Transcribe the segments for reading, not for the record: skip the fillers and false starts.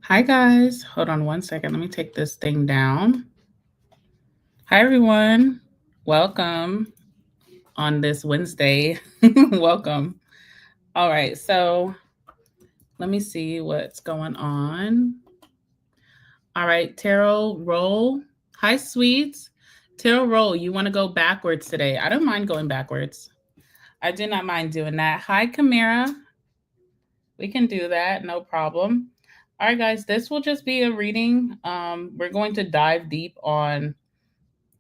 Hi, guys. Hold on one second. Let me take this thing down. Hi, everyone. Welcome on this Wednesday. Welcome. All right. So let me see what's going on. All right. Tarot roll. Hi, sweets. Tarot roll. You want to go backwards today? I don't mind going backwards. I do not mind doing that. Hi, Chimera. We can do that. No problem. All right, guys. This will just be a reading. We're going to dive deep on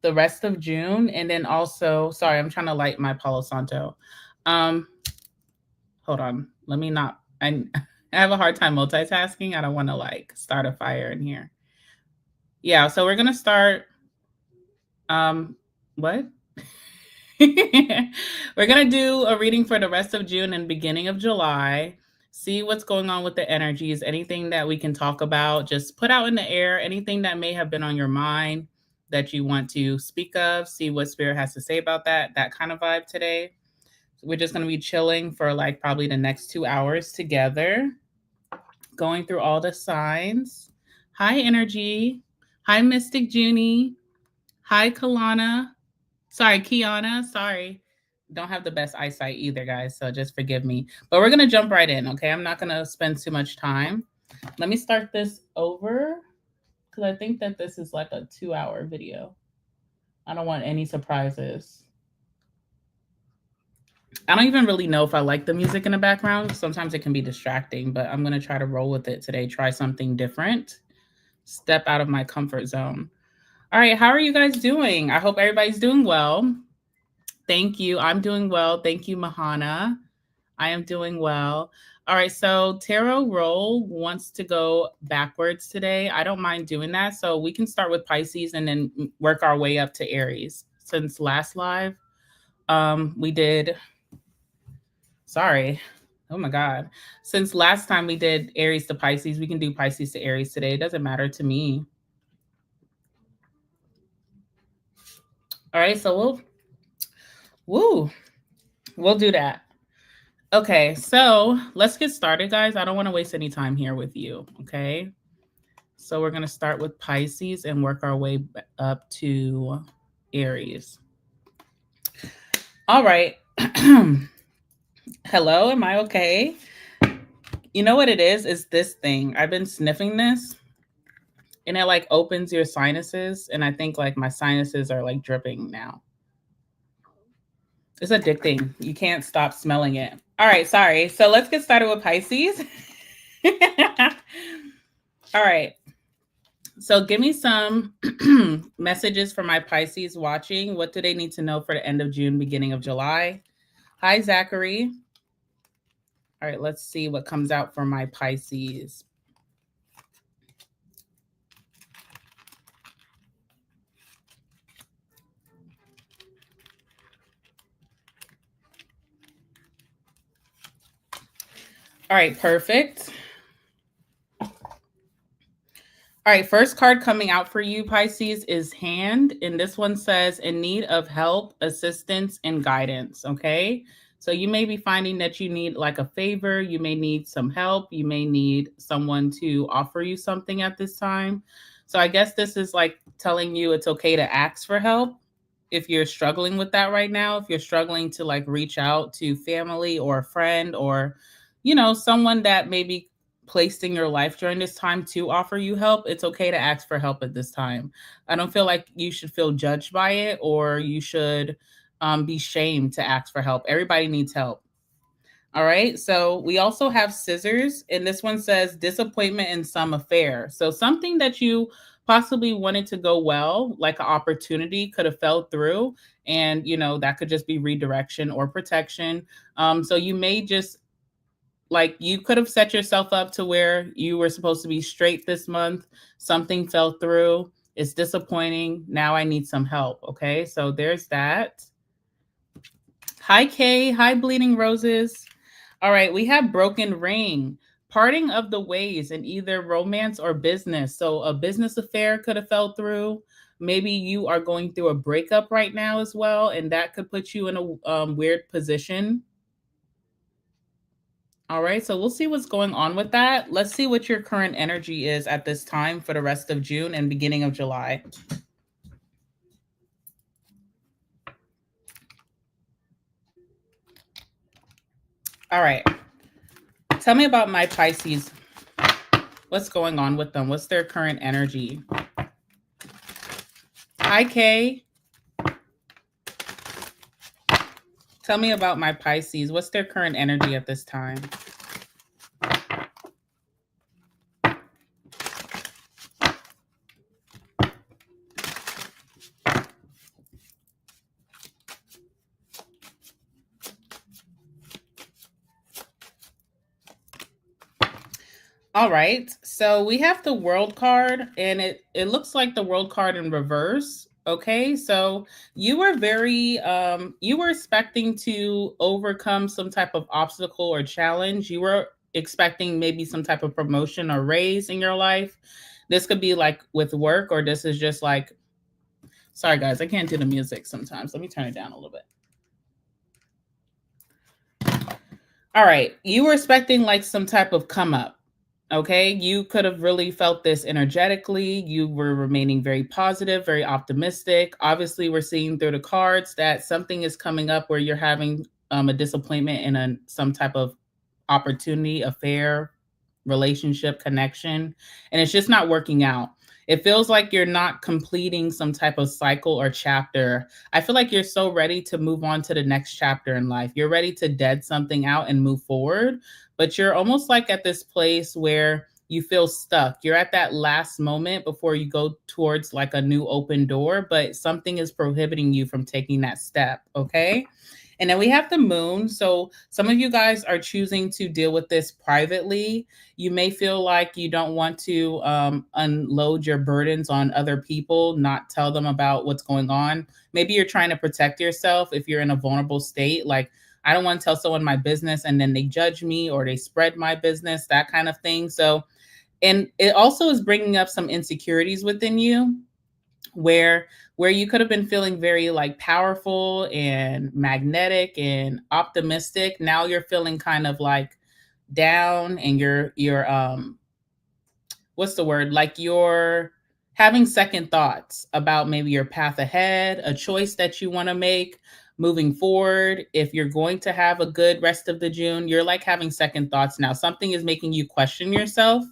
the rest of June. And then also, sorry, I'm trying to light my Palo Santo. Um, Hold on. Let me not, I have a hard time multitasking. I don't want to like start a fire in here. Yeah, so we're going to start, what? We're going to do a reading for the rest of June and beginning of July. See what's going on with the energies, anything that we can talk about, just put out in the air, anything that may have been on your mind that you want to speak of, see what Spirit has to say about that kind of vibe today. We're just going to be chilling for like probably the next 2 hours together, going through all the signs. Hi, Energy. Hi, Mystic Junie. Hi, Kalana. Sorry, Kiana. Sorry. Don't have the best eyesight either, guys. So just forgive me. But we're going to jump right in, okay? I'm not going to spend too much time. Let me start this over because I think that this is like a 2-hour video. I don't want any surprises. I don't even really know if I like the music in the background. Sometimes it can be distracting, but I'm going to try to roll with it today. Try something different. Step out of my comfort zone. All right. How are you guys doing? I hope everybody's doing well. Thank you. I'm doing well. Thank you, Mahana. I am doing well. All right. So Tarot Roll wants to go backwards today. I don't mind doing that. So we can start with Pisces and then work our way up to Aries. Since last live, we did. Sorry. Oh my God. Since last time we did Aries to Pisces, we can do Pisces to Aries today. It doesn't matter to me. All right. So we'll do that. Okay. So let's get started, guys. I don't want to waste any time here with you. Okay. So we're going to start with Pisces and work our way up to Aries. All right. Hello. Am I okay? You know what it is? Is this thing. I've been sniffing this. And it like opens your sinuses, and I think like my sinuses are like dripping now. It's addicting. You can't stop smelling it. All right, sorry. So let's get started with Pisces. All right. So give me some messages for my Pisces watching. What do they need to know for the end of June, beginning of July? Hi, Zachary. All right, let's see what comes out for my Pisces. All right, perfect. All right, first card coming out for you, Pisces, is Hand. And this one says, in need of help, assistance, and guidance. Okay. So you may be finding that you need like a favor. You may need some help. You may need someone to offer you something at this time. So I guess this is like telling you it's okay to ask for help if you're struggling with that right now. If you're struggling to like reach out to family or a friend or, someone that maybe placed in your life during this time to offer you help, it's okay to ask for help at this time. I don't feel like you should feel judged by it or you should be shamed to ask for help. Everybody needs help. All right. So we also have Scissors, and this one says disappointment in some affair. So something that you possibly wanted to go well, like an opportunity could have fell through, and that could just be redirection or protection. So you may just like you could have set yourself up to where you were supposed to be straight this month. Something fell through. It's disappointing. Now I need some help. Okay. So there's that. Hi, Kay. Hi, Bleeding Roses. All right. We have Broken Ring. Parting of the ways in either romance or business. So a business affair could have fell through. Maybe you are going through a breakup right now as well. And that could put you in a weird position. All right, so we'll see what's going on with that. Let's see what your current energy is at this time for the rest of June and beginning of July. All right. Tell me about my Pisces. What's going on with them? What's their current energy? Hi, Kay. Tell me about my Pisces. What's their current energy at this time? All right. So we have the World card, and it looks like the World card in reverse. Okay. So you were you were expecting to overcome some type of obstacle or challenge. You were expecting maybe some type of promotion or raise in your life. This could be like with work, or this is just like, sorry guys, I can't do the music sometimes. Let me turn it down a little bit. All right. You were expecting like some type of come up. Okay. You could have really felt this energetically. You were remaining very positive, very optimistic. Obviously, we're seeing through the cards that something is coming up where you're having a disappointment in some type of opportunity, affair, relationship, connection, and it's just not working out. It feels like you're not completing some type of cycle or chapter. I feel like you're so ready to move on to the next chapter in life. You're ready to dead something out and move forward, but you're almost like at this place where you feel stuck. You're at that last moment before you go towards like a new open door, but something is prohibiting you from taking that step. Okay. And then we have the moon. So some of you guys are choosing to deal with this privately. You may feel like you don't want to unload your burdens on other people, not tell them about what's going on. Maybe you're trying to protect yourself if you're in a vulnerable state. Like, I don't want to tell someone my business and then they judge me or they spread my business, that kind of thing. So, and it also is bringing up some insecurities within you where you could have been feeling very like powerful and magnetic and optimistic. Now you're feeling kind of like down, and you're what's the word, like you're having second thoughts about maybe your path ahead, a choice that you want to make moving forward. If you're going to have a good rest of the June, you're like having second thoughts now. Something is making you question yourself.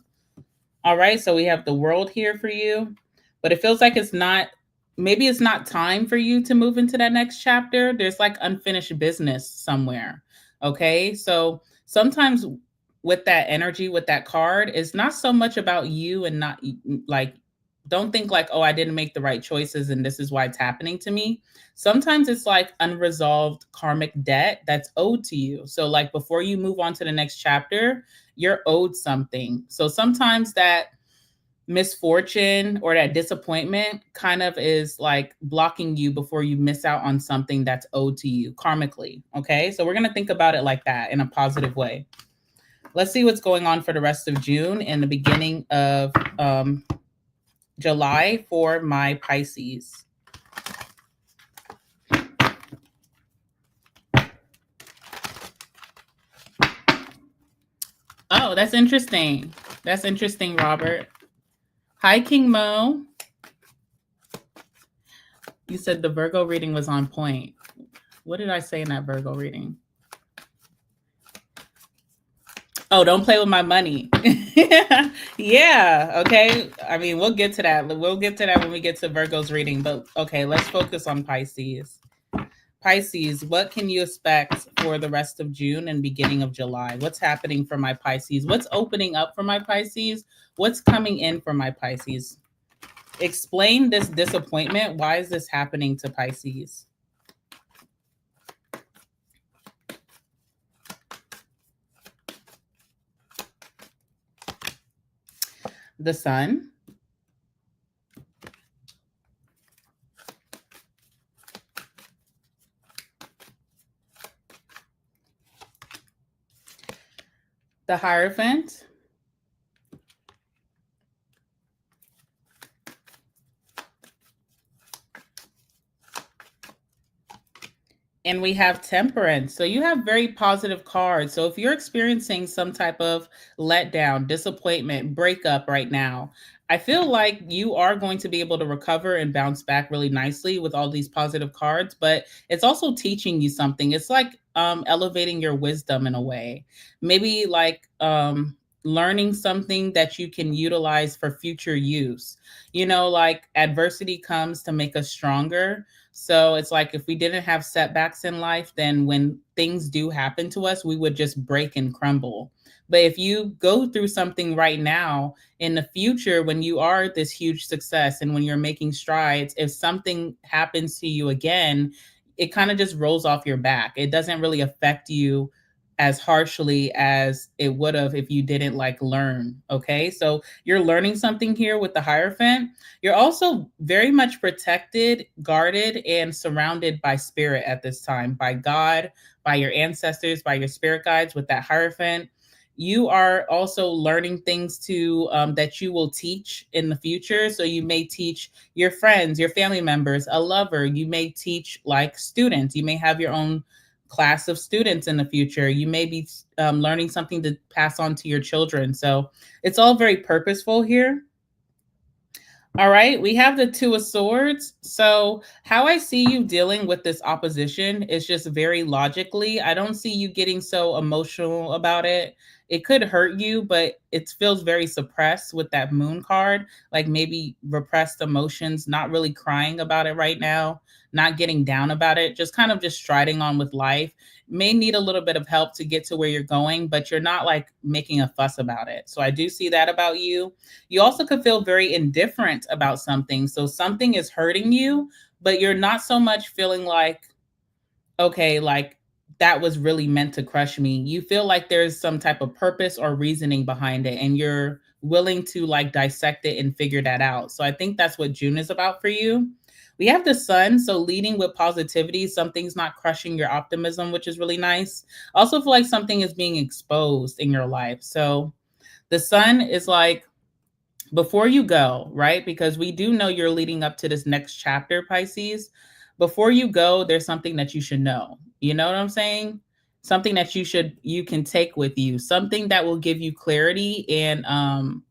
All right, so we have the World here for you, but it feels like maybe it's not time for you to move into that next chapter. There's like unfinished business somewhere. Okay, so sometimes with that energy, with that card, it's not so much about you and not like, don't think like, oh, I didn't make the right choices and this is why it's happening to me. Sometimes it's like unresolved karmic debt that's owed to you. So like before you move on to the next chapter, you're owed something. So sometimes that misfortune or that disappointment kind of is like blocking you before you miss out on something that's owed to you karmically. Okay. So we're going to think about it like that in a positive way. Let's see what's going on for the rest of June and the beginning of July for my Pisces. Oh, that's interesting. That's interesting, Robert. Hi, King Mo. You said the Virgo reading was on point. What did I say in that Virgo reading? Oh, don't play with my money. Yeah. Okay. I mean, we'll get to that. We'll get to that when we get to Virgo's reading. But okay, let's focus on Pisces. Pisces, what can you expect for the rest of June and beginning of July? What's happening for my Pisces? What's opening up for my Pisces? What's coming in for my Pisces? Explain this disappointment. Why is this happening to Pisces? The Sun. The Hierophant. And we have Temperance. So you have very positive cards. So if you're experiencing some type of letdown, disappointment, breakup right now, I feel like you are going to be able to recover and bounce back really nicely with all these positive cards, but it's also teaching you something. It's like elevating your wisdom in a way. Maybe like learning something that you can utilize for future use. You know, like adversity comes to make us stronger, so it's like if we didn't have setbacks in life, then when things do happen to us, we would just break and crumble. But if you go through something right now, in the future, when you are this huge success and when you're making strides, if something happens to you again, it kind of just rolls off your back. It doesn't really affect you as harshly as it would have if you didn't like learn. Okay. So you're learning something here with the Hierophant. You're also very much protected, guarded, and surrounded by spirit at this time, by God, by your ancestors, by your spirit guides with that Hierophant. You are also learning things to that you will teach in the future. So you may teach your friends, your family members, a lover. You may teach like students. You may have your own class of students in the future. You may be learning something to pass on to your children. So it's all very purposeful here. All right, we have the Two of Swords. So, how I see you dealing with this opposition is just very logically. I don't see you getting so emotional about it. It could hurt you, but it feels very suppressed with that Moon card, like maybe repressed emotions, not really crying about it right now, not getting down about it, just kind of just striding on with life. May need a little bit of help to get to where you're going, but you're not like making a fuss about it. So, I do see that about you. You also could feel very indifferent about something. So something is hurting you, but you're not so much feeling like, okay, like that was really meant to crush me. You feel like there's some type of purpose or reasoning behind it, and you're willing to like dissect it and figure that out. So I think that's what June is about for you. We have the Sun, so leading with positivity. Something's not crushing your optimism, which is really nice. I also feel like something is being exposed in your life. So the Sun is like, before you go, right? Because we do know you're leading up to this next chapter, Pisces. Before you go, there's something that you should know. You know what I'm saying? Something that you can take with you, something that will give you clarity and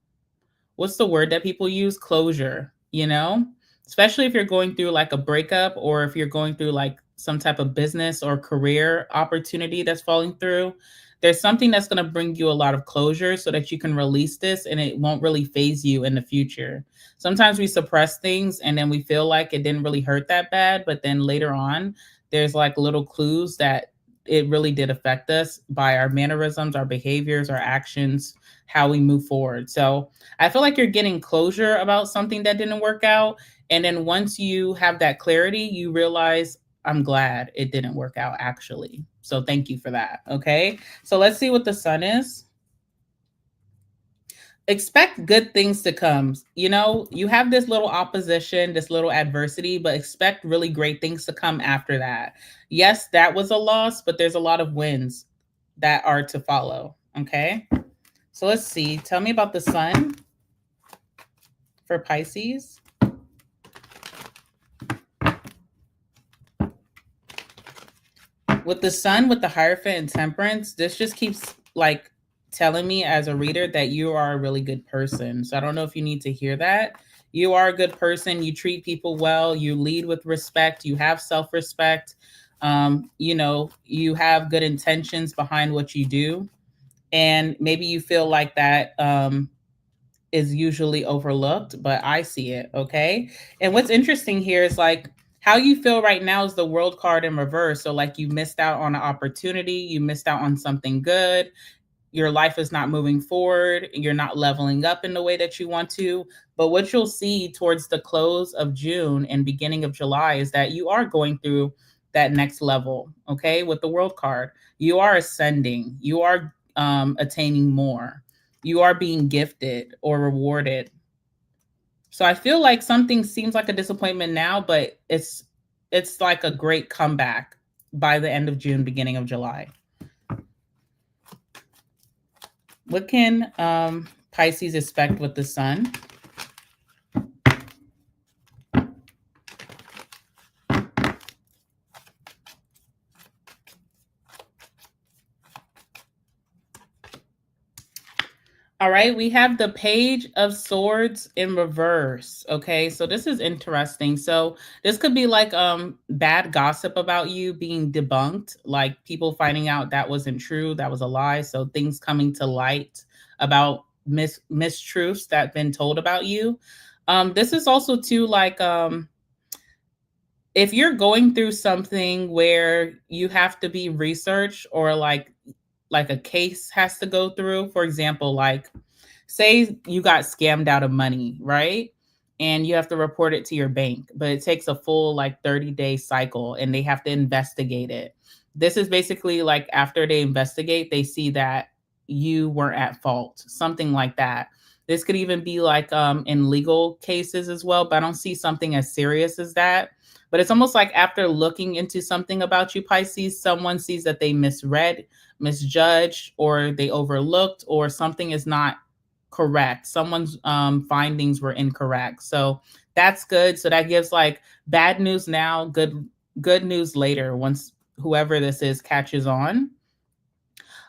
what's the word that people use? Closure, you know? Especially if you're going through like a breakup or if you're going through like some type of business or career opportunity that's falling through. There's something that's going to bring you a lot of closure so that you can release this and it won't really phase you in the future. Sometimes we suppress things and then we feel like it didn't really hurt that bad, but then later on, there's like little clues that it really did affect us by our mannerisms, our behaviors, our actions, how we move forward. So I feel like you're getting closure about something that didn't work out. And then once you have that clarity, you realize, I'm glad it didn't work out actually. So thank you for that. Okay. So let's see what the Sun is. Expect good things to come. You know, you have this little opposition, this little adversity, but expect really great things to come after that. Yes, that was a loss, but there's a lot of wins that are to follow. Okay. So let's see. Tell me about the Sun for Pisces. With the Sun, with the Hierophant and Temperance, this just keeps like telling me as a reader that you are a really good person. So I don't know if you need to hear that. You are a good person. You treat people well. You lead with respect. You have self-respect. You know, you have good intentions behind what you do. And maybe you feel like that is usually overlooked, but I see it. Okay. And what's interesting here is like how you feel right now is the World card in reverse. So, like, you missed out on an opportunity, you missed out on something good. Your life is not moving forward. You're not leveling up in the way that you want to. But what you'll see towards the close of June and beginning of July is that you are going through that next level. Okay. With the World card, you are ascending, you are attaining more, you are being gifted or rewarded. So I feel like something seems like a disappointment now, but it's like a great comeback by the end of June, beginning of July. What can Pisces expect with the Sun? All right, we have the Page of Swords in reverse. Okay, so this is interesting. So this could be like bad gossip about you being debunked, like people finding out that wasn't true, that was a lie. So things coming to light about mistruths that been told about you. This is also too like if you're going through something where you have to be researched or like a case has to go through, for example, like say you got scammed out of money, right? And you have to report it to your bank, but it takes a full like 30-day cycle and they have to investigate it. This is basically like after they investigate, they see that you weren't at fault, something like that. This could even be like in legal cases as well, but I don't see something as serious as that. But it's almost like after looking into something about you, Pisces, someone sees that they misread, misjudged, or they overlooked, or something is not correct. Someone's findings were incorrect. So that's good. So that gives like bad news now, good news later once whoever this is catches on.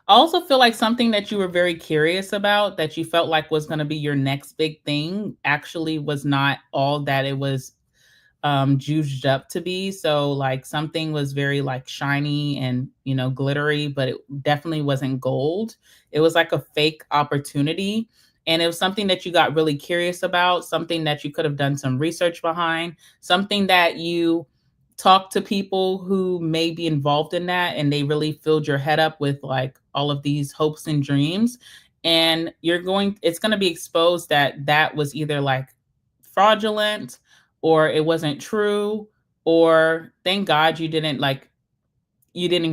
I also feel like something that you were very curious about that you felt like was going to be your next big thing actually was not all that it was juged up to be. So like something was very like shiny and glittery, but it definitely wasn't gold. It was like a fake opportunity. And it was something that you got really curious about, something that you could have done some research behind, something that you talked to people who may be involved in that and they really filled your head up with like all of these hopes and dreams. And it's going to be exposed that that was either like fraudulent or it wasn't true, or thank God you didn't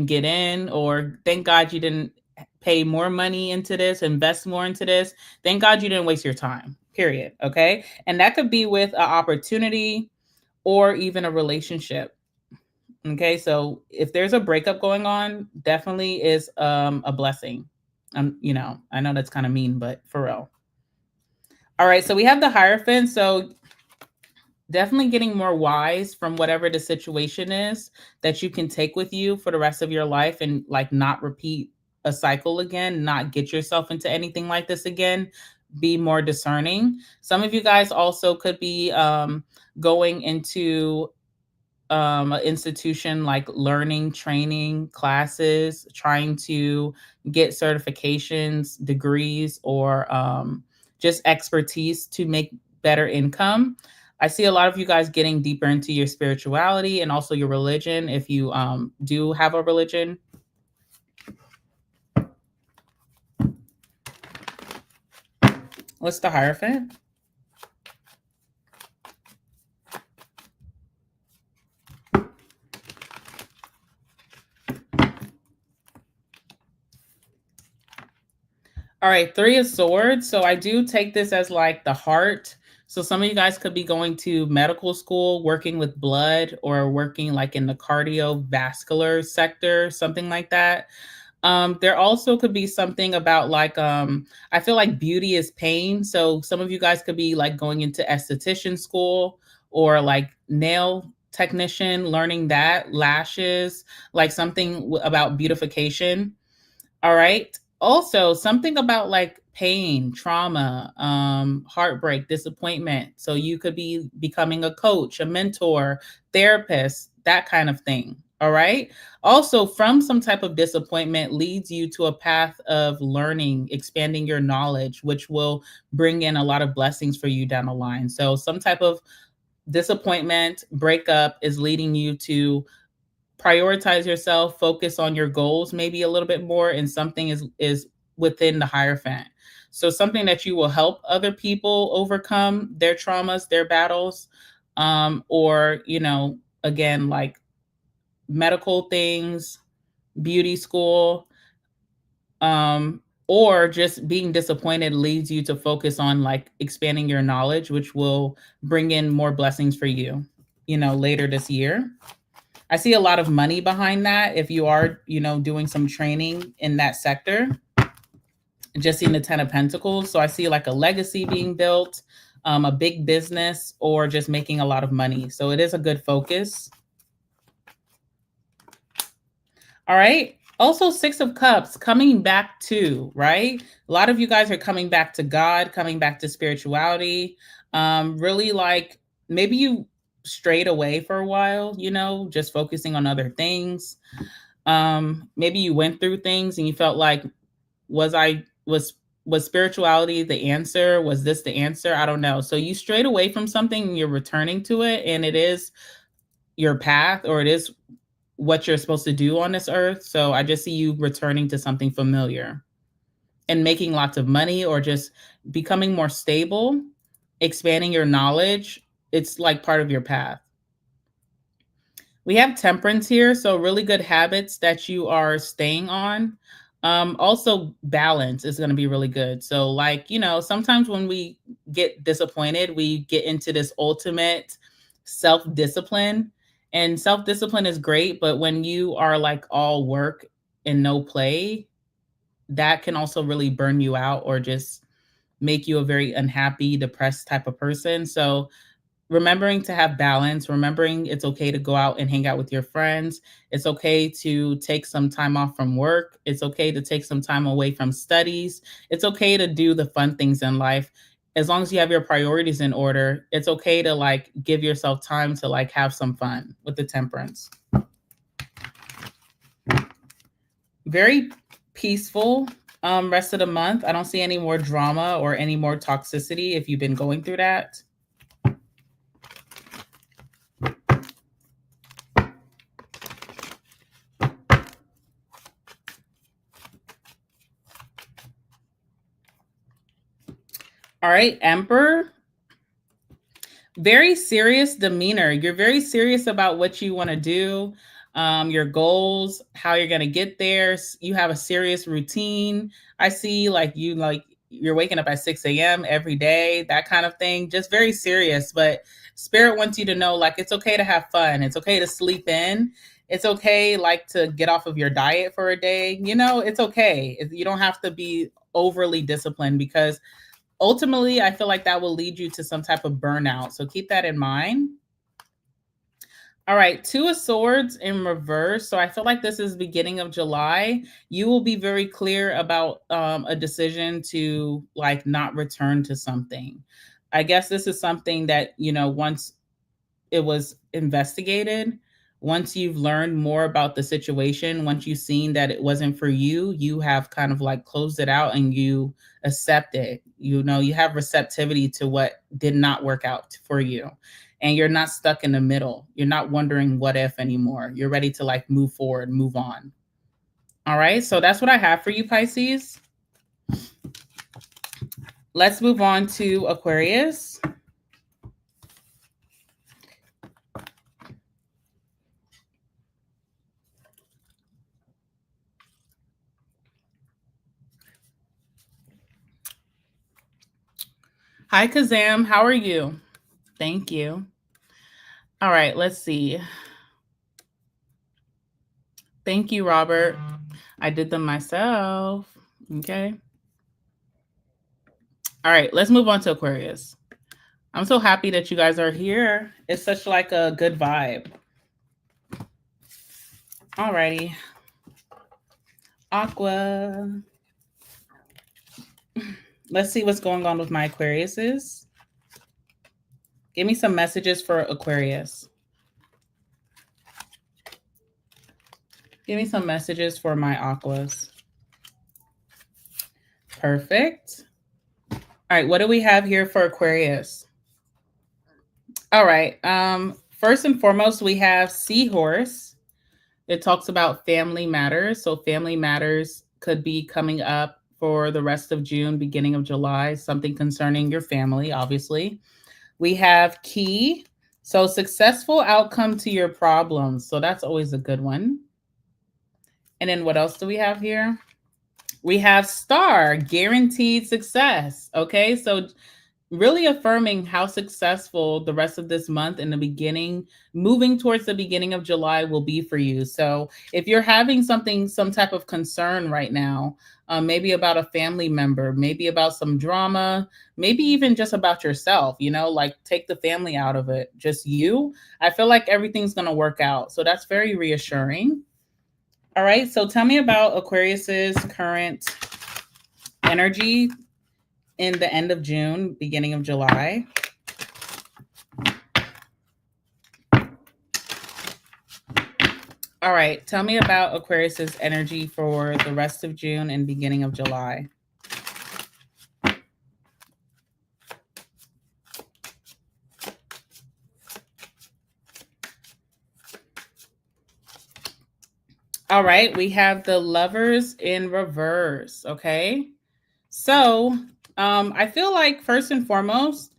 get in, or thank God you didn't pay more money into this, invest more into this. Thank God you didn't waste your time, period. Okay. And that could be with an opportunity or even a relationship. Okay. So if there's a breakup going on, definitely is a blessing. I know that's kind of mean, but for real. All right. So we have the Hierophant. So definitely getting more wise from whatever the situation is that you can take with you for the rest of your life and like not repeat a cycle again, not get yourself into anything like this again. Be more discerning. Some of you guys also could be going into an institution like learning, training, classes, trying to get certifications, degrees, or just expertise to make better income. I see a lot of you guys getting deeper into your spirituality and also your religion if you do have a religion. What's the Hierophant? All right, Three of Swords. So I do take this as like the heart. So some of you guys could be going to medical school, working with blood, or working like in the cardiovascular sector, something like that. There also could be something about like I feel like beauty is pain. So some of you guys could be like going into esthetician school or like nail technician, learning that, lashes, like something about beautification. All right. Also, something about like pain, trauma, heartbreak, disappointment. So you could be becoming a coach, a mentor, therapist, that kind of thing. All right. Also, from some type of disappointment leads you to a path of learning, expanding your knowledge, which will bring in a lot of blessings for you down the line. So, some type of disappointment, breakup is leading you to prioritize yourself, focus on your goals maybe a little bit more, and something is within the Hierophant. So something that you will help other people overcome their traumas, their battles, or again, like medical things, beauty school, or just being disappointed leads you to focus on like expanding your knowledge, which will bring in more blessings for you, later this year. I see a lot of money behind that if you are, doing some training in that sector. Just seeing the 10 of Pentacles. So I see like a legacy being built, a big business, or just making a lot of money. So it is a good focus. All right. Also, Six of Cups, coming back to, right? A lot of you guys are coming back to God, coming back to spirituality. Really like maybe you strayed away for a while, you know, just focusing on other things. Maybe you went through things and you felt like, was I was spirituality the answer? Was this the answer? I don't know. So you strayed away from something and you're returning to it, and it is your path, or it is what you're supposed to do on this earth. So I just see you returning to something familiar and making lots of money, or just becoming more stable, expanding your knowledge. It's like part of your path. We have Temperance here, so really good habits that you are staying on. Also, balance is going to be really good. So, like, you know, sometimes when we get disappointed, we get into this ultimate self discipline. And self discipline is great, but when you are like all work and no play, that can also really burn you out, or just make you a very unhappy, depressed type of person. So, remembering to have balance, remembering it's okay to go out and hang out with your friends. It's okay to take some time off from work. It's okay to take some time away from studies. It's okay to do the fun things in life. As long as you have your priorities in order, it's okay to like give yourself time to like have some fun with the Temperance. Very peaceful rest of the month. I don't see any more drama or any more toxicity if you've been going through that. All right, Emperor. Very serious demeanor. You're very serious about what you want to do, your goals, how you're going to get there. You have a serious routine. I see like you're waking up at 6 a.m. every day, that kind of thing. Just very serious. But Spirit wants you to know like it's okay to have fun. It's okay to sleep in. It's okay like to get off of your diet for a day. You know, it's okay. You don't have to be overly disciplined, because ultimately I feel like that will lead you to some type of burnout. So keep that in mind. All right, Two of Swords in reverse. So I feel like this is beginning of July. You will be very clear about a decision to like not return to something. I guess this is something that, you know, once it was investigated, once you've learned more about the situation, once you've seen that it wasn't for you, you have kind of like closed it out and you accept it. You know, you have receptivity to what did not work out for you. And you're not stuck in the middle. You're not wondering what if anymore. You're ready to like move forward, move on. All right. So that's what I have for you, Pisces. Let's move on to Aquarius. Hi, Kazam. How are you? Thank you. All right, let's see. Thank you, Robert. I did them myself. Okay. All right, let's move on to Aquarius. I'm so happy that you guys are here. It's such like a good vibe. All righty. Aqua. Let's see what's going on with my Aquariuses. Give me some messages for Aquarius. Give me some messages for my Aquas. Perfect. All right, what do we have here for Aquarius? All right. First and foremost, we have Seahorse. It talks about family matters. So family matters could be coming up for the rest of June, beginning of July, something concerning your family, obviously. We have Key. So successful outcome to your problems. So that's always a good one. And then what else do we have here? We have Star, guaranteed success. Okay, so really affirming how successful the rest of this month and the beginning, moving towards the beginning of July will be for you. So if you're having some type of concern right now, maybe about a family member, maybe about some drama, maybe even just about yourself, you know, like take the family out of it, just you, I feel like everything's going to work out. So that's very reassuring. All right, so tell me about Aquarius's current energy in the end of June, beginning of July. All right, tell me about Aquarius's energy for the rest of June and beginning of July. All right, we have the Lovers in reverse, okay? So, I feel like first and foremost,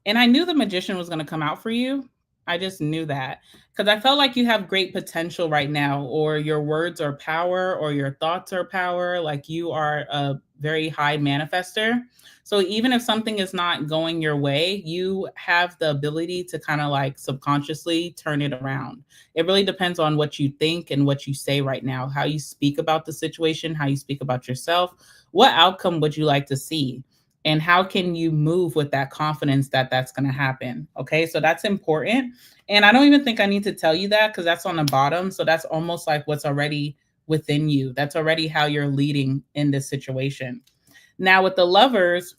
and I knew the Magician was going to come out for you. I just knew that because I felt like you have great potential right now, or your words are power, or your thoughts are power. Like you are a very high manifester. So even if something is not going your way, you have the ability to kind of like subconsciously turn it around. It really depends on what you think and what you say right now, how you speak about the situation, how you speak about yourself. What outcome would you like to see? And how can you move with that confidence that that's going to happen? Okay, so that's important. And I don't even think I need to tell you that because that's on the bottom. So that's almost like what's already within you. That's already how you're leading in this situation. Now, with the Lovers,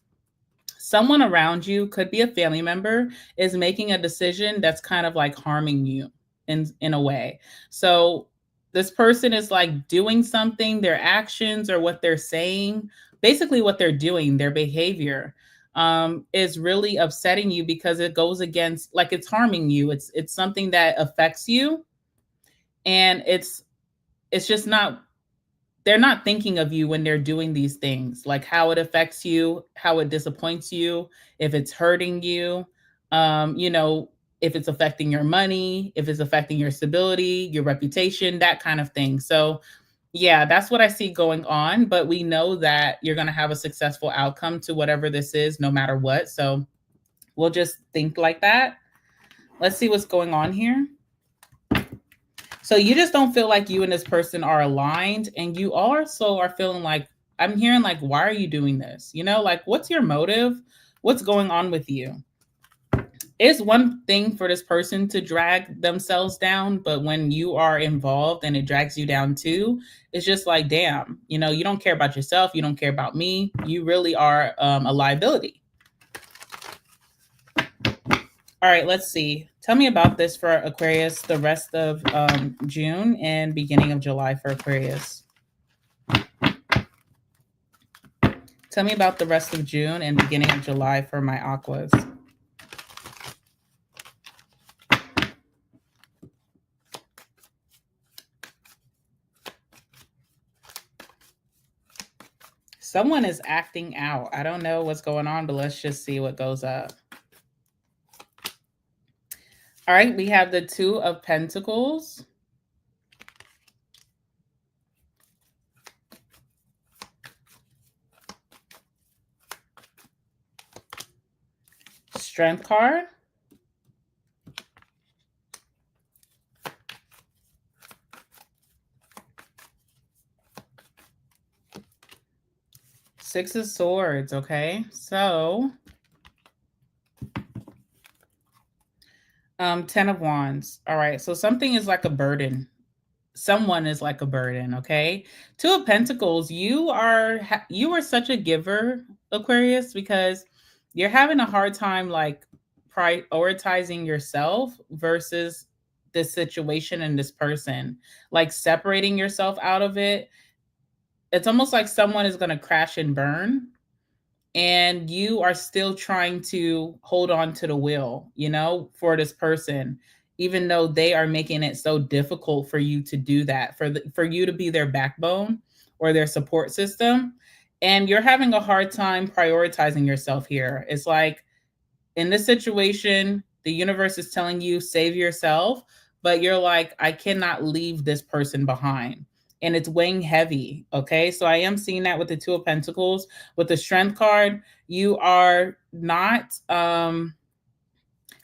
someone around you, could be a family member, is making a decision that's kind of like harming you in a way. So this person is like doing something, their actions or what they're saying, basically what they're doing, their behavior, is really upsetting you because it goes against, like, it's harming you. It's something that affects you, and it's just not, they're not thinking of you when they're doing these things, like how it affects you, how it disappoints you, if it's hurting you, you know, if it's affecting your money, if it's affecting your stability, your reputation, that kind of thing. So, yeah, that's what I see going on. But we know that you're going to have a successful outcome to whatever this is, no matter what. So we'll just think like that. Let's see what's going on here. So you just don't feel like you and this person are aligned, and you also are feeling like, I'm hearing like, why are you doing this? You know, like, what's your motive? What's going on with you? It's one thing for this person to drag themselves down, but when you are involved and it drags you down too, it's just like, damn, you know, you don't care about yourself. You don't care about me. You really are a liability. All right, let's see. Tell me about this for Aquarius, the rest of June and beginning of July for Aquarius. Tell me about the rest of June and beginning of July for my Aquas. Someone is acting out. I don't know what's going on, but let's just see what goes up. All right, we have the Two of Pentacles. Strength card. Six of Swords, okay? So, 10 of Wands. All right, so something is like a burden. Someone is like a burden, okay? Two of Pentacles, you are such a giver, Aquarius, because you're having a hard time like prioritizing yourself versus this situation and this person, like separating yourself out of it. It's almost like someone is going to crash and burn, and you are still trying to hold on to the wheel, you know, for this person, even though they are making it so difficult for you to do that, for you to be their backbone or their support system. And you're having a hard time prioritizing yourself here. It's like, in this situation, the universe is telling you save yourself, but you're like, I cannot leave this person behind. And it's weighing heavy. Okay. So I am seeing that with the Two of Pentacles. With the Strength card, you are not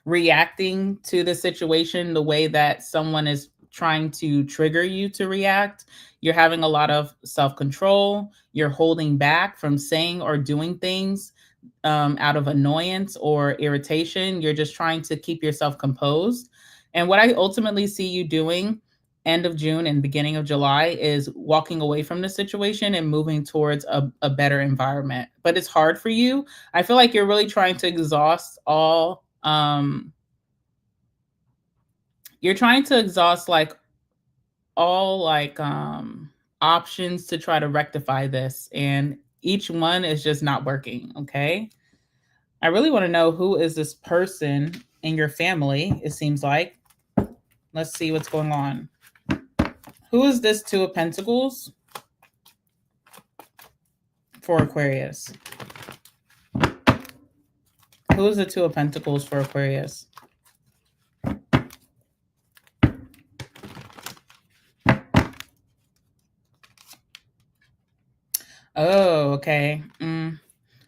reacting to the situation the way that someone is trying to trigger you to react. You're having a lot of self-control. You're holding back from saying or doing things out of annoyance or irritation. You're just trying to keep yourself composed. And what I ultimately see you doing end of June and beginning of July is walking away from the situation and moving towards a better environment. But it's hard for you. I feel like you're really trying to exhaust all you're trying to exhaust like all like options to try to rectify this, and each one is just not working. Okay, I really want to know, who is this person in your family? It seems like, let's see what's going on. Who is this Two of Pentacles for Aquarius? Who is the Two of Pentacles for Aquarius? Oh, okay.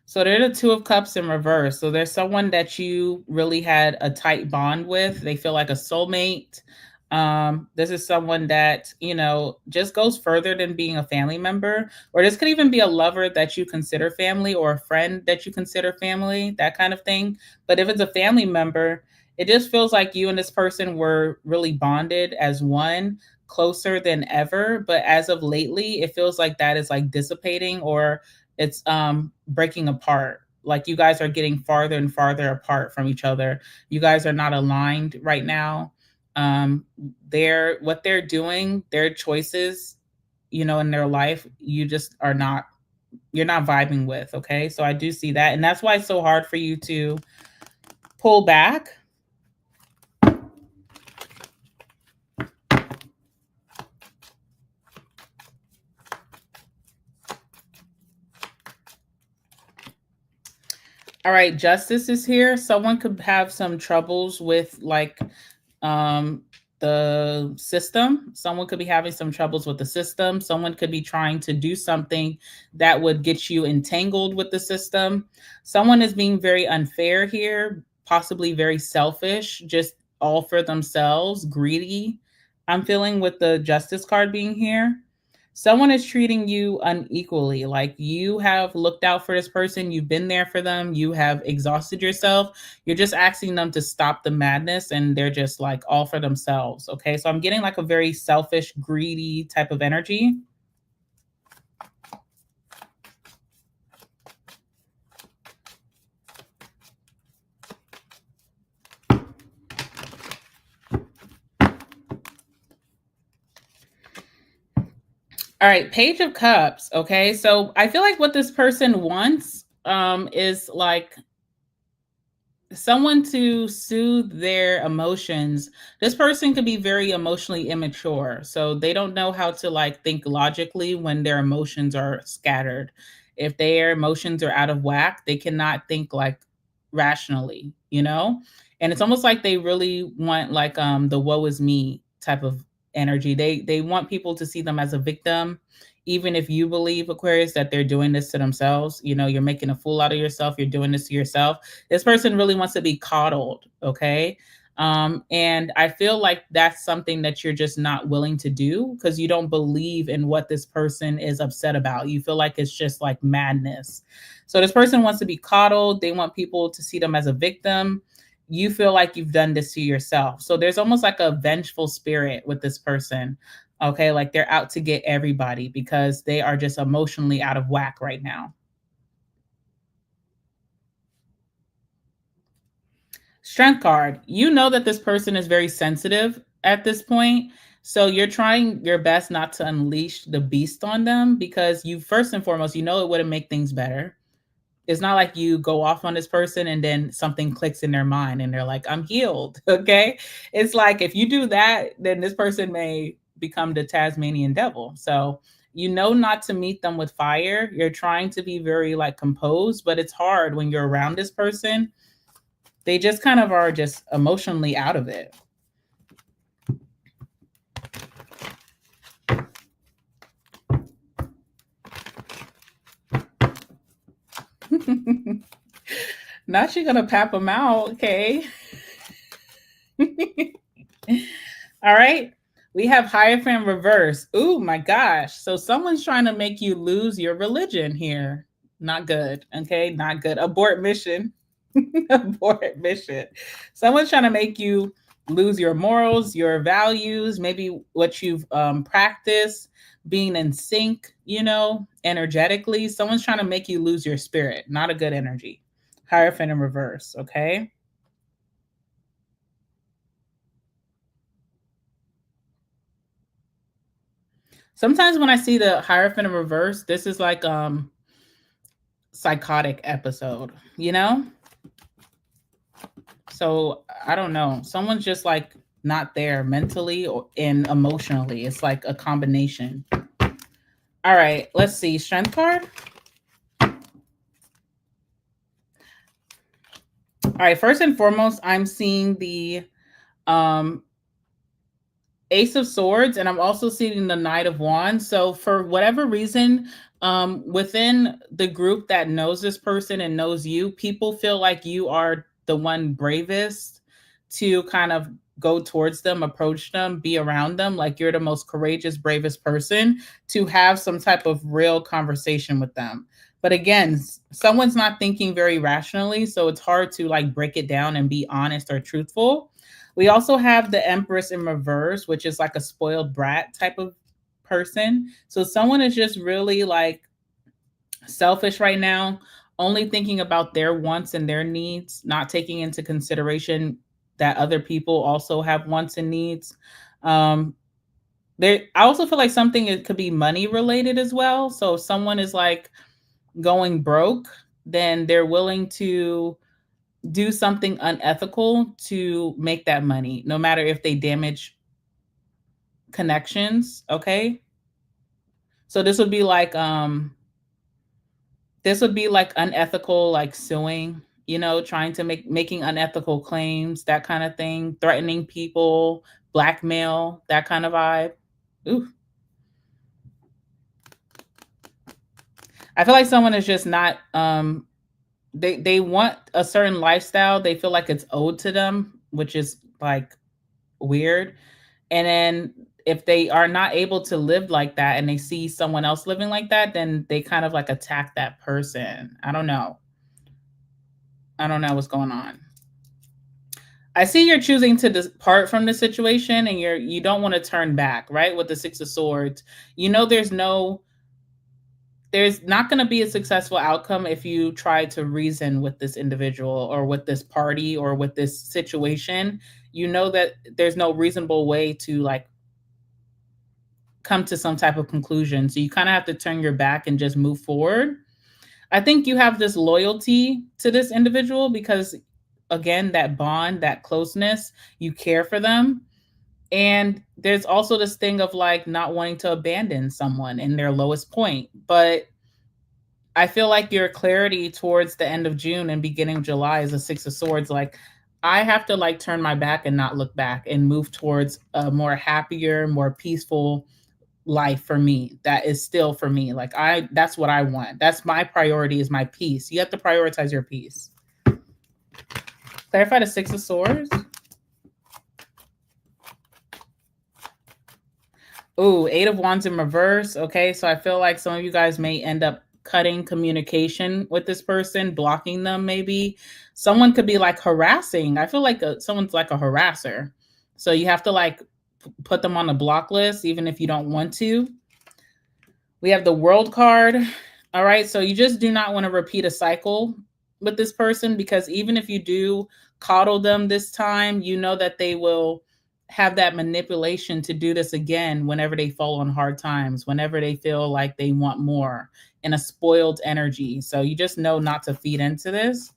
So they're the Two of Cups in reverse. So there's someone that you really had a tight bond with. They feel like a soulmate. This is someone that, you know, just goes further than being a family member, or this could even be a lover that you consider family, or a friend that you consider family, that kind of thing. But if it's a family member, it just feels like you and this person were really bonded as one, closer than ever. But as of lately, it feels like that is like dissipating, or it's breaking apart. Like you guys are getting farther and farther apart from each other. You guys are not aligned right now. What they're doing, their choices, you know, in their life, you just are not, you're not vibing with. Okay, so I do see that, and that's why it's so hard for you to pull back. All right, Justice is here. Someone could have some troubles with like the system. Someone could be having some troubles with the system. Someone could be trying to do something that would get you entangled with the system. Someone is being very unfair here, possibly very selfish, just all for themselves, greedy. I'm feeling with the Justice card being here. Someone is treating you unequally. Like you have looked out for this person, you've been there for them, you have exhausted yourself. You're just asking them to stop the madness, and they're just like all for themselves. Okay, so I'm getting like a very selfish, greedy type of energy. All right, Page of Cups. Okay, so I feel like what this person wants is like someone to soothe their emotions. This person could be very emotionally immature, so they don't know how to like think logically when their emotions are scattered. If their emotions are out of whack, they cannot think like rationally, you know? And it's almost like they really want like the woe is me type of energy. They want people to see them as a victim. Even if you believe, Aquarius, that they're doing this to themselves, you know, you're making a fool out of yourself, you're doing this to yourself. This person really wants to be coddled. Okay, and I feel like that's something that you're just not willing to do, because you don't believe in what this person is upset about. You feel like it's just like madness. So this person wants to be coddled. They want people to see them as a victim. You feel like you've done this to yourself. So there's almost like a vengeful spirit with this person. Okay, like they're out to get everybody because they are just emotionally out of whack right now. Strength card. You know that this person is very sensitive at this point. So you're trying your best not to unleash the beast on them, because you, first and foremost, you know it wouldn't make things better. It's not like you go off on this person and then something clicks in their mind and they're like, I'm healed. Okay. It's like if you do that, then this person may become the Tasmanian devil. So you know not to meet them with fire. You're trying to be very like composed, but it's hard when you're around this person. They just kind of are just emotionally out of it. Not you gonna pap them out, okay? All right. We have Hierophant reverse. Oh my gosh. So someone's trying to make you lose your religion here. Not good. Okay. Not good. Abort mission. Abort mission. Someone's trying to make you lose your morals, your values, maybe what you've practiced, being in sync, energetically. Someone's trying to make you lose your spirit, not a good energy. Hierophant in reverse, okay? Sometimes when I see the Hierophant in reverse, this is like psychotic episode, So I don't know. Someone's just like not there mentally or and emotionally. It's like a combination. All right, let's see. Strength card. All right, first and foremost, I'm seeing the um Ace of Swords, and I'm also seeing the Knight of Wands. So for whatever reason, within the group that knows this person and knows you, people feel like you are the one bravest to kind of go towards them, approach them, be around them. Like you're the most courageous, bravest person to have some type of real conversation with them. But again, someone's not thinking very rationally, so it's hard to like break it down and be honest or truthful. We also have the Empress in reverse, which is like a spoiled brat type of person. So someone is just really like selfish right now, only thinking about their wants and their needs, not taking into consideration that other people also have wants and needs. I also feel like something it could be money related as well. So if someone is like going broke, then they're willing to do something unethical to make that money, no matter if they damage connections. Okay. So this would be like unethical, like suing, trying to making unethical claims, that kind of thing, threatening people, blackmail, that kind of vibe. Ooh. I feel like someone is just not they want a certain lifestyle. They feel like it's owed to them, which is like weird. And then if they are not able to live like that and they see someone else living like that, then they kind of like attack that person. I don't know. I don't know what's going on. I see you're choosing to depart from the situation and you don't want to turn back, right? With the Six of Swords. There's not going to be a successful outcome if you try to reason with this individual or with this party or with this situation. You know that there's no reasonable way to like come to some type of conclusion. So you kind of have to turn your back and just move forward. I think you have this loyalty to this individual because, again, that bond, that closeness, you care for them. And there's also this thing of like not wanting to abandon someone in their lowest point. But I feel like your clarity towards the end of June and beginning of July is a Six of Swords. Like, I have to like turn my back and not look back and move towards a more happier, more peaceful life for me. That is still for me. Like that's what I want. That's my priority, is my peace. You have to prioritize your peace. Clarify the Six of Swords. Ooh, Eight of Wands in reverse. Okay, so I feel like some of you guys may end up cutting communication with this person, blocking them maybe. Someone could be like harassing. I feel like someone's like a harasser. So you have to like put them on the block list even if you don't want to. We have the World card. All right, so you just do not want to repeat a cycle with this person, because even if you do coddle them this time, you know that they will have that manipulation to do this again whenever they fall on hard times, whenever they feel like they want more, in a spoiled energy. So you just know not to feed into this.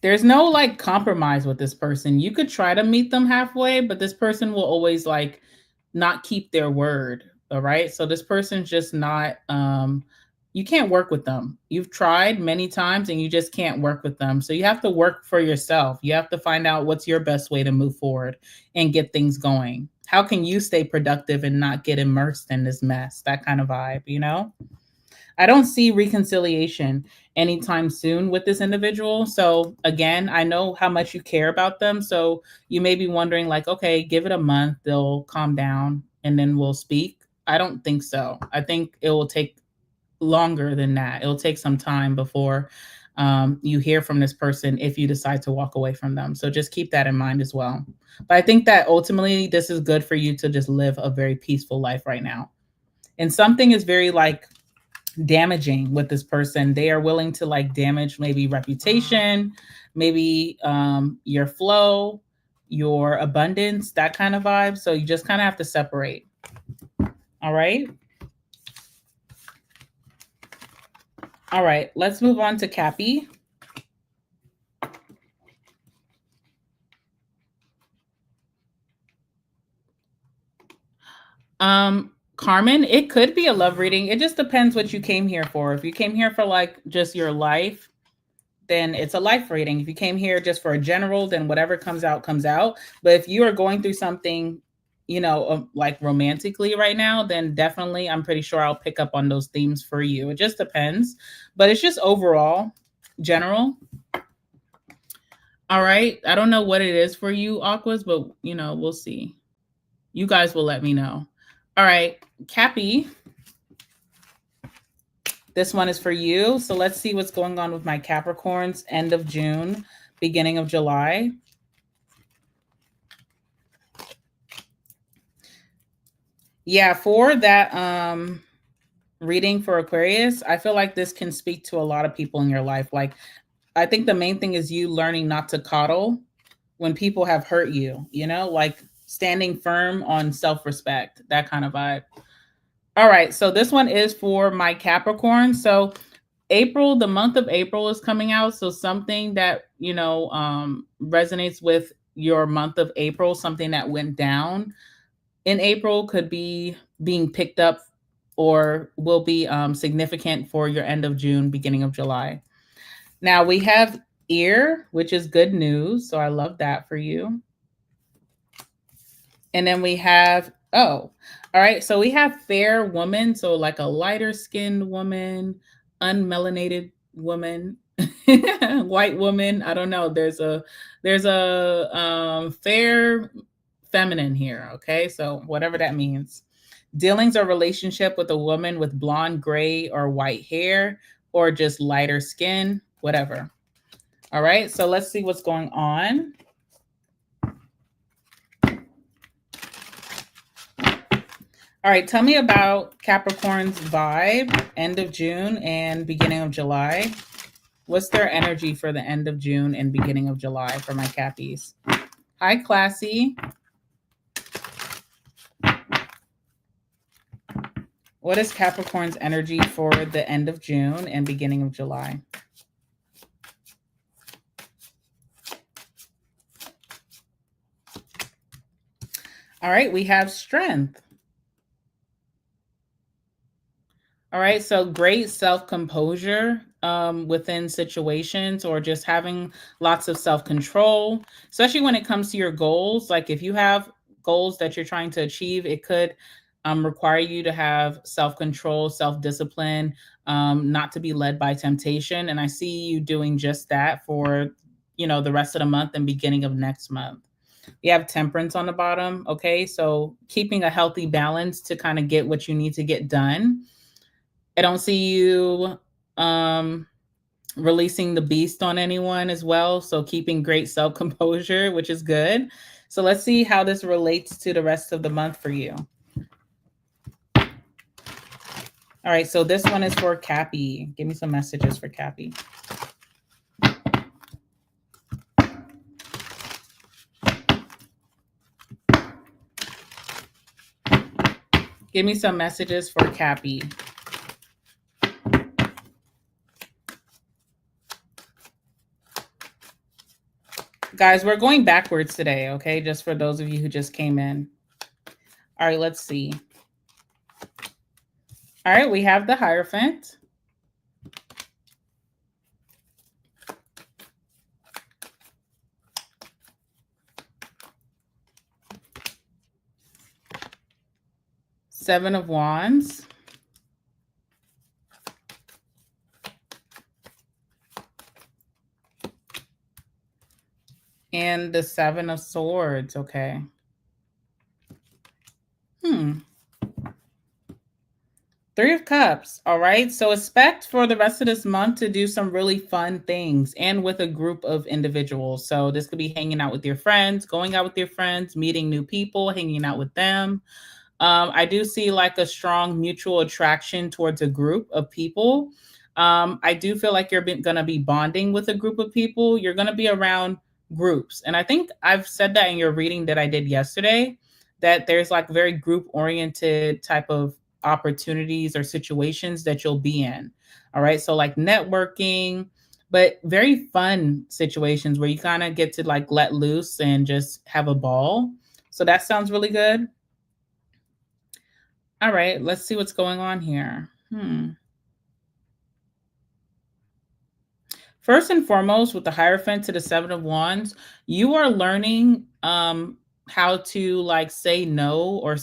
There's no like compromise with this person. You could try to meet them halfway, but this person will always like not keep their word. All right. So this person's just not you can't work with them. You've tried many times and you just can't work with them. So you have to work for yourself. You have to find out what's your best way to move forward and get things going. How can you stay productive and not get immersed in this mess? That kind of vibe. I don't see reconciliation anytime soon with this individual. So again, I know how much you care about them. So you may be wondering like, okay, give it a month, they'll calm down and then we'll speak. I don't think so. I think it will take longer than that. It'll take some time before you hear from this person if you decide to walk away from them. So just keep that in mind as well. But I think that ultimately this is good for you to just live a very peaceful life right now. And something is very like damaging with this person. They are willing to like damage maybe reputation, maybe your flow, your abundance, that kind of vibe. So you just kind of have to separate. All right. All right, let's move on to Cappy. Carmen, it could be a love reading. It just depends what you came here for. If you came here for like just your life, then it's a life reading. If you came here just for a general, then whatever comes out, comes out. But if you are going through something, you know, like romantically right now, then definitely I'm pretty sure I'll pick up on those themes for you. It just depends. But it's just overall, general. All right. I don't know what it is for you, Aquas, but, you know, we'll see. You guys will let me know. All right. Cappy. This one is for you. So let's see what's going on with my Capricorns, end of June, beginning of July. Yeah, for that reading for Aquarius, I feel like this can speak to a lot of people in your life. Like, I think the main thing is you learning not to coddle when people have hurt you, you know, like standing firm on self-respect, that kind of vibe. All right, so this one is for my Capricorn. So April, the month of April is coming out. So something that, you know, resonates with your month of April, something that went down in April could be being picked up or will be significant for your end of June, beginning of July. Now we have ear, which is good news. So I love that for you. And then we have, oh, all right. So we have fair woman. So like a lighter skinned woman, unmelanated woman, white woman. I don't know. There's a fair feminine here. Okay. So whatever that means. Dealings or relationship with a woman with blonde, gray, or white hair, or just lighter skin, whatever. All right. So let's see what's going on. All right, tell me about Capricorn's vibe, end of June and beginning of July. What's their energy for the end of June and beginning of July for my Cappies? Hi, Classy. What is Capricorn's energy for the end of June and beginning of July? All right, we have strength. All right, so great self-composure within situations, or just having lots of self-control, especially when it comes to your goals. Like if you have goals that you're trying to achieve, it could require you to have self-control, self-discipline, not to be led by temptation. And I see you doing just that for, you know, the rest of the month and beginning of next month. We have temperance on the bottom. Okay, so keeping a healthy balance to kind of get what you need to get done. I don't see you releasing the beast on anyone as well. So keeping great self-composure, which is good. So let's see how this relates to the rest of the month for you. All right, so this one is for Cappy. Give me some messages for Cappy. Give me some messages for Cappy. Guys, we're going backwards today, okay? Just for those of you who just came in. All right, let's see. All right, we have the Hierophant. Seven of Wands. And the Seven of Swords, okay. Three of Cups. All right. So expect for the rest of this month to do some really fun things and with a group of individuals. So this could be hanging out with your friends, going out with your friends, meeting new people, hanging out with them. I do see like a strong mutual attraction towards a group of people. I do feel like you're going to be bonding with a group of people. You're going to be around groups. And I think I've said that in your reading that I did yesterday, that there's like very group oriented type of opportunities or situations that you'll be in. All right. So like networking, but very fun situations where you kind of get to like let loose and just have a ball. So that sounds really good. All right, let's see what's going on here. First and foremost, with the Hierophant to the Seven of Wands, you are learning how to like say no or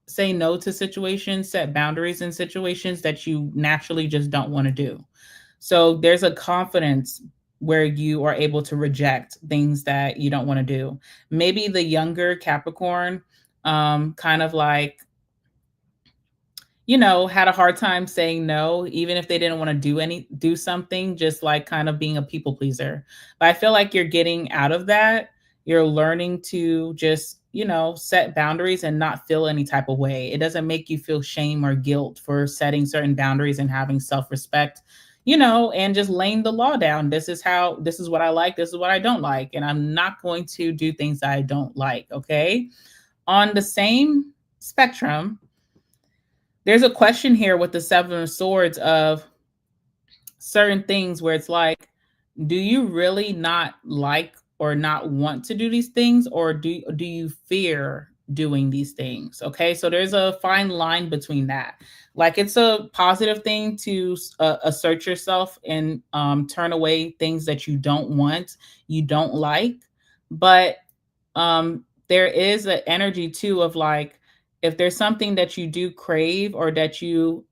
say no to situations, set boundaries in situations that you naturally just don't want to do. So there's a confidence where you are able to reject things that you don't want to do. Maybe the younger Capricorn kind of like had a hard time saying no, even if they didn't want to do something, just like kind of being a people pleaser. But I feel like you're getting out of that. You're learning to just, set boundaries and not feel any type of way. It doesn't make you feel shame or guilt for setting certain boundaries and having self-respect, and just laying the law down. This is what I like. This is what I don't like. And I'm not going to do things I don't like. Okay. On the same spectrum, there's a question here with the Seven of Swords of certain things where it's like, do you really not like or not want to do these things, or do you fear doing these things? Okay, so there's a fine line between that. Like, it's a positive thing to assert yourself and turn away things that you don't want, you don't like, but there is an energy too of like, if there's something that you do crave or that you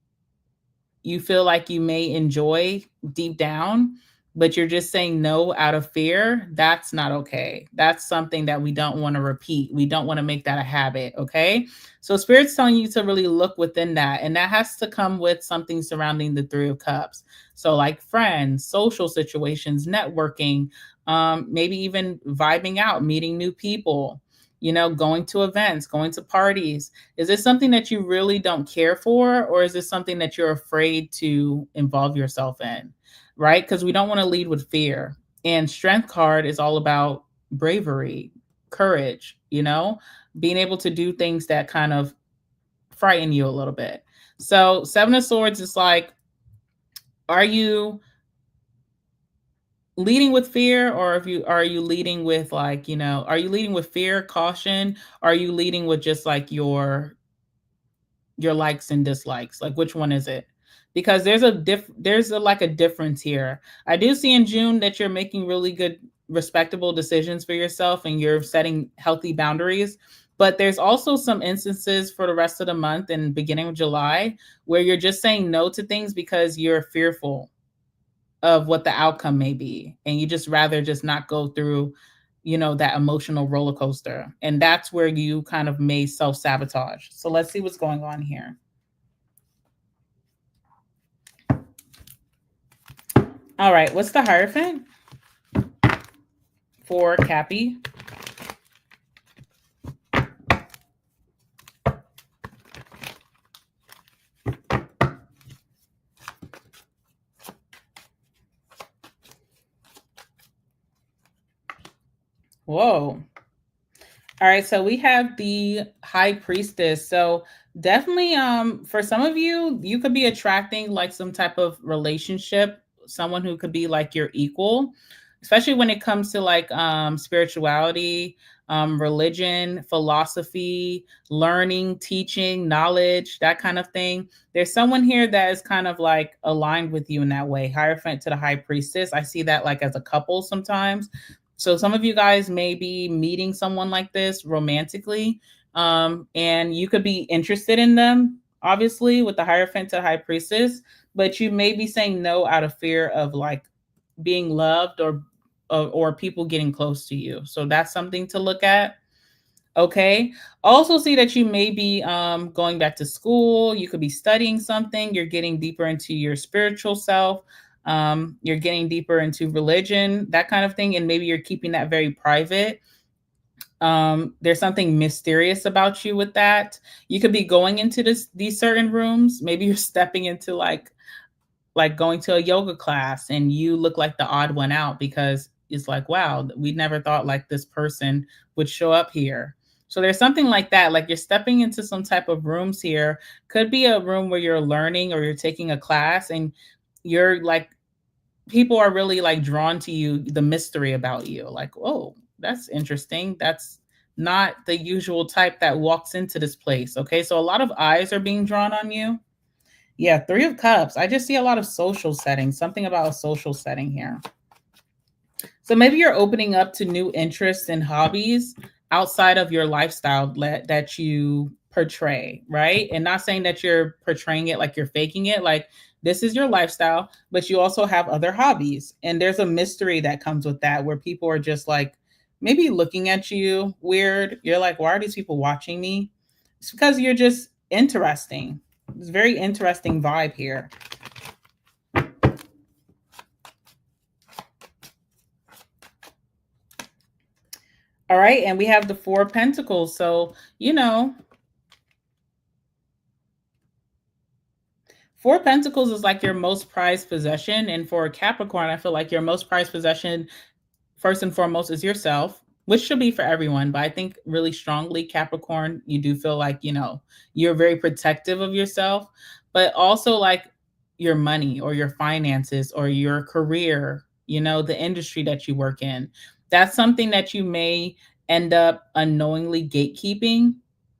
feel like you may enjoy deep down, but you're just saying no out of fear, that's not okay. That's something that we don't want to repeat. We don't want to make that a habit. Okay. So Spirit's telling you to really look within that. And that has to come with something surrounding the Three of Cups. So like friends, social situations, networking, maybe even vibing out, meeting new people, going to events, going to parties. Is this something that you really don't care for, or is this something that you're afraid to involve yourself in? Right? Because we don't want to lead with fear. And Strength card is all about bravery, courage, being able to do things that kind of frighten you a little bit. So Seven of Swords is like, are you leading with fear, or are you leading with like, are you leading with fear, caution? Are you leading with just like your likes and dislikes? Like, which one is it? Because there's like a difference here. I do see in June that you're making really good, respectable decisions for yourself and you're setting healthy boundaries. But there's also some instances for the rest of the month and beginning of July where you're just saying no to things because you're fearful of what the outcome may be. And you just rather just not go through, that emotional roller coaster. And that's where you kind of may self-sabotage. So let's see what's going on here. All right, what's the Hierophant for Cappy? Whoa. All right, so we have the High Priestess. So definitely for some of you, you could be attracting like some type of relationship, someone who could be like your equal, especially when it comes to like spirituality, religion, philosophy, learning, teaching, knowledge, that kind of thing. There's someone here that is kind of like aligned with you in that way. Hierophant to the High Priestess. I see that like as a couple sometimes. So some of you guys may be meeting someone like this romantically, and you could be interested in them, obviously, with the Hierophant to the High Priestess, but you may be saying no out of fear of like being loved or people getting close to you. So that's something to look at. Okay. Also see that you may be going back to school. You could be studying something. You're getting deeper into your spiritual self. You're getting deeper into religion, that kind of thing. And maybe you're keeping that very private. There's something mysterious about you with that. You could be going into these certain rooms. Maybe you're stepping into like going to a yoga class and you look like the odd one out because it's like, wow, we never thought like this person would show up here. So there's something like that. Like you're stepping into some type of rooms here. Could be a room where you're learning or you're taking a class and you're like, people are really like drawn to you, the mystery about you. Like, oh, that's interesting. That's not the usual type that walks into this place. Okay. So a lot of eyes are being drawn on you. Yeah, 3 of Cups. I just see a lot of social settings, something about a social setting here. So maybe you're opening up to new interests and hobbies outside of your lifestyle that you portray, right? And not saying that you're portraying it like you're faking it, like this is your lifestyle, but you also have other hobbies. And there's a mystery that comes with that where people are just like maybe looking at you weird. You're like, why are these people watching me? It's because you're just interesting. It's a very interesting vibe here. All right, and we have the 4 of Pentacles. So, 4 of Pentacles is like your most prized possession. And for Capricorn, I feel like your most prized possession, first and foremost, is yourself, which should be for everyone. But I think really strongly, Capricorn, you do feel like, you're very protective of yourself, but also like your money or your finances or your career, the industry that you work in. That's something that you may end up unknowingly gatekeeping,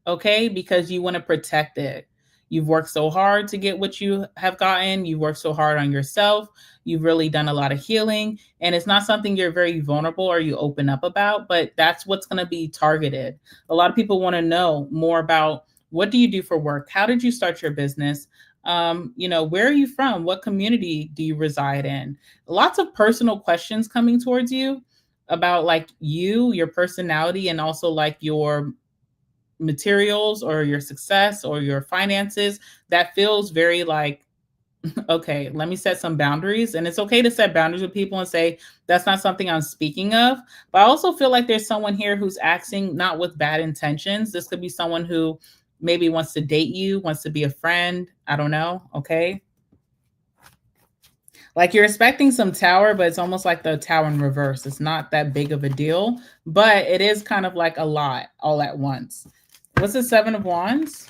okay, because you want to protect it. You've worked so hard to get what you have gotten. You've worked so hard on yourself. You've really done a lot of healing. And it's not something you're very vulnerable or you open up about, but that's what's going to be targeted. A lot of people want to know more about what do you do for work? How did you start your business? Where are you from? What community do you reside in? Lots of personal questions coming towards you about like you, your personality, and also like your materials or your success or your finances. That feels very like, okay, let me set some boundaries. And it's okay to set boundaries with people and say, that's not something I'm speaking of. But I also feel like there's someone here who's acting not with bad intentions. This could be someone who maybe wants to date you, wants to be a friend. I don't know. Okay. Like you're expecting some tower, but it's almost like the tower in reverse. It's not that big of a deal, but it is kind of like a lot all at once. What's the 7 of Wands?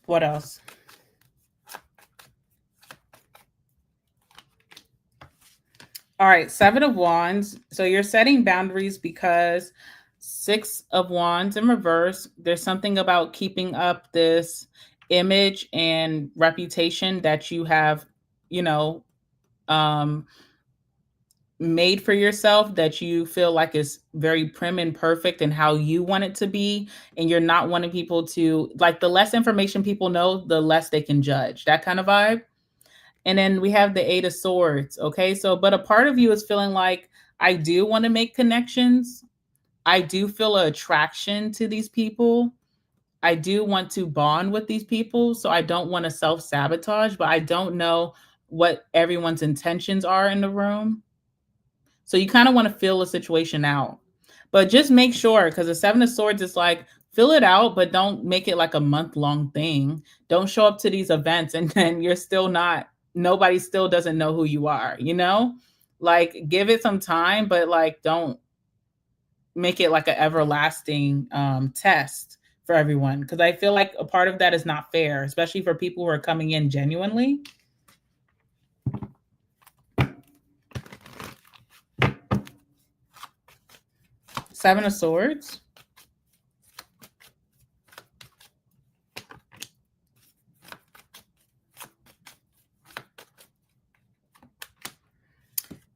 What else? All right, 7 of Wands. So you're setting boundaries because 6 of Wands in reverse, there's something about keeping up this image and reputation that you have, you know, um, made for yourself that you feel like is very prim and perfect and how you want it to be. And you're not wanting people to, like, the less information people know, the less they can judge, that kind of vibe. And then we have the 8 of Swords. Okay. So, but a part of you is feeling like, I do want to make connections. I do feel an attraction to these people. I do want to bond with these people. So I don't want to self sabotage, but I don't know what everyone's intentions are in the room. So you kind of want to feel the situation out. But just make sure, because the 7 of Swords is like, fill it out, but don't make it like a month-long thing. Don't show up to these events and then you're still not, nobody still doesn't know who you are, Like give it some time, but like don't make it like an everlasting test for everyone. Because I feel like a part of that is not fair, especially for people who are coming in genuinely. Seven of Swords.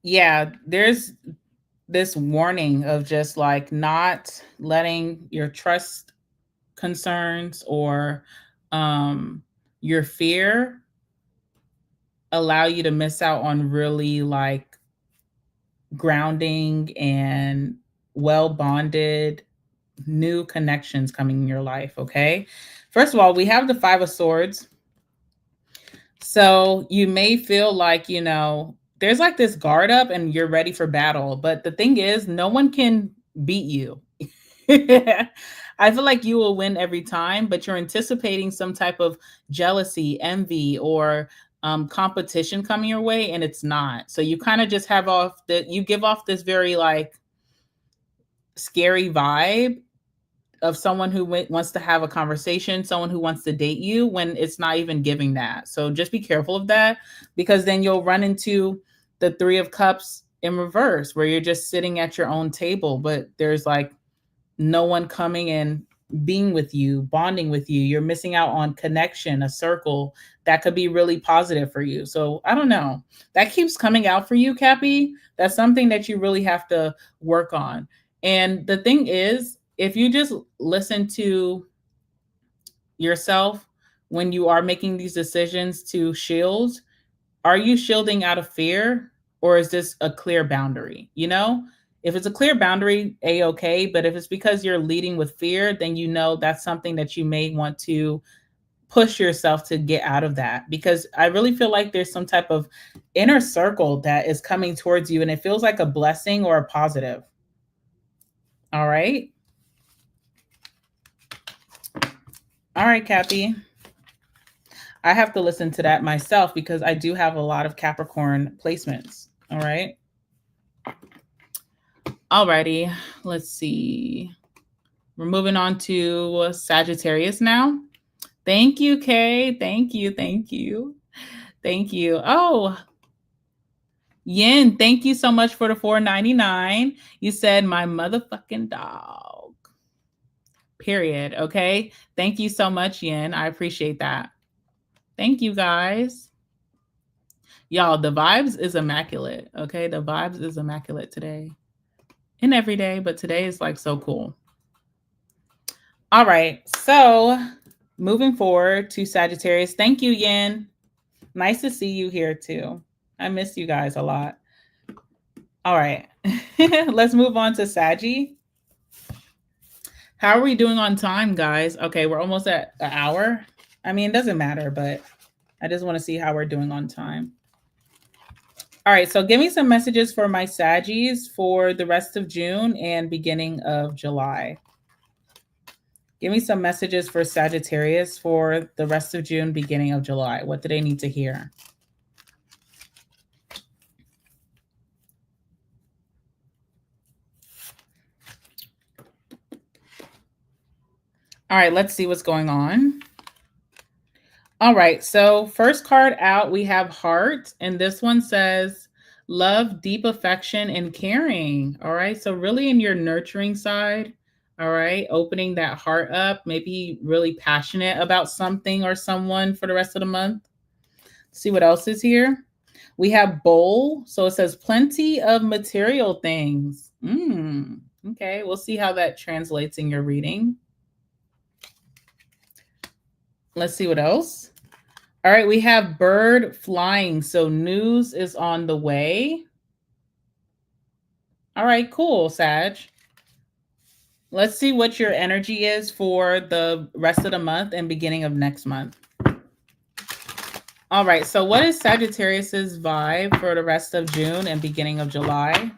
Yeah, there's this warning of just like not letting your trust concerns or your fear allow you to miss out on really like grounding and well bonded new connections coming in your life. Okay. First of all, we have the Five of Swords. So you may feel like, there's like this guard up and you're ready for battle. But the thing is, no one can beat you. I feel like you will win every time, but you're anticipating some type of jealousy, envy, or competition coming your way, and it's not. So you kind of just you give off this very like scary vibe of someone who wants to have a conversation, someone who wants to date you, when it's not even giving that. So just be careful of that, because then you'll run into the Three of Cups in reverse, where you're just sitting at your own table, but there's like no one coming and being with you, bonding with you. You're missing out on connection, a circle that could be really positive for you. So I don't know. That keeps coming out for you, Cappy. That's something that you really have to work on. And the thing is, if you just listen to yourself when you are making these decisions to shield, are you shielding out of fear, or is this a clear boundary? If it's a clear boundary, A-okay. But if it's because you're leading with fear, then that's something that you may want to push yourself to get out of that. Because I really feel like there's some type of inner circle that is coming towards you, and it feels like a blessing or a positive. All right. All right, Cappy. I have to listen to that myself because I do have a lot of Capricorn placements. All right. Alrighty, let's see. We're moving on to Sagittarius now. Thank you, Kay. Thank you. Thank you. Thank you. Oh, Yin, thank you so much for the $4.99. You said my motherfucking dog. Period. Okay. Thank you so much, Yin. I appreciate that. Thank you, guys. Y'all, the vibes is immaculate. Okay. The vibes is immaculate today. And every day, but today is like so cool. All right. So moving forward to Sagittarius. Thank you, Yin. Nice to see you here too. I miss you guys a lot. All right. Let's move on to Saggy. How are we doing on time, guys? Okay, we're almost at an hour. I mean, it doesn't matter, but I just want to see how we're doing on time. All right, so give me some messages for my Saggies for the rest of June and beginning of July. Give me some messages for Sagittarius for the rest of June, beginning of July. What do they need to hear? All right, let's see what's going on. All right, so first card out, we have Heart, and this one says love, deep affection, and caring. All right, so really in your nurturing side. All right, opening that heart up, maybe really passionate about something or someone for the rest of the month. Let's see what else is here. We have Bowl, so it says plenty of material things. Okay, we'll see how that translates in your reading. Let's see what else. All right, we have Bird flying, so news is on the way. All right, cool, Sag. Let's see what your energy is for the rest of the month and beginning of next month. All right, so what is Sagittarius's vibe for the rest of June and beginning of July?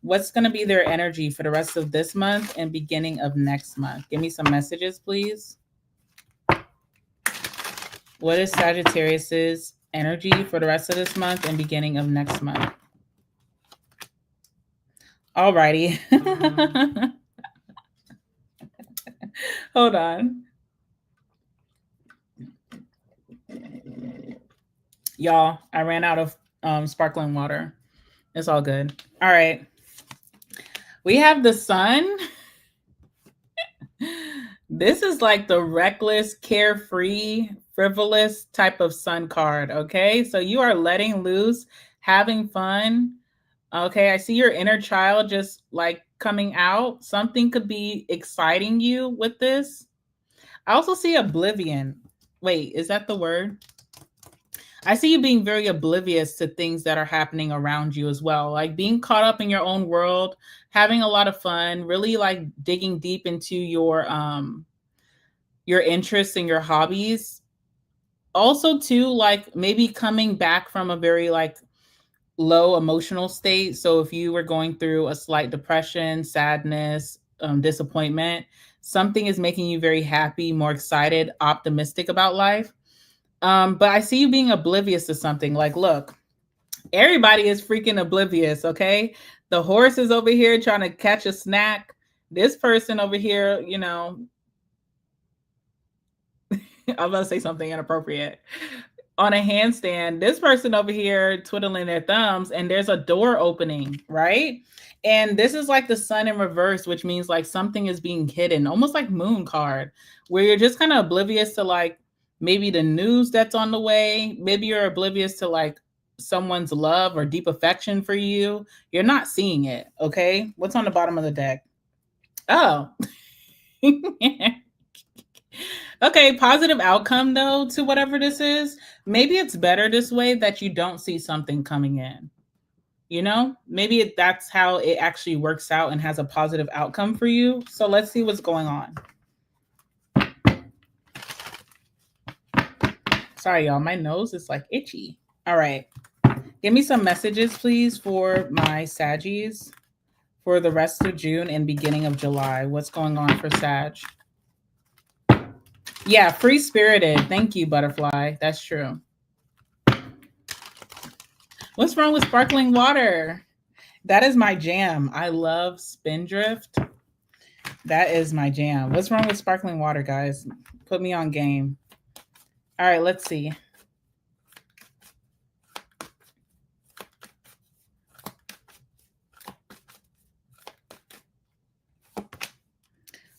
What's going to be their energy for the rest of this month and beginning of next month? Give me some messages, please. What is Sagittarius's energy for the rest of this month and beginning of next month? All righty. Hold on. Y'all, I ran out of sparkling water. It's all good. All right. We have the Sun. This is like the reckless, carefree, frivolous type of Sun card, okay? So you are letting loose, having fun. Okay, I see your inner child just like coming out. Something could be exciting you with this. I also see oblivion. Wait, is that the word? I see you being very oblivious to things that are happening around you as well, like being caught up in your own world, having a lot of fun, really like digging deep into your interests and your hobbies. Also, too, like maybe coming back from a very like low emotional state. So if you were going through a slight depression, sadness, disappointment, something is making you very happy, more excited, optimistic about life. But I see you being oblivious to something. Like, look, everybody is freaking oblivious, okay? The horse is over here trying to catch a snack. This person over here, you know, I'm going to say something inappropriate. On a handstand, this person over here twiddling their thumbs, and there's a door opening, right? And this is like the sun in reverse, which means like something is being hidden, almost like moon card, where you're just kind of oblivious to like maybe the news that's on the way. Maybe you're oblivious to like someone's love or deep affection for you. You're not seeing it, okay? What's on the bottom of the deck? Oh. Okay, positive outcome though to whatever this is. Maybe it's better this way that you don't see something coming in. You know, maybe that's how it actually works out and has a positive outcome for you. So let's see what's going on. Sorry, y'all, my nose is like itchy. All right. Give me some messages, please, for my Saggies for the rest of June and beginning of July. What's going on for Sag? Yeah, free-spirited. Thank you, butterfly. That's true. What's wrong with sparkling water? That is my jam. I love Spindrift. That is my jam. What's wrong with sparkling water, guys? Put me on game. All right, let's see.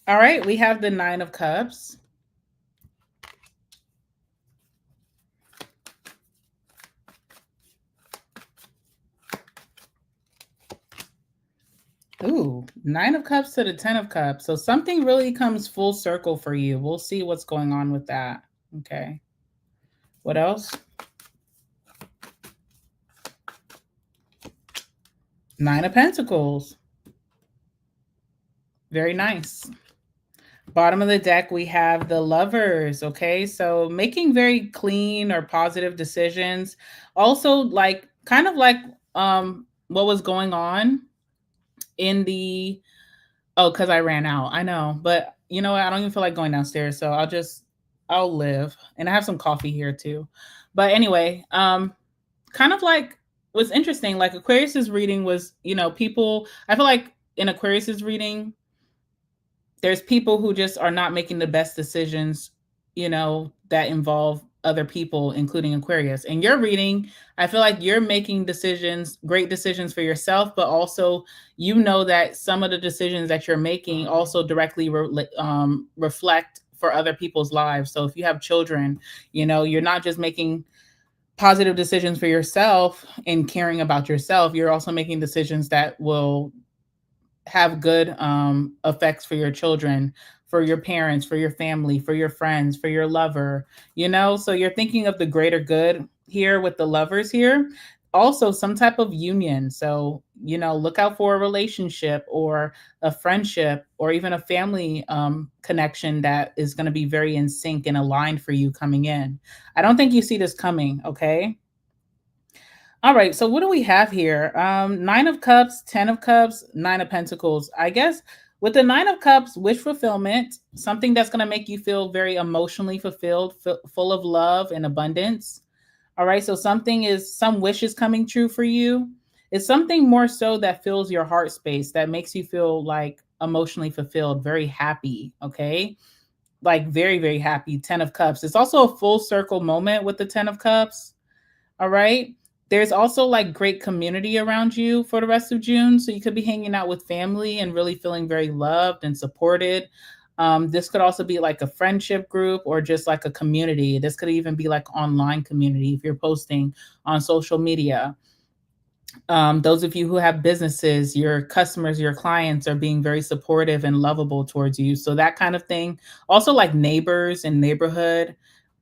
All right, we have the Nine of Cups. Ooh, Nine of Cups to the 10 of Cups. So something really comes full circle for you. We'll see what's going on with that. Okay. What else? Nine of Pentacles. Very nice. Bottom of the deck, we have the Lovers. Okay. So making very clean or positive decisions. Also, like kind of like what was going on in the because I ran out. I know, but you know what? I don't even feel like going downstairs, so I'll live. And I have some coffee here too. But anyway, kind of like what's interesting, like Aquarius's reading was, you know, people, I feel like in Aquarius's reading, there's people who just are not making the best decisions, you know, that involve other people, including Aquarius. In your reading, I feel like you're making decisions, great decisions for yourself, but also you know that some of the decisions that you're making also directly reflect for other people's lives. So if you have children, you know, you're not just making positive decisions for yourself and caring about yourself, you're also making decisions that will have good effects for your children, for your parents, for your family, for your friends, for your lover, you know? So you're thinking of the greater good here with the Lovers here. Also, some type of union. So, you know, look out for a relationship or a friendship or even a family connection that is going to be very in sync and aligned for you coming in. I don't think you see this coming, okay? All right, so what do we have here? Nine of Cups, 10 of Cups, Nine of Pentacles. I guess with the Nine of Cups, wish fulfillment, something that's going to make you feel very emotionally fulfilled, full of love and abundance. All right, so some wish is coming true for you. It's something more so that fills your heart space, that makes you feel like emotionally fulfilled, very happy, okay? Like very, very happy, 10 of Cups. It's also a full circle moment with the 10 of Cups, all right? There's also like great community around you for the rest of June. So you could be hanging out with family and really feeling very loved and supported. This could also be like a friendship group or just like a community. This could even be like online community if you're posting on social media. Those of you who have businesses, your customers, your clients are being very supportive and lovable towards you. So that kind of thing. Also, like neighbors and neighborhood,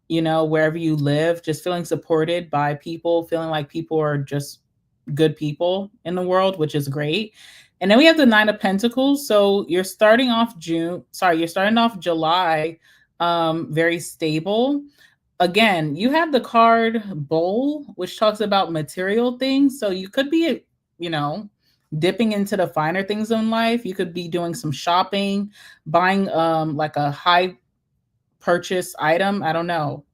wherever you live, just feeling supported by people, feeling like people are just good people in the world, which is great. And then we have the Nine of Pentacles. So you're starting off July very stable. Again, you have the card Bowl, which talks about material things. So you could be, you know, dipping into the finer things in life. You could be doing some shopping, buying like a high purchase item. I don't know.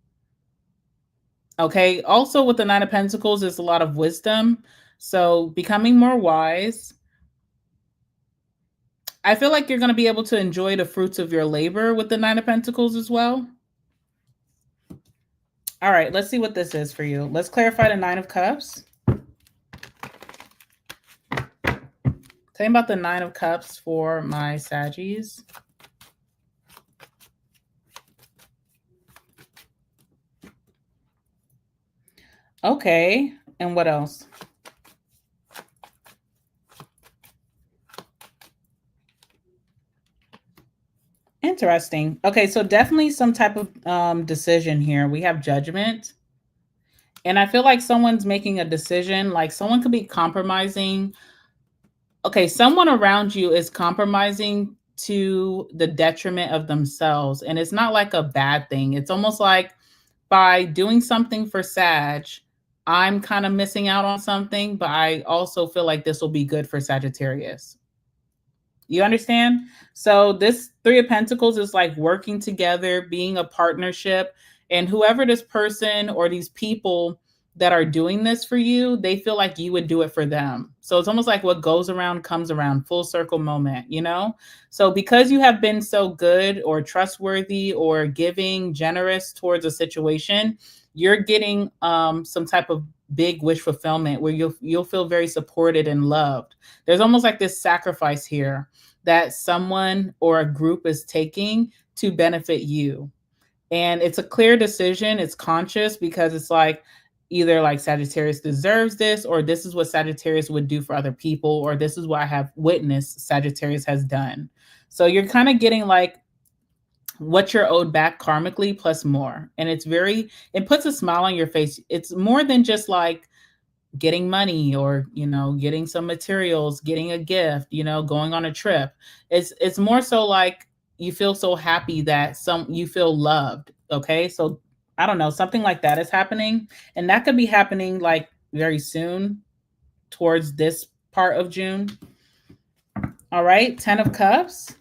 Okay. Also, with the Nine of Pentacles, there's a lot of wisdom. So becoming more wise. I feel like you're going to be able to enjoy the fruits of your labor with the Nine of Pentacles as well. All right, let's see what this is for you. Let's clarify the Nine of Cups. Tell me about the Nine of Cups for my Saggies. Okay, and what else? Interesting. Okay, so definitely some type of decision here. We have Judgment. And I feel like someone's making a decision, like someone could be compromising. Okay, someone around you is compromising to the detriment of themselves. And it's not like a bad thing. It's almost like by doing something for Sag, I'm kind of missing out on something, but I also feel like this will be good for Sagittarius. You understand? So this Three of Pentacles is like working together, being a partnership, and whoever this person or these people that are doing this for you, they feel like you would do it for them. So it's almost like what goes around comes around, full circle moment, you know? So because you have been so good or trustworthy or giving, generous towards a situation, you're getting some type of big wish fulfillment where you'll feel very supported and loved. There's almost like this sacrifice here that someone or a group is taking to benefit you. And it's a clear decision, it's conscious because it's like either like Sagittarius deserves this, or this is what Sagittarius would do for other people, or this is what I have witnessed Sagittarius has done. So you're kind of getting like what you're owed back karmically plus more. And it puts a smile on your face. It's more than just like getting money or getting some materials, getting a gift, going on a trip. It's more so like you feel so happy that you feel loved. Okay, so I don't know, something like that is happening, and that could be happening like very soon towards this part of June. All right, 10 of Cups.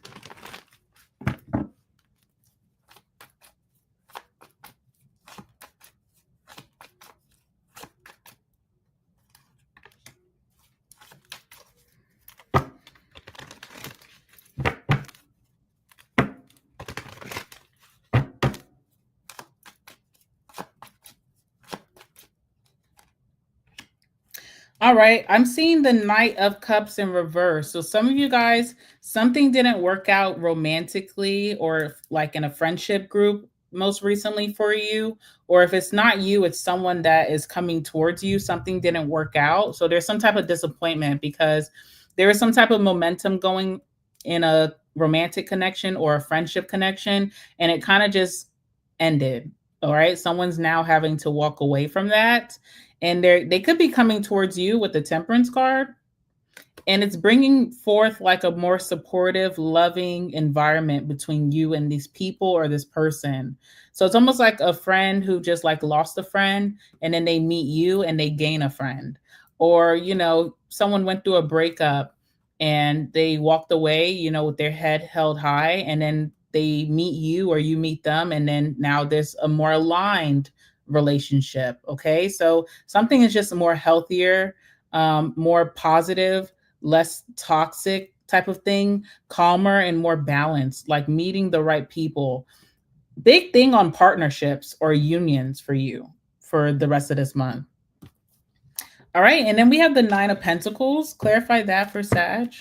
All right, I'm seeing the Knight of Cups in reverse. So some of you guys, something didn't work out romantically or like in a friendship group most recently for you. Or if it's not you, it's someone that is coming towards you. Something didn't work out. So there's some type of disappointment because there is some type of momentum going in a romantic connection or a friendship connection, and it kind of just ended. All right, someone's now having to walk away from that, and they could be coming towards you with the Temperance card, and it's bringing forth like a more supportive, loving environment between you and these people or this person. So it's almost like a friend who just like lost a friend, and then they meet you and they gain a friend. Or someone went through a breakup and they walked away, with their head held high, and then they meet you or you meet them, and then now there's a more aligned relationship. Okay, so something is just more healthier, more positive, less toxic type of thing, calmer and more balanced, like meeting the right people. Big thing on partnerships or unions for you for the rest of this month. All right, and then we have the Nine of Pentacles. Clarify that for Sag.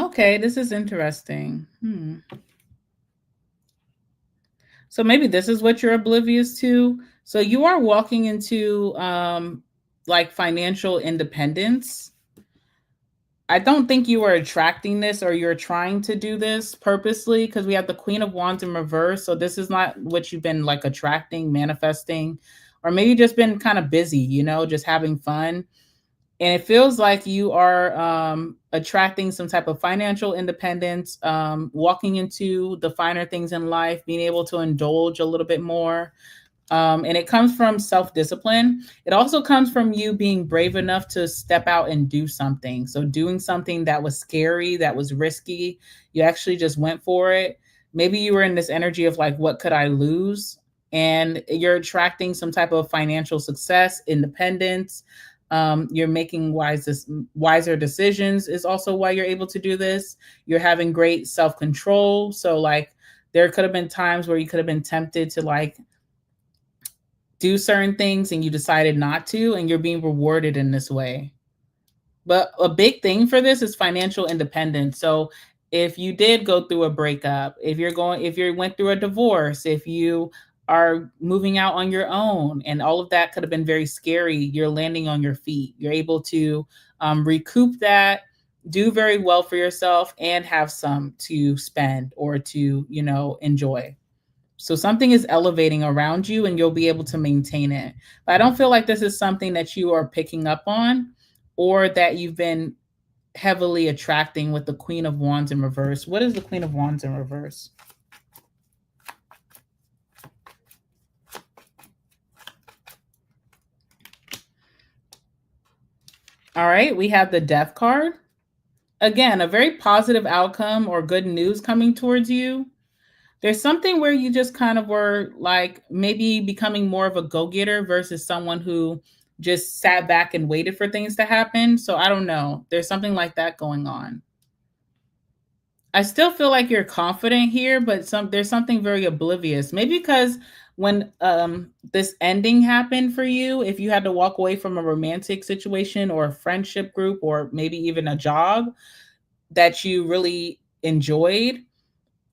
Okay, this is interesting. So maybe this is what you're oblivious to. So you are walking into like financial independence. I don't think you are attracting this or you're trying to do this purposely, because we have the Queen of Wands in reverse. So this is not what you've been like attracting, manifesting, or maybe just been kind of busy, just having fun. And it feels like you are attracting some type of financial independence, walking into the finer things in life, being able to indulge a little bit more. And it comes from self-discipline. It also comes from you being brave enough to step out and do something. So doing something that was scary, that was risky, you actually just went for it. Maybe you were in this energy of like, what could I lose? And you're attracting some type of financial success, independence. You're making wiser decisions is also why you're able to do this. You're having great self-control. So like there could have been times where you could have been tempted to like do certain things and you decided not to, and you're being rewarded in this way. But a big thing for this is financial independence. So if you did go through a breakup, if you went through a divorce, if you are moving out on your own, and all of that could have been very scary, you're landing on your feet. You're able to recoup that, do very well for yourself, and have some to spend or to, enjoy. So something is elevating around you and you'll be able to maintain it. But I don't feel like this is something that you are picking up on or that you've been heavily attracting with the Queen of Wands in reverse. What is the Queen of Wands in reverse? All right, we have the Death card. Again, a very positive outcome or good news coming towards you. There's something where you just kind of were like maybe becoming more of a go-getter versus someone who just sat back and waited for things to happen. So I don't know. There's something like that going on. I still feel like you're confident here, but there's something very oblivious. Maybe because when this ending happened for you, if you had to walk away from a romantic situation or a friendship group or maybe even a job that you really enjoyed,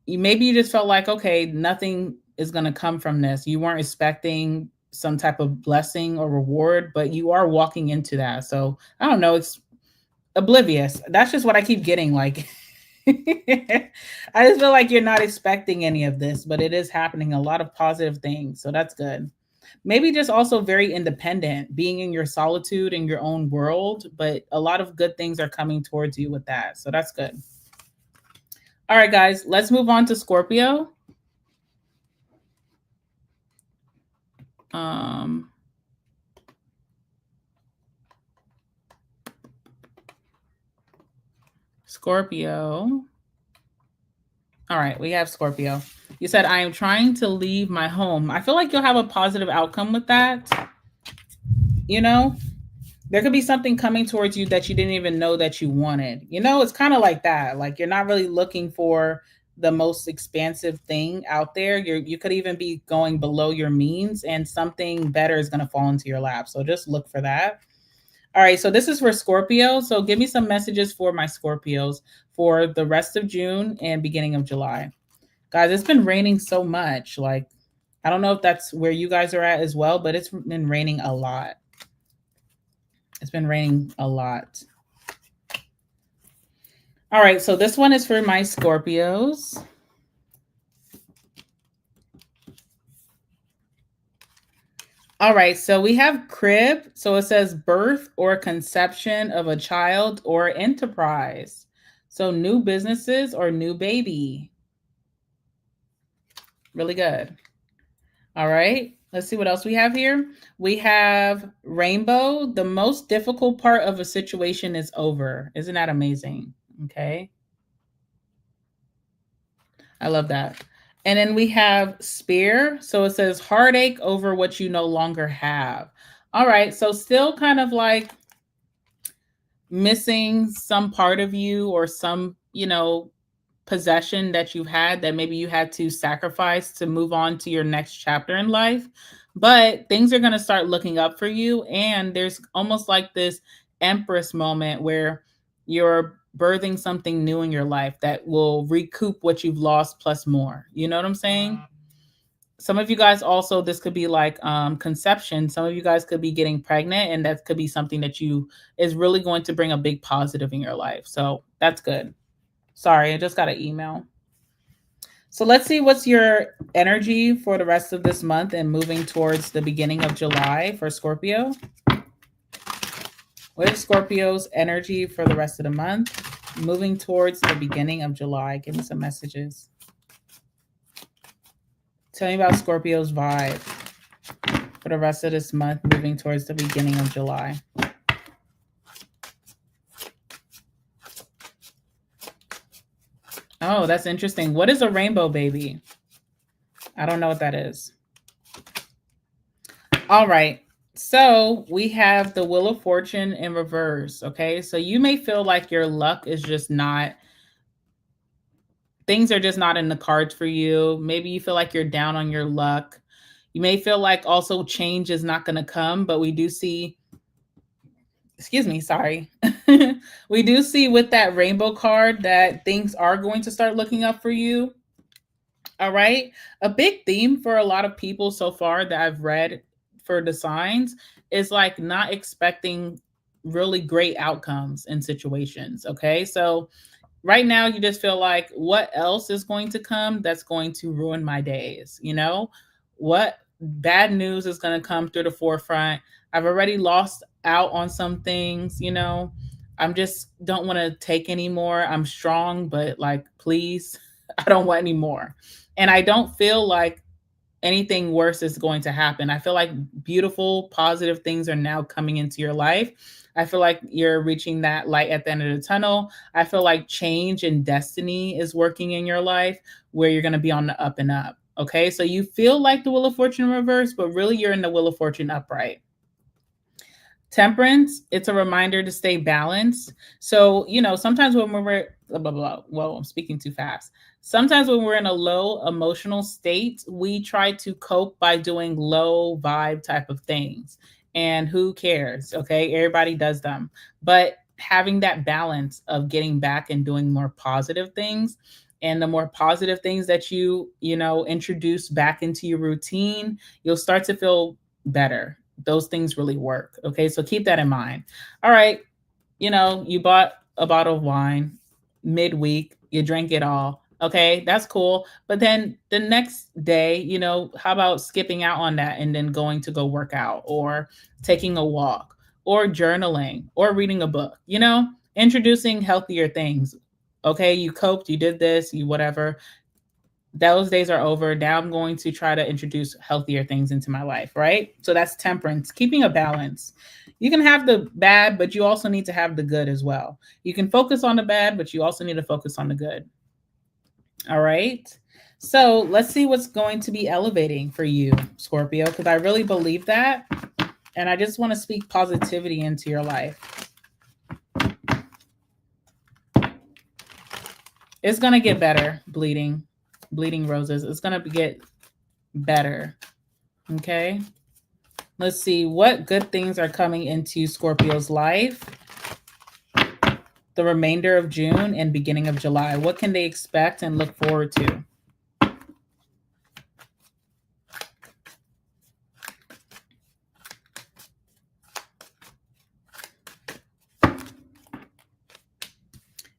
maybe you just felt like, okay, nothing is going to come from this. You weren't expecting some type of blessing or reward, but you are walking into that. So I don't know. It's oblivious. That's just what I keep getting. Like, I just feel like you're not expecting any of this, but it is happening. A lot of positive things. So that's good. Maybe just also very independent, being in your solitude in your own world, but a lot of good things are coming towards you with that. So that's good. All right, guys, let's move on to Scorpio. Scorpio. All right, we have Scorpio. You said, I am trying to leave my home. I feel like you'll have a positive outcome with that. There could be something coming towards you that you didn't even know that you wanted. It's kind of like that. Like you're not really looking for the most expansive thing out there. You could even be going below your means and something better is going to fall into your lap. So just look for that. All right, so this is for Scorpio. So give me some messages for my Scorpios for the rest of June and beginning of July. Guys, it's been raining so much. Like, I don't know if that's where you guys are at as well, but it's been raining a lot. It's been raining a lot. All right, so this one is for my Scorpios. All right, so we have crib. So it says birth or conception of a child or enterprise. So new businesses or new baby. Really good. All right, let's see what else we have here. We have rainbow. The most difficult part of a situation is over. Isn't that amazing? Okay. I love that. And then we have spear. So it says heartache over what you no longer have. All right. So still kind of like missing some part of you or some, possession that you've had that maybe you had to sacrifice to move on to your next chapter in life. But things are going to start looking up for you. And there's almost like this Empress moment where you're birthing something new in your life that will recoup what you've lost plus more. You know what I'm saying? Some of you guys also, this could be like conception. Some of you guys could be getting pregnant, and that could be something that you is really going to bring a big positive in your life. So that's good. Sorry, I just got an email. So let's see what's your energy for the rest of this month and moving towards the beginning of July for Scorpio. What is Scorpio's energy for the rest of the month, moving towards the beginning of July? Give me some messages. Tell me about Scorpio's vibe for the rest of this month, moving towards the beginning of July. Oh, that's interesting. What is a rainbow baby? I don't know what that is. All right. So we have the Wheel of Fortune in reverse. Okay. So you may feel like your luck is just not, things are just not in the cards for you. Maybe you feel like you're down on your luck. You may feel like also change is not going to come, but we do see, excuse me, sorry. We do see with that rainbow card that things are going to start looking up for you. All right. A big theme for a lot of people so far that I've read for the signs is like not expecting really great outcomes in situations. Okay. So right now you just feel like what else is going to come that's going to ruin my days? You know, what bad news is going to come through the forefront? I've already lost out on some things, you know. I'm just don't want to take anymore. I'm strong, but like, please, I don't want any more. And I don't feel like anything worse is going to happen. I feel like beautiful, positive things are now coming into your life. I feel like you're reaching that light at the end of the tunnel. I feel like change and destiny is working in your life where you're going to be on the up and up. Okay. So you feel like the Wheel of Fortune reverse, but really you're in the Wheel of Fortune upright. Temperance, it's a reminder to stay balanced. So, you know, sometimes when we're blah, blah, blah. Whoa, I'm speaking too fast. Sometimes when we're in a low emotional state, we try to cope by doing low vibe type of things. And who cares? Okay. Everybody does them. But having that balance of getting back and doing more positive things, and the more positive things that you introduce back into your routine, you'll start to feel better. Those things really work. Okay. So keep that in mind. All right. You know, you bought a bottle of wine midweek, you drank it all. Okay. That's cool. But then the next day, you know, how about skipping out on that and then going to go work out or taking a walk or journaling or reading a book, you know, introducing healthier things. Okay. You coped, you did this, you whatever. Those days are over. Now I'm going to try to introduce healthier things into my life, right? So that's temperance, keeping a balance. You can have the bad, but you also need to have the good as well. You can focus on the bad, but you also need to focus on the good. All right. So let's see what's going to be elevating for you, Scorpio, because I really believe that. And I just want to speak positivity into your life. It's going to get better, bleeding roses. It's going to get better. Okay. Let's see what good things are coming into Scorpio's life the remainder of June and beginning of July. What can they expect and look forward to?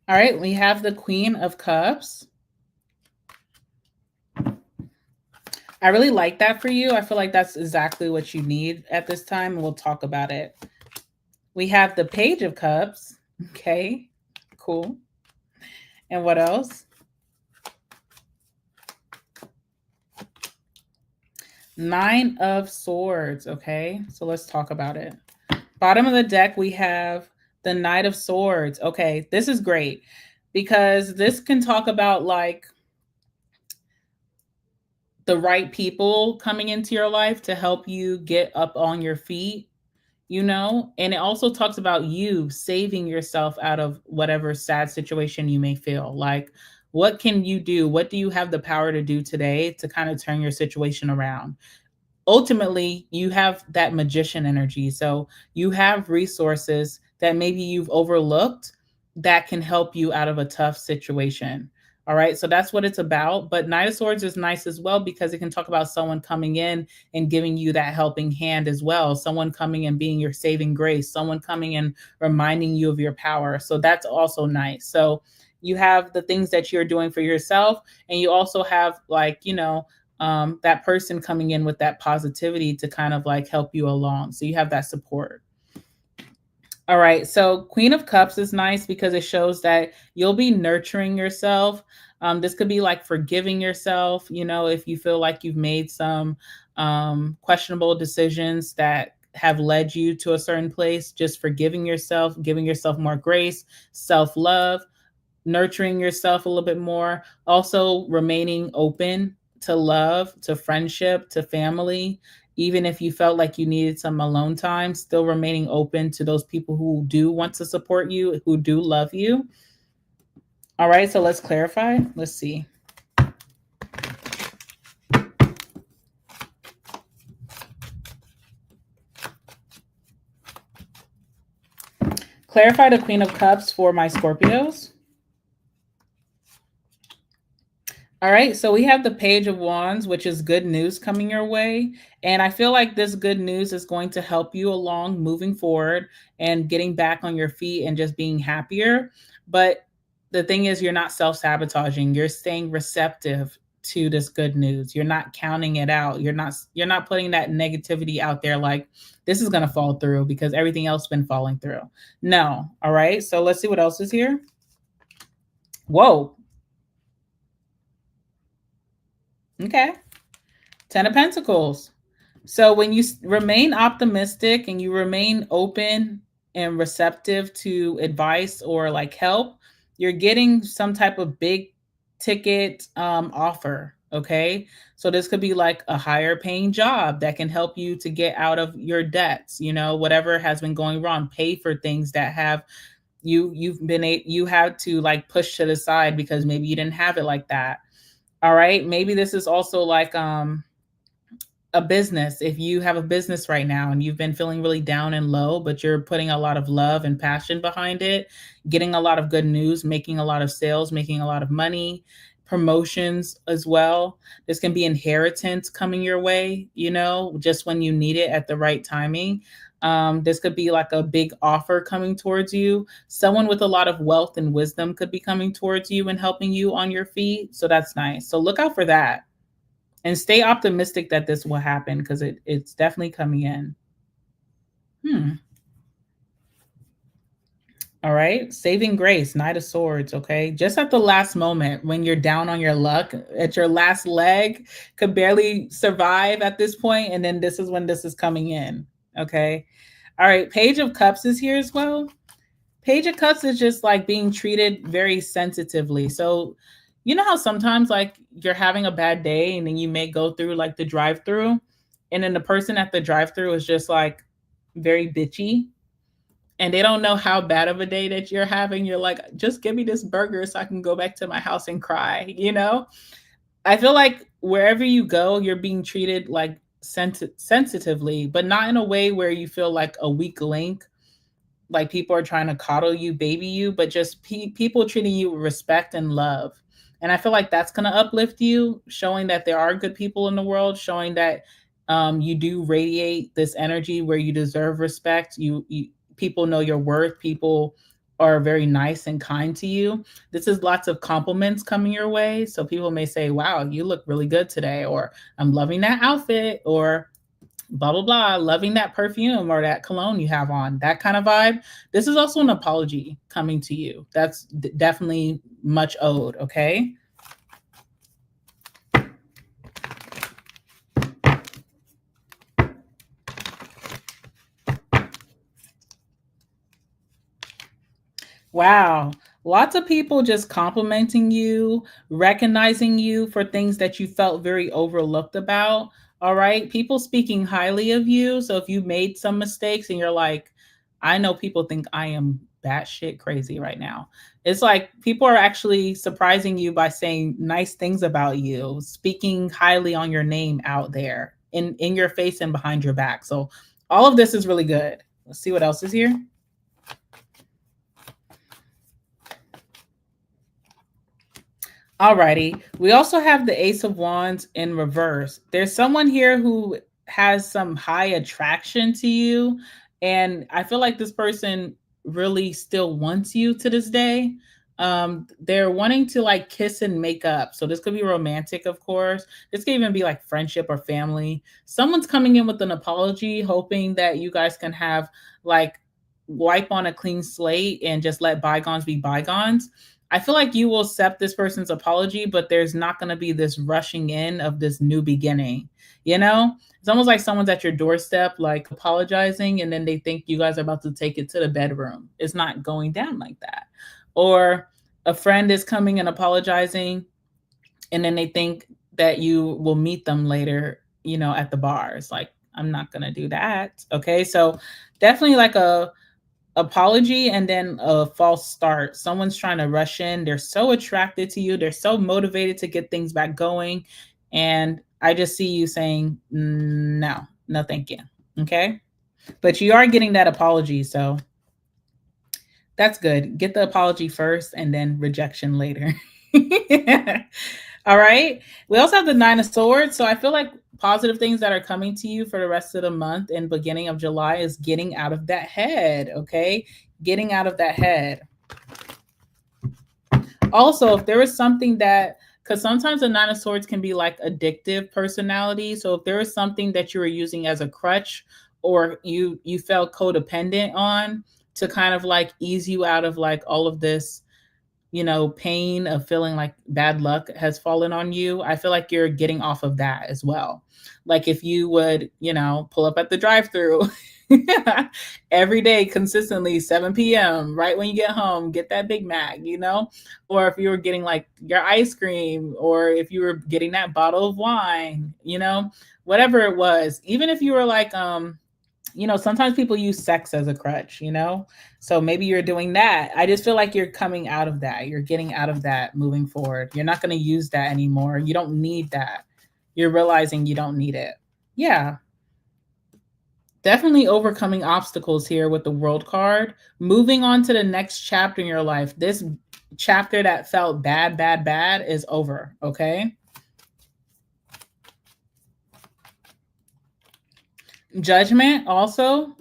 All right, we have the Queen of Cups. I really like that for you. I feel like that's exactly what you need at this time, and we'll talk about it. We have the Page of Cups. Okay, cool. And what else? Nine of Swords. Okay, so let's talk about it. Bottom of the deck, we have the Knight of Swords. Okay, this is great because this can talk about like the right people coming into your life to help you get up on your feet, you know, and it also talks about you saving yourself out of whatever sad situation you may feel. Like, what can you do? What do you have the power to do today to kind of turn your situation around? Ultimately, you have that magician energy. So you have resources that maybe you've overlooked that can help you out of a tough situation. All right. So that's what it's about. But Knight of Swords is nice as well because it can talk about someone coming in and giving you that helping hand as well. Someone coming and being your saving grace, someone coming and reminding you of your power. So that's also nice. So you have the things that you're doing for yourself, and you also have, like, that person coming in with that positivity to kind of like help you along. So you have that support. All right. So Queen of Cups is nice because it shows that you'll be nurturing yourself. This could be like forgiving yourself, if you feel like you've made some questionable decisions that have led you to a certain place, just forgiving yourself, giving yourself more grace, self-love, nurturing yourself a little bit more, also remaining open to love, to friendship, to family. Even if you felt like you needed some alone time, still remaining open to those people who do want to support you, who do love you. All right, so let's clarify. Let's see. Clarify the Queen of Cups for my Scorpios. All right, so we have the Page of Wands, which is good news coming your way. And I feel like this good news is going to help you along moving forward and getting back on your feet and just being happier. But the thing is, you're not self-sabotaging. You're staying receptive to this good news. You're not counting it out. You're not putting that negativity out there like this is going to fall through because everything else has been falling through. No. All right, so let's see what else is here. Whoa. Okay. 10 of Pentacles. So when you remain optimistic and you remain open and receptive to advice or like help, you're getting some type of big ticket offer. Okay. So this could be like a higher paying job that can help you to get out of your debts, whatever has been going wrong, pay for things that have you had to like push to the side because maybe you didn't have it like that. All right. Maybe this is also like a business. If you have a business right now and you've been feeling really down and low, but you're putting a lot of love and passion behind it, getting a lot of good news, making a lot of sales, making a lot of money, promotions as well. This can be inheritance coming your way, just when you need it at the right timing. This could be like a big offer coming towards you. Someone with a lot of wealth and wisdom could be coming towards you and helping you on your feet. So that's nice. So look out for that and stay optimistic that this will happen because it's definitely coming in. All right. Saving grace, Knight of Swords. Okay. Just at the last moment when you're down on your luck, at your last leg, could barely survive at this point, and then this is when this is coming in. Okay. All right. Page of Cups is here as well. Page of Cups is just like being treated very sensitively. So, you know how sometimes like you're having a bad day and then you may go through like the drive-through, and then the person at the drive-through is just like very bitchy and they don't know how bad of a day that you're having. You're like, just give me this burger so I can go back to my house and cry. I feel like wherever you go, you're being treated like sensitively, but not in a way where you feel like a weak link, like people are trying to coddle you, baby you, but just people treating you with respect and love. And I feel like that's going to uplift you, showing that there are good people in the world, showing that you do radiate this energy where you deserve respect. People know your worth. People are very nice and kind to you. This is lots of compliments coming your way. So people may say, wow, you look really good today, or I'm loving that outfit, or blah, blah, blah, loving that perfume or that cologne you have on, that kind of vibe. This is also an apology coming to you. That's definitely much owed. Okay. Wow. Lots of people just complimenting you, recognizing you for things that you felt very overlooked about. All right. People speaking highly of you. So if you made some mistakes and you're like, I know people think I am batshit crazy right now. It's like people are actually surprising you by saying nice things about you, speaking highly on your name out there in your face and behind your back. So all of this is really good. Let's see what else is here. Alrighty. We also have the Ace of Wands in reverse. There's someone here who has some high attraction to you. And I feel like this person really still wants you to this day. They're wanting to like kiss and make up. So this could be romantic, of course. This could even be like friendship or family. Someone's coming in with an apology, hoping that you guys can have like wipe on a clean slate and just let bygones be bygones. I feel like you will accept this person's apology, but there's not going to be this rushing in of this new beginning. You know, it's almost like someone's at your doorstep, like apologizing, and then they think you guys are about to take it to the bedroom. It's not going down like that. Or a friend is coming and apologizing, and then they think that you will meet them later, you know, at the bars. Like, I'm not going to do that. Okay. So definitely like a apology and then a false start. Someone's trying to rush in. They're so attracted to you. They're so motivated to get things back going. And I just see you saying, no, no, thank you. Okay. But you are getting that apology. So that's good. Get the apology first and then rejection later. All right. We also have the Nine of Swords. So I feel like positive things that are coming to you for the rest of the month and beginning of July is getting out of that head. Okay. Getting out of that head. Also, if there is something that, because sometimes the Nine of Swords can be like addictive personality. So if there is something that you were using as a crutch or you felt codependent on to kind of like ease you out of like all of this, you know, pain of feeling like bad luck has fallen on you, I feel like you're getting off of that as well. Like if you would, you know, pull up at the drive-through every day consistently, 7 p.m., right when you get home, get that Big Mac, you know, or if you were getting like your ice cream, or if you were getting that bottle of wine, you know, whatever it was, even if you were like, you know, sometimes people use sex as a crutch, you know? So maybe you're doing that. I just feel like you're coming out of that. You're getting out of that moving forward. You're not going to use that anymore. You don't need that. You're realizing you don't need it. Yeah. Definitely overcoming obstacles here with the World card. Moving on to the next chapter in your life. This chapter that felt bad, bad, bad is over. Okay. Judgment also,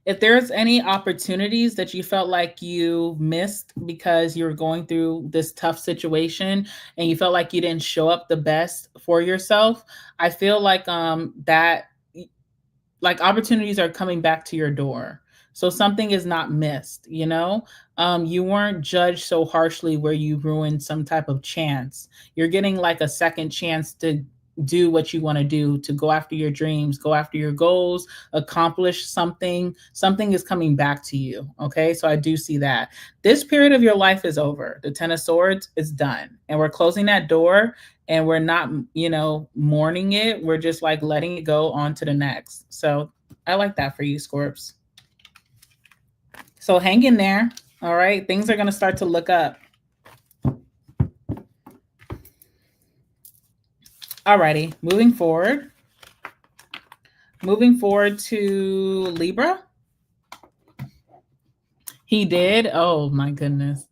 if there's any opportunities that you felt like you missed because you were going through this tough situation and you felt like you didn't show up the best for yourself, I feel like that like opportunities are coming back to your door. So something is not missed, you know? You weren't judged so harshly where you ruined some type of chance. You're getting like a second chance to do what you want to do, to go after your dreams, go after your goals, accomplish something. Something is coming back to you. Okay. So I do see that. This period of your life is over. The Ten of Swords is done. And we're closing that door and we're not, you know, mourning it. We're just like letting it go on to the next. So I like that for you, Scorps. So hang in there. All right. Things are going to start to look up. Alrighty, moving forward. Moving forward to Libra. He did. Oh my goodness.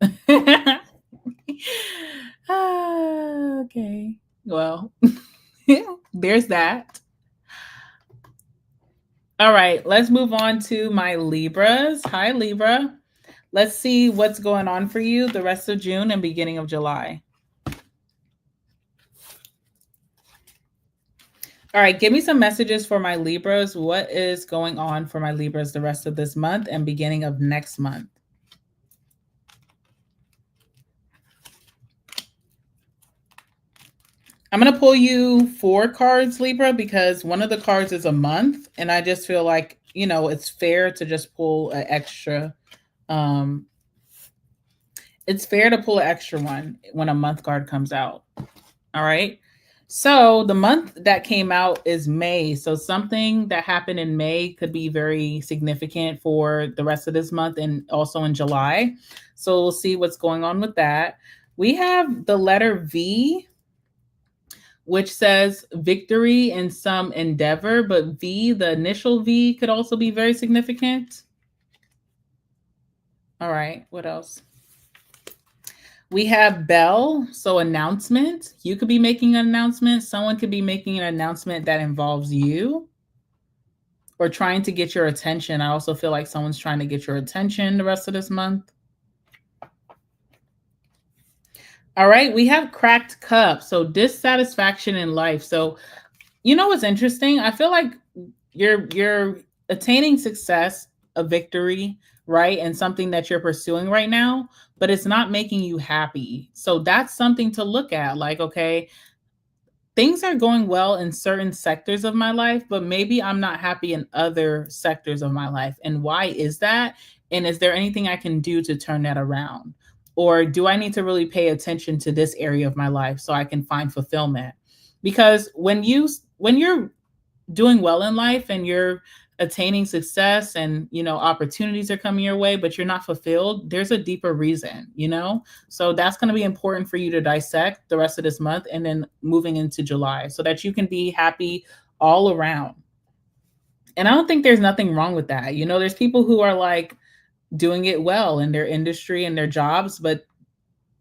Okay. Well, there's that. All right, let's move on to my Libras. Hi, Libra. Let's see what's going on for you the rest of June and beginning of July. All right, give me some messages for my Libras. What is going on for my Libras the rest of this month and beginning of next month? I'm going to pull you 4 cards, Libra, because one of the cards is a month. And I just feel like, you know, it's fair to just pull an extra. It's fair to pull an extra one when a month card comes out. All right. So the month that came out is May. So something that happened in May could be very significant for the rest of this month and also in July. So we'll see what's going on with that. We have the letter V, which says victory in some endeavor, but V, the initial V, could also be very significant. All right, what else? We have bell, so announcement. You could be making an announcement. Someone could be making an announcement that involves you or trying to get your attention. I also feel like someone's trying to get your attention the rest of this month. All right, we have cracked cup, so dissatisfaction in life. So, you know what's interesting? I feel like you're attaining success, a victory, right? And something that you're pursuing right now, but it's not making you happy. So that's something to look at. Like, okay, things are going well in certain sectors of my life, but maybe I'm not happy in other sectors of my life. And why is that? And is there anything I can do to turn that around? Or do I need to really pay attention to this area of my life so I can find fulfillment? Because when you're doing well in life and you're attaining success and opportunities are coming your way but you're not fulfilled, there's a deeper reason. So that's going to be important for you to dissect the rest of this month and then moving into July so that you can be happy all around. And I don't think there's nothing wrong with that. There's people who are like doing it well in their industry and their jobs, but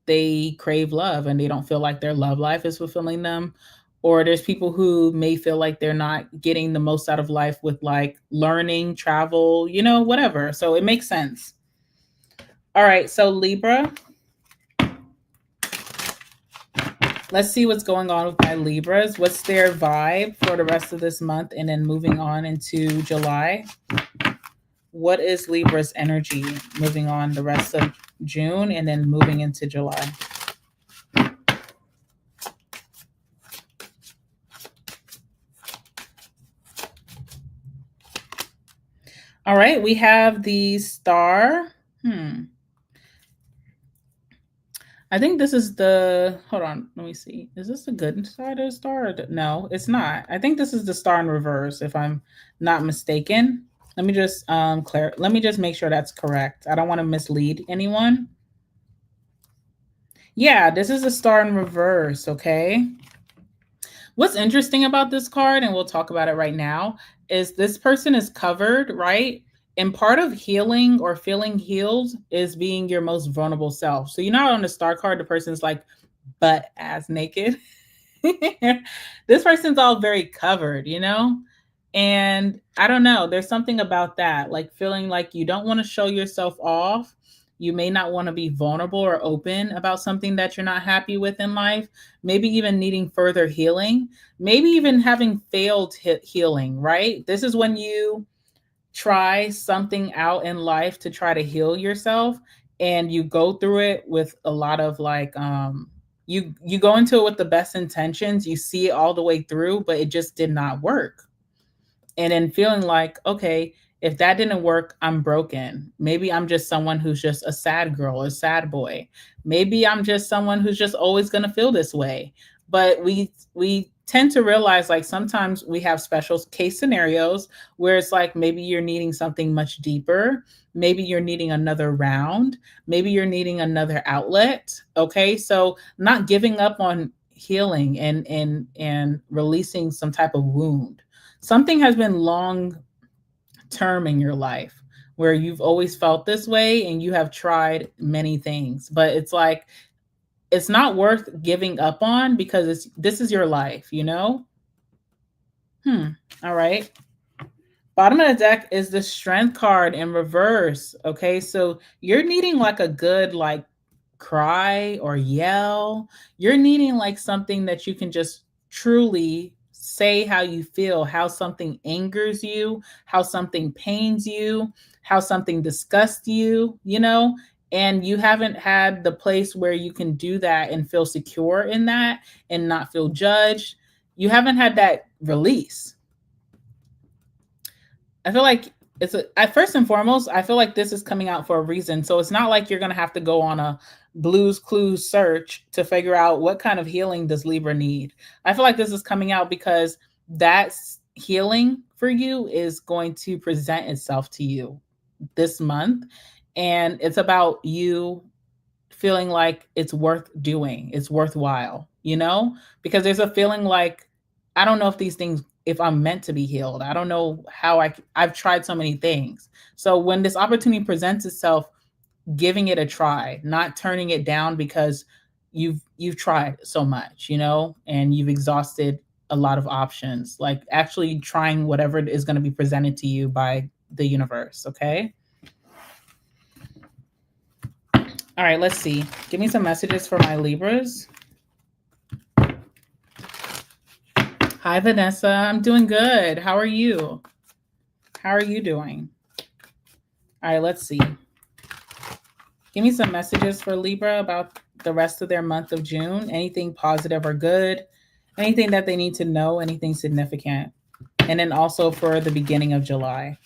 they crave love and they don't feel like their love life is fulfilling them. Or there's people who may feel like they're not getting the most out of life with like learning, travel, whatever. So it makes sense. All right, so Libra. Let's see what's going on with my Libras. What's their vibe for the rest of this month and then moving on into July? What is Libra's energy moving on the rest of June and then moving into July? All right, we have the star. I think this is hold on, let me see. Is this the good side of the star? No, it's not. I think this is the star in reverse, if I'm not mistaken. Let me just let me just make sure that's correct. I don't want to mislead anyone. Yeah, this is a star in reverse, okay? What's interesting about this card, and we'll talk about it right now, is this person is covered, right? And part of healing or feeling healed is being your most vulnerable self. So on the star card, the person's like butt ass naked. This person's all very covered, And I don't know, there's something about that, like feeling like you don't want to show yourself off. You may not want to be vulnerable or open about something that you're not happy with in life, maybe even needing further healing, maybe even having failed healing, right? This is when you try something out in life to try to heal yourself and you go through it with a lot of like you go into it with the best intentions, you see it all the way through, but it just did not work. And then feeling like, okay, if that didn't work, I'm broken. Maybe I'm just someone who's just a sad girl or sad boy. Maybe I'm just someone who's just always going to feel this way. But we tend to realize like sometimes we have special case scenarios where it's like maybe you're needing something much deeper. Maybe you're needing another round. Maybe you're needing another outlet. Okay. So not giving up on healing and releasing some type of wound. Something has been long term in your life where you've always felt this way and you have tried many things, but it's like it's not worth giving up on because this is your life, All right. Bottom of the deck is the Strength card in reverse. Okay, so you're needing like a good like cry or yell. You're needing like something that you can just truly say how you feel, how something angers you, how something pains you, how something disgusts you, and you haven't had the place where you can do that and feel secure in that and not feel judged. You haven't had that release. I feel like at first and foremost, I feel like this is coming out for a reason. So it's not like you're going to have to go on a Blue's Clues search to figure out what kind of healing does Libra need. I feel like this is coming out because that healing for you is going to present itself to you this month. And it's about you feeling like it's worth doing. It's worthwhile, because there's a feeling like, I don't know if I'm meant to be healed. I don't know how I've tried so many things. So when this opportunity presents itself, giving it a try, not turning it down because you've tried so much, and you've exhausted a lot of options. Like actually trying whatever is going to be presented to you by the universe, okay? All right, let's see. Give me some messages for my Libras. Hi, Vanessa. I'm doing good. How are you? How are you doing? All right, let's see. Give me some messages for Libra about the rest of their month of June. Anything positive or good? Anything that they need to know? Anything significant? And then also for the beginning of July.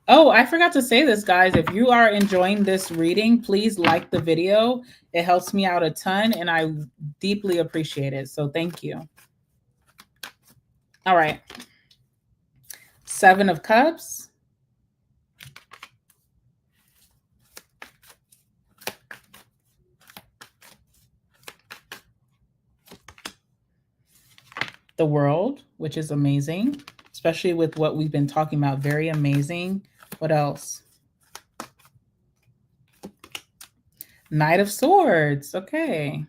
Oh, I forgot to say this, guys. If you are enjoying this reading, please like the video. It helps me out a ton, and I deeply appreciate it. So thank you. All right. 7 of Cups. The World, which is amazing, especially with what we've been talking about. Very amazing. What else? Knight of Swords. Okay.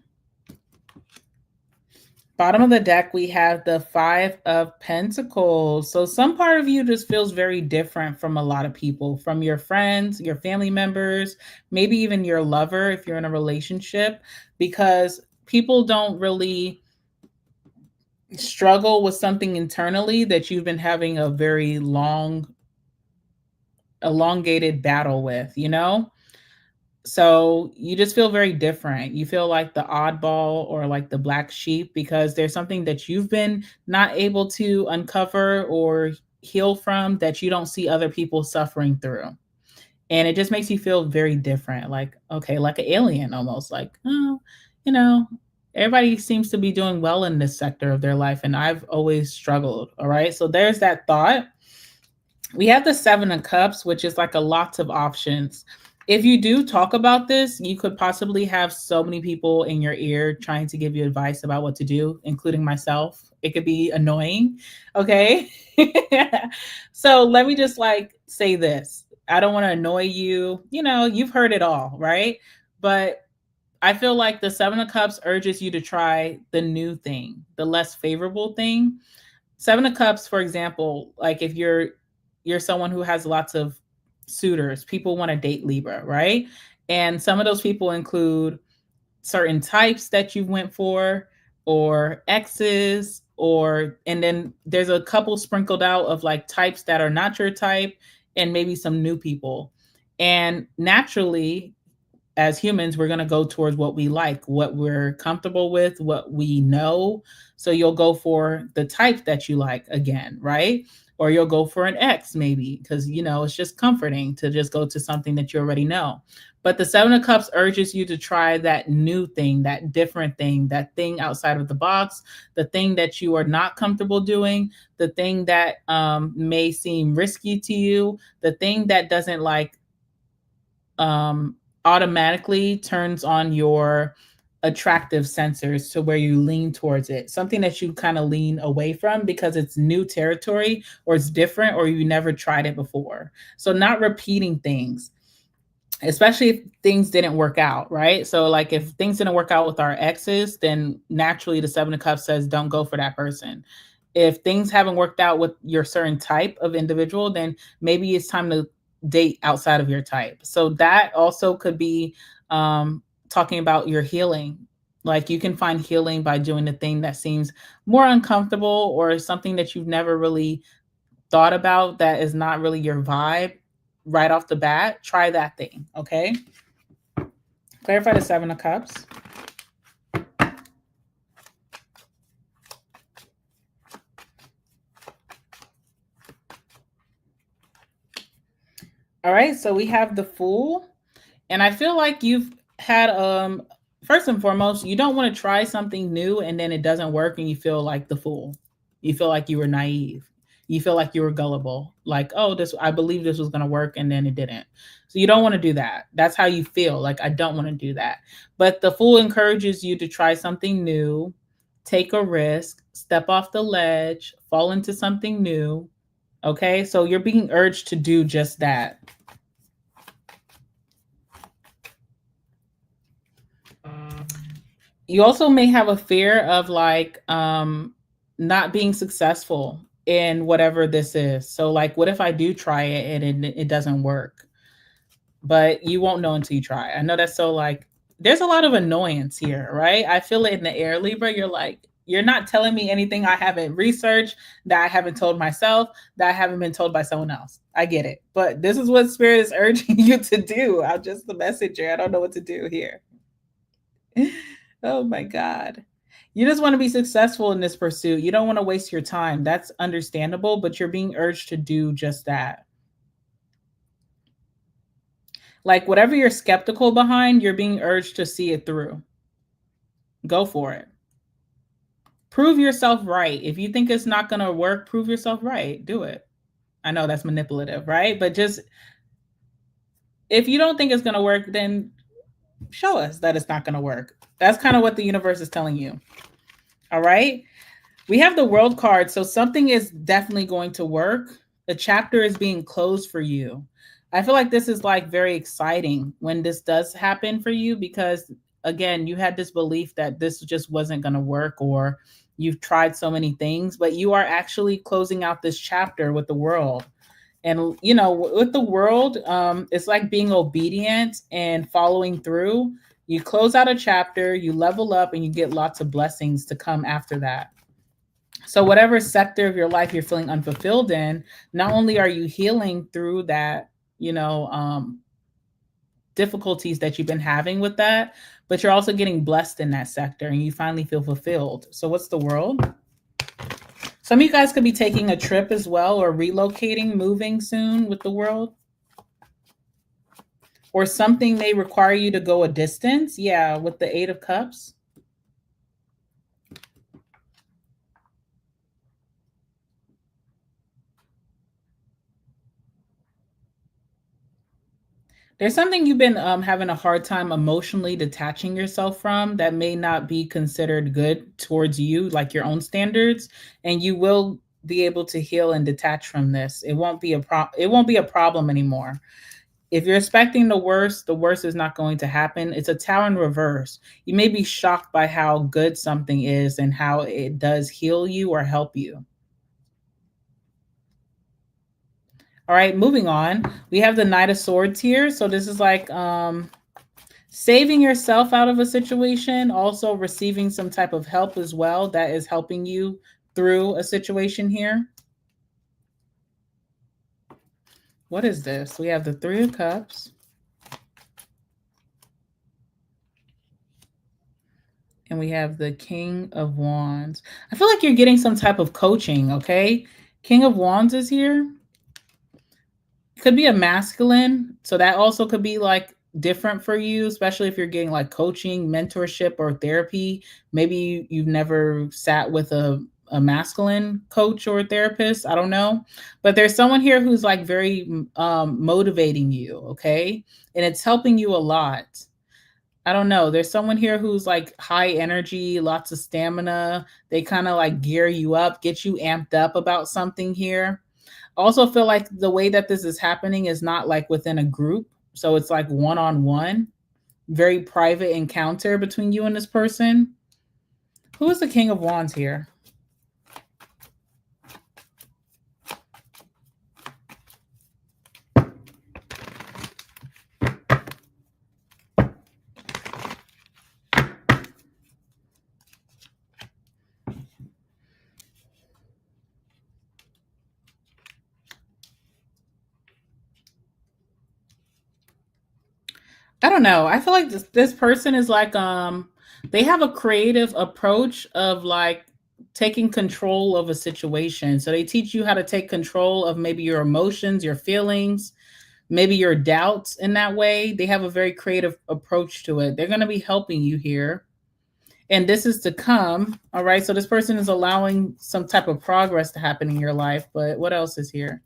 Bottom of the deck, we have the 5 of Pentacles. So some part of you just feels very different from a lot of people, from your friends, your family members, maybe even your lover if you're in a relationship, because people don't really struggle with something internally that you've been having a very long, elongated battle with, So you just feel very different. You feel like the oddball or like the black sheep because there's something that you've been not able to uncover or heal from that you don't see other people suffering through. And it just makes you feel very different, like, okay, like an alien almost, like, oh, everybody seems to be doing well in this sector of their life. And I've always struggled. All right. So there's that thought. We have the 7 of Cups, which is like a lots of options. If you do talk about this, you could possibly have so many people in your ear trying to give you advice about what to do, including myself. It could be annoying. Okay. So let me just say this. I don't want to annoy you. You've heard it all, right? But I feel like the 7 of Cups urges you to try the new thing, the less favorable thing. 7 of Cups, for example, like if you're someone who has lots of suitors, people want to date Libra, right? And some of those people include certain types that you went for, or exes, and then there's a couple sprinkled out of like types that are not your type, and maybe some new people. And naturally, as humans, we're going to go towards what we like, what we're comfortable with, what we know. So you'll go for the type that you like again, right? Or you'll go for an ex maybe, because, it's just comforting to just go to something that you already know. But the 7 of Cups urges you to try that new thing, that different thing, that thing outside of the box, the thing that you are not comfortable doing, the thing that may seem risky to you, the thing that doesn't automatically turns on your attractive sensors to where you lean towards it, something that you kind of lean away from because it's new territory or it's different or you never tried it before. So not repeating things, especially if things didn't work out, right? So like if things didn't work out with our exes, then naturally the 7 of Cups says don't go for that person. If things haven't worked out with your certain type of individual, then maybe it's time to date outside of your type. So that also could be talking about your healing. Like you can find healing by doing the thing that seems more uncomfortable or something that you've never really thought about that is not really your vibe right off the bat. Try that thing, okay? Clarify the 7 of Cups. All right, so we have the Fool. And I feel like you've had, first and foremost, you don't want to try something new and then it doesn't work and you feel like the fool. You feel like you were naive. You feel like you were gullible. Like, oh, I believe this was going to work and then it didn't. So you don't want to do that. That's how you feel. Like, I don't want to do that. But the Fool encourages you to try something new, take a risk, step off the ledge, fall into something new. Okay, so you're being urged to do just that. You also may have a fear of like not being successful in whatever this is. So like, what if I do try it and it doesn't work? But you won't know until you try. I know that's so like, there's a lot of annoyance here, right? I feel it in the air, Libra. You're like, you're not telling me anything I haven't researched, that I haven't told myself, that I haven't been told by someone else. I get it. But this is what Spirit is urging you to do. I'm just the messenger. I don't know what to do here. Oh my God. You just want to be successful in this pursuit. You don't want to waste your time. That's understandable, but you're being urged to do just that. Like whatever you're skeptical behind, you're being urged to see it through. Go for it. Prove yourself right. If you think it's not going to work, prove yourself right. Do it. I know that's manipulative, right? But just if you don't think it's going to work, then show us that it's not going to work. That's kind of what the universe is telling you. All right. We have the World card. So something is definitely going to work. The chapter is being closed for you. I feel like this is like very exciting when this does happen for you, because again, you had this belief that this just wasn't going to work, or you've tried so many things, but you are actually closing out this chapter with the World. And, you know, with the World, it's like being obedient and following through. You close out a chapter, you level up, and you get lots of blessings to come after that. So whatever sector of your life you're feeling unfulfilled in, not only are you healing through that, you know, difficulties that you've been having with that, but you're also getting blessed in that sector and you finally feel fulfilled. So what's the World? Some of you guys could be taking a trip as well, or relocating, moving soon with the World. Or something may require you to go a distance. Yeah, with the Eight of Cups. There's something you've been having a hard time emotionally detaching yourself from that may not be considered good towards you, like your own standards, and you will be able to heal and detach from this. It won't be a problem anymore. If you're expecting the worst is not going to happen. It's a Tower in reverse. You may be shocked by how good something is and how it does heal you or help you. All right, moving on. We have the Knight of Swords here. So this is like saving yourself out of a situation, also receiving some type of help as well that is helping you through a situation here. What is this? We have the Three of Cups. And we have the King of Wands. I feel like you're getting some type of coaching, okay? King of Wands is here. Could be a masculine. So that also could be like different for you, especially if you're getting like coaching, mentorship, or therapy. Maybe you've never sat with a masculine coach or therapist. I don't know. But there's someone here who's like very motivating you, okay? And it's helping you a lot. I don't know. There's someone here who's like high energy, lots of stamina. They kind of like gear you up, get you amped up about something here. Also feel like the way that this is happening is not like within a group. So it's like one-on-one, very private encounter between you and this person. Who is the King of Wands here? I don't know. I feel like this person is like they have a creative approach of like taking control of a situation. So they teach you how to take control of maybe your emotions, your feelings, maybe your doubts in that way. They have a very creative approach to it. They're going to be helping you here. And this is to come. All right. So this person is allowing some type of progress to happen in your life. But what else is here?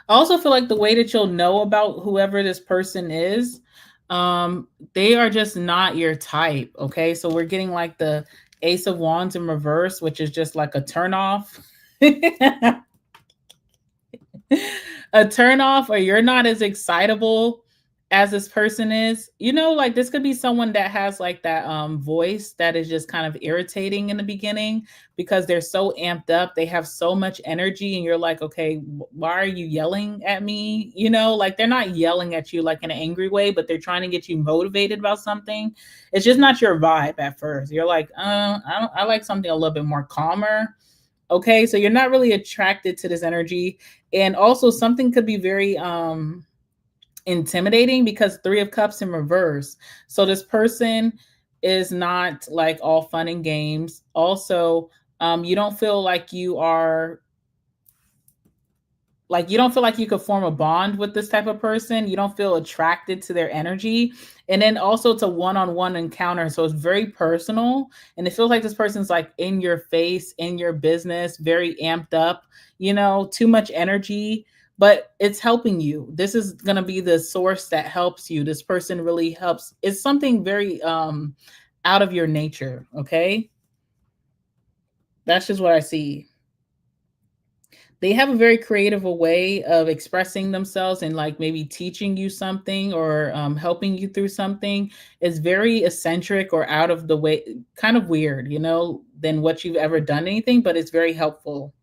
I also feel like the way that you'll know about whoever this person is, they are just not your type. Okay. So we're getting like the Ace of Wands in reverse, which is just like a turnoff. A turnoff, or you're not as excitable as this person is, like this could be someone that has like that voice that is just kind of irritating in the beginning because they're so amped up, they have so much energy, and you're like, okay, why are you yelling at me? Like they're not yelling at you like in an angry way, but they're trying to get you motivated about something. It's just not your vibe at first. You're like, I like something a little bit more calmer. Okay, so you're not really attracted to this energy. And also something could be very intimidating because 3 of Cups in reverse. So this person is not like all fun and games. Also, you don't feel like you don't feel like you could form a bond with this type of person. You don't feel attracted to their energy. And then also it's a one-on-one encounter. So it's very personal. And it feels like this person's like in your face, in your business, very amped up, too much energy, but it's helping you. This is going to be the source that helps you. This person really helps. It's something very out of your nature. Okay. That's just what I see. They have a very creative way of expressing themselves and like maybe teaching you something or helping you through something. Is very eccentric or out of the way, kind of weird, than what you've ever done anything, but it's very helpful.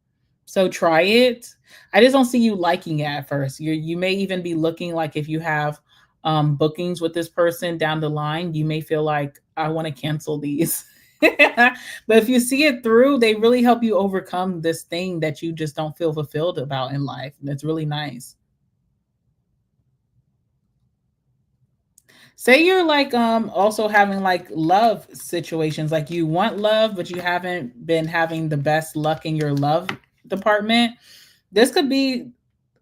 So try it. I just don't see you liking it at first. You may even be looking like if you have bookings with this person down the line, you may feel like I want to cancel these. But if you see it through, they really help you overcome this thing that you just don't feel fulfilled about in life. And it's really nice. Say you're like also having like love situations, like you want love, but you haven't been having the best luck in your love department. This could be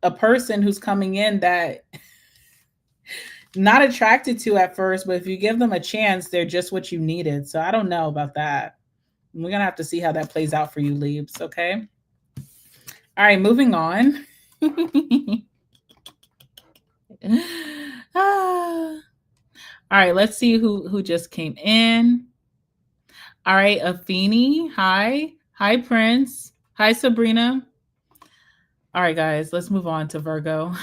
a person who's coming in that not attracted to at first, but if you give them a chance, they're just what you needed. So I don't know about that. We're gonna have to see how that plays out for you, Leaves. Okay. All right, moving on. All right, let's see who just came in. All right, Afeni. Hi, Prince. Hi, Sabrina. All right, guys, let's move on to Virgo.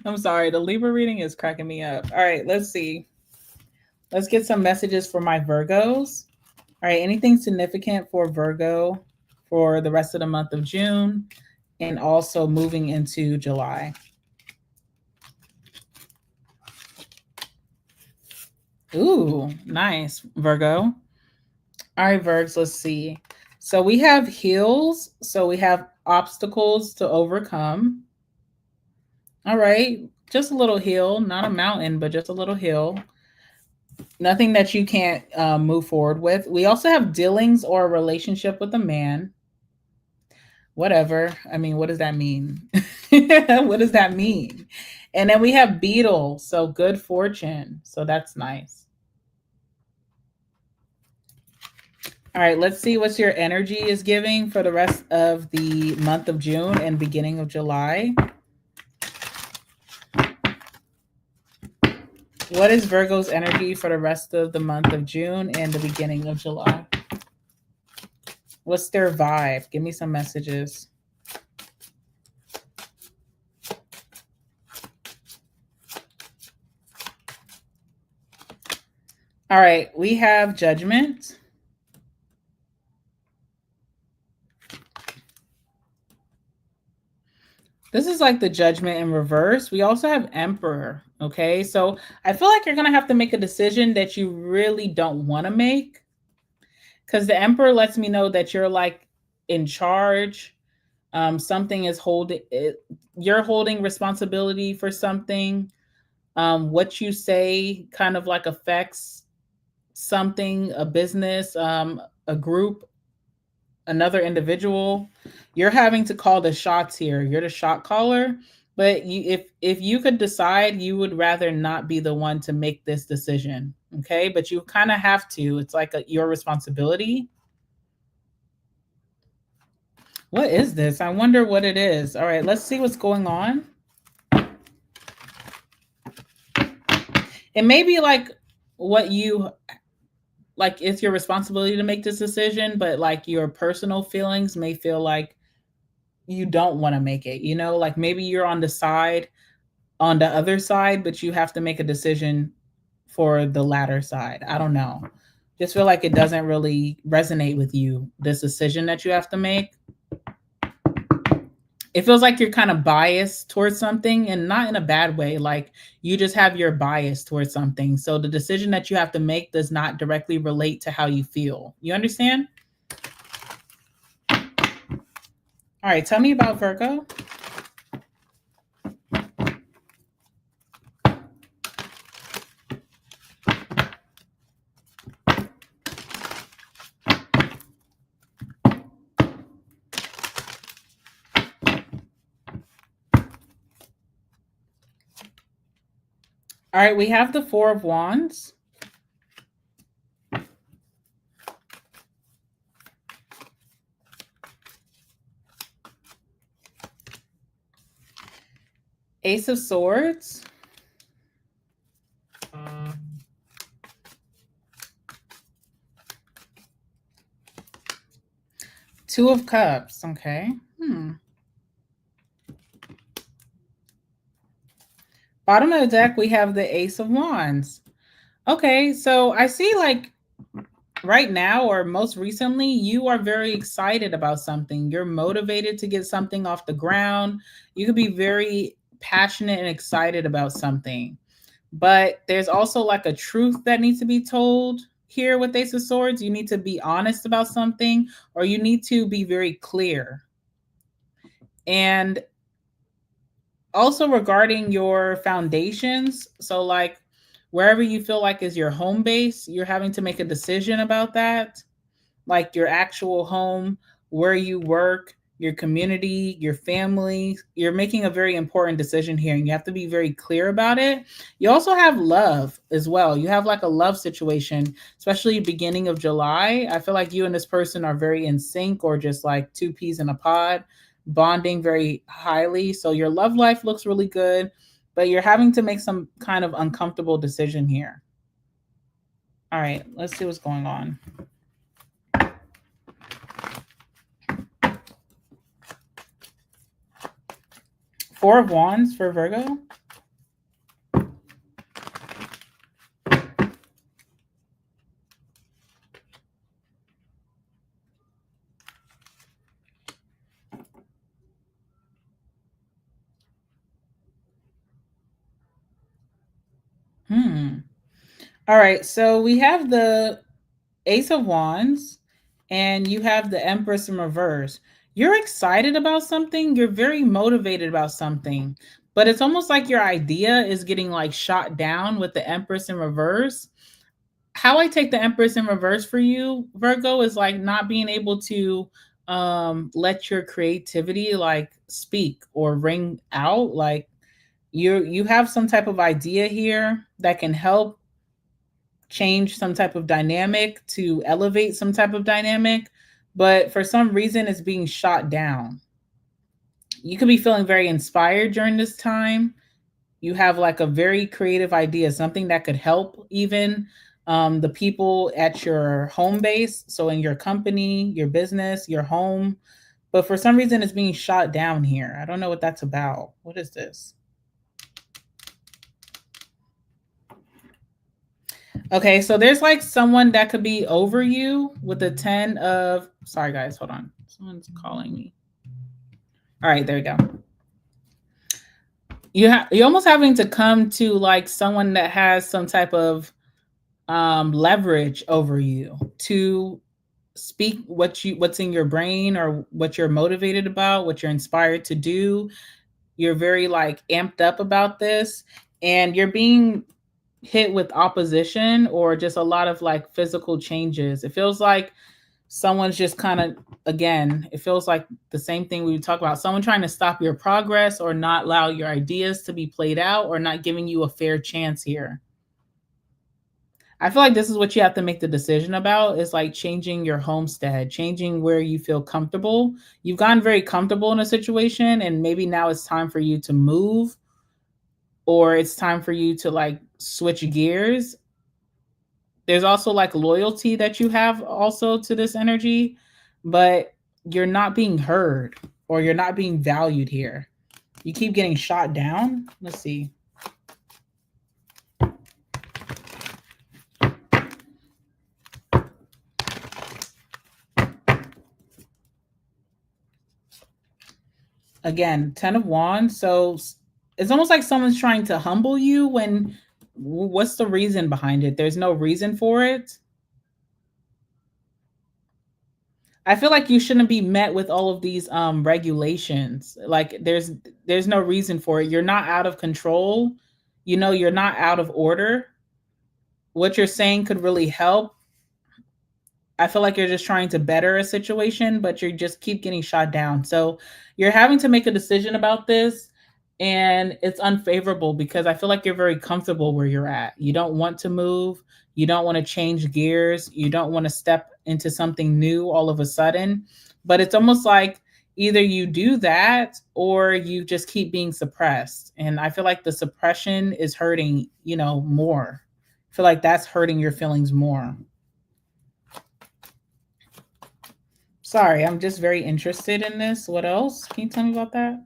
I'm sorry, the Libra reading is cracking me up. All right, let's see. Let's get some messages for my Virgos. All right, anything significant for Virgo for the rest of the month of June and also moving into July? Ooh, nice, Virgo. All right, Virgs, let's see. So we have hills. So we have obstacles to overcome. All right, just a little hill, not a mountain, but just a little hill. Nothing that you can't move forward with. We also have dealings or a relationship with a man. Whatever. I mean, what does that mean? What does that mean? And then we have beetle. So good fortune. So that's nice. All right, let's see what your energy is giving for the rest of the month of June and beginning of July. What is Virgo's energy for the rest of the month of June and the beginning of July? What's their vibe? Give me some messages. All right, we have Judgment. This is like the Judgment in reverse. We also have Emperor. Okay, so I feel like you're going to have to make a decision that you really don't want to make, because the Emperor lets me know that you're like in charge. Something is holding, you're holding responsibility for something. What you say kind of like affects something, a business, a group, another individual. You're having to call the shots here. You're the shot caller. But if you could decide, you would rather not be the one to make this decision. Okay, but you kind of have to. It's like your responsibility. What is this? I wonder what it is. All right, let's see what's going on. It may be like what you like, it's your responsibility to make this decision, but like your personal feelings may feel like you don't want to make it, you know, like maybe you're on the other side, but you have to make a decision for the latter side. I don't know. Just feel like it doesn't really resonate with you, this decision that you have to make. It feels like you're kind of biased towards something, and not in a bad way. Like you just have your bias towards something. So the decision that you have to make does not directly relate to how you feel. You understand? All right, tell me about Virgo. All right, we have the Four of Wands. Ace of Swords. Two of Cups. Okay. Bottom of the deck, we have the Ace of Wands. Okay, so I see like right now or most recently, you are very excited about something. You're motivated to get something off the ground. You could be very passionate and excited about something. But there's also like a truth that needs to be told here with Ace of Swords. You need to be honest about something, or you need to be very clear. And also regarding your foundations, so like wherever you feel like is your home base, you're having to make a decision about that, like your actual home, where you work, your community, your family. You're making a very important decision here, and you have to be very clear about it. You also have love as well. You have like a love situation, especially beginning of July. I feel like you and this person are very in sync, or just like two peas in a pod, bonding very highly. So your love life looks really good, but you're having to make some kind of uncomfortable decision here. All right, let's see what's going on. Four of Wands for Virgo. All right, so we have the Ace of Wands and you have the Empress in reverse. You're excited about something, you're very motivated about something, but it's almost like your idea is getting like shot down with the Empress in reverse. How I take the Empress in reverse for you, Virgo, is like not being able to let your creativity like speak or ring out. Like you have some type of idea here that can help change some type of dynamic, to elevate some type of dynamic, but for some reason it's being shot down. You could be feeling very inspired during this time. You have like a very creative idea, something that could help even the people at your home base. So in your company, your business, your home. But for some reason, it's being shot down here. I don't know what that's about. What is this? Okay, so there's like someone that could be over you with the 10 of, sorry guys, hold on. Someone's calling me. All right, there we go. You're almost having to come to like someone that has some type of leverage over you to speak what's in your brain, or what you're motivated about, what you're inspired to do. You're very like amped up about this, and you're being hit with opposition or just a lot of like physical changes. It feels like someone's just kind of, again, it feels like the same thing we would talk about, someone trying to stop your progress or not allow your ideas to be played out, or not giving you a fair chance here. I feel like this is what you have to make the decision about, is like changing your homestead, changing where you feel comfortable. You've gotten very comfortable in a situation, and maybe now it's time for you to move, or it's time for you to like switch gears. There's also like loyalty that you have also to this energy, but you're not being heard, or you're not being valued here. You keep getting shot down. Let's see. Again, 10 of Wands. So it's almost like someone's trying to humble you when what's the reason behind it? There's no reason for it. I feel like you shouldn't be met with all of these regulations. Like there's no reason for it. You're not out of control. You know, you're not out of order. What you're saying could really help. I feel like you're just trying to better a situation, but you just keep getting shot down. So you're having to make a decision about this, and it's unfavorable because I feel like you're very comfortable where you're at. You don't want to move. You don't want to change gears. You don't want to step into something new all of a sudden. But it's almost like either you do that or you just keep being suppressed. And I feel like the suppression is hurting, more. I feel like that's hurting your feelings more. Sorry, I'm just very interested in this. What else? Can you tell me about that?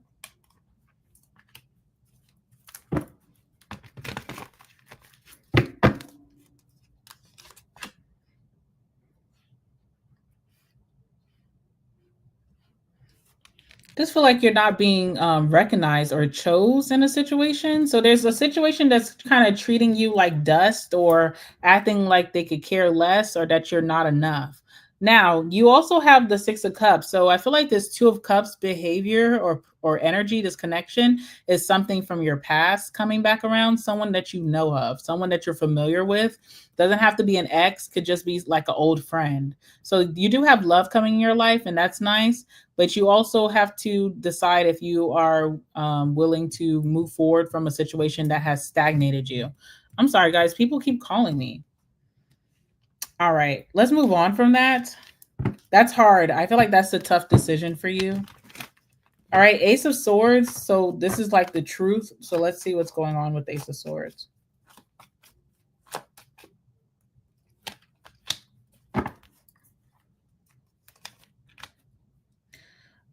Just feel like you're not being recognized or chose in a situation. So there's a situation that's kind of treating you like dust or acting like they could care less or that you're not enough. Now, you also have the 6 of Cups. So I feel like this 2 of Cups behavior or energy, this connection is something from your past coming back around, someone that you know of, someone that you're familiar with. Doesn't have to be an ex, could just be like an old friend. So you do have love coming in your life, and that's nice. But you also have to decide if you are willing to move forward from a situation that has stagnated you. I'm sorry, guys. People keep calling me. All right, let's move on from that. That's hard. I feel like that's a tough decision for you. All right, Ace of Swords. So this is like the truth. So let's see what's going on with Ace of Swords.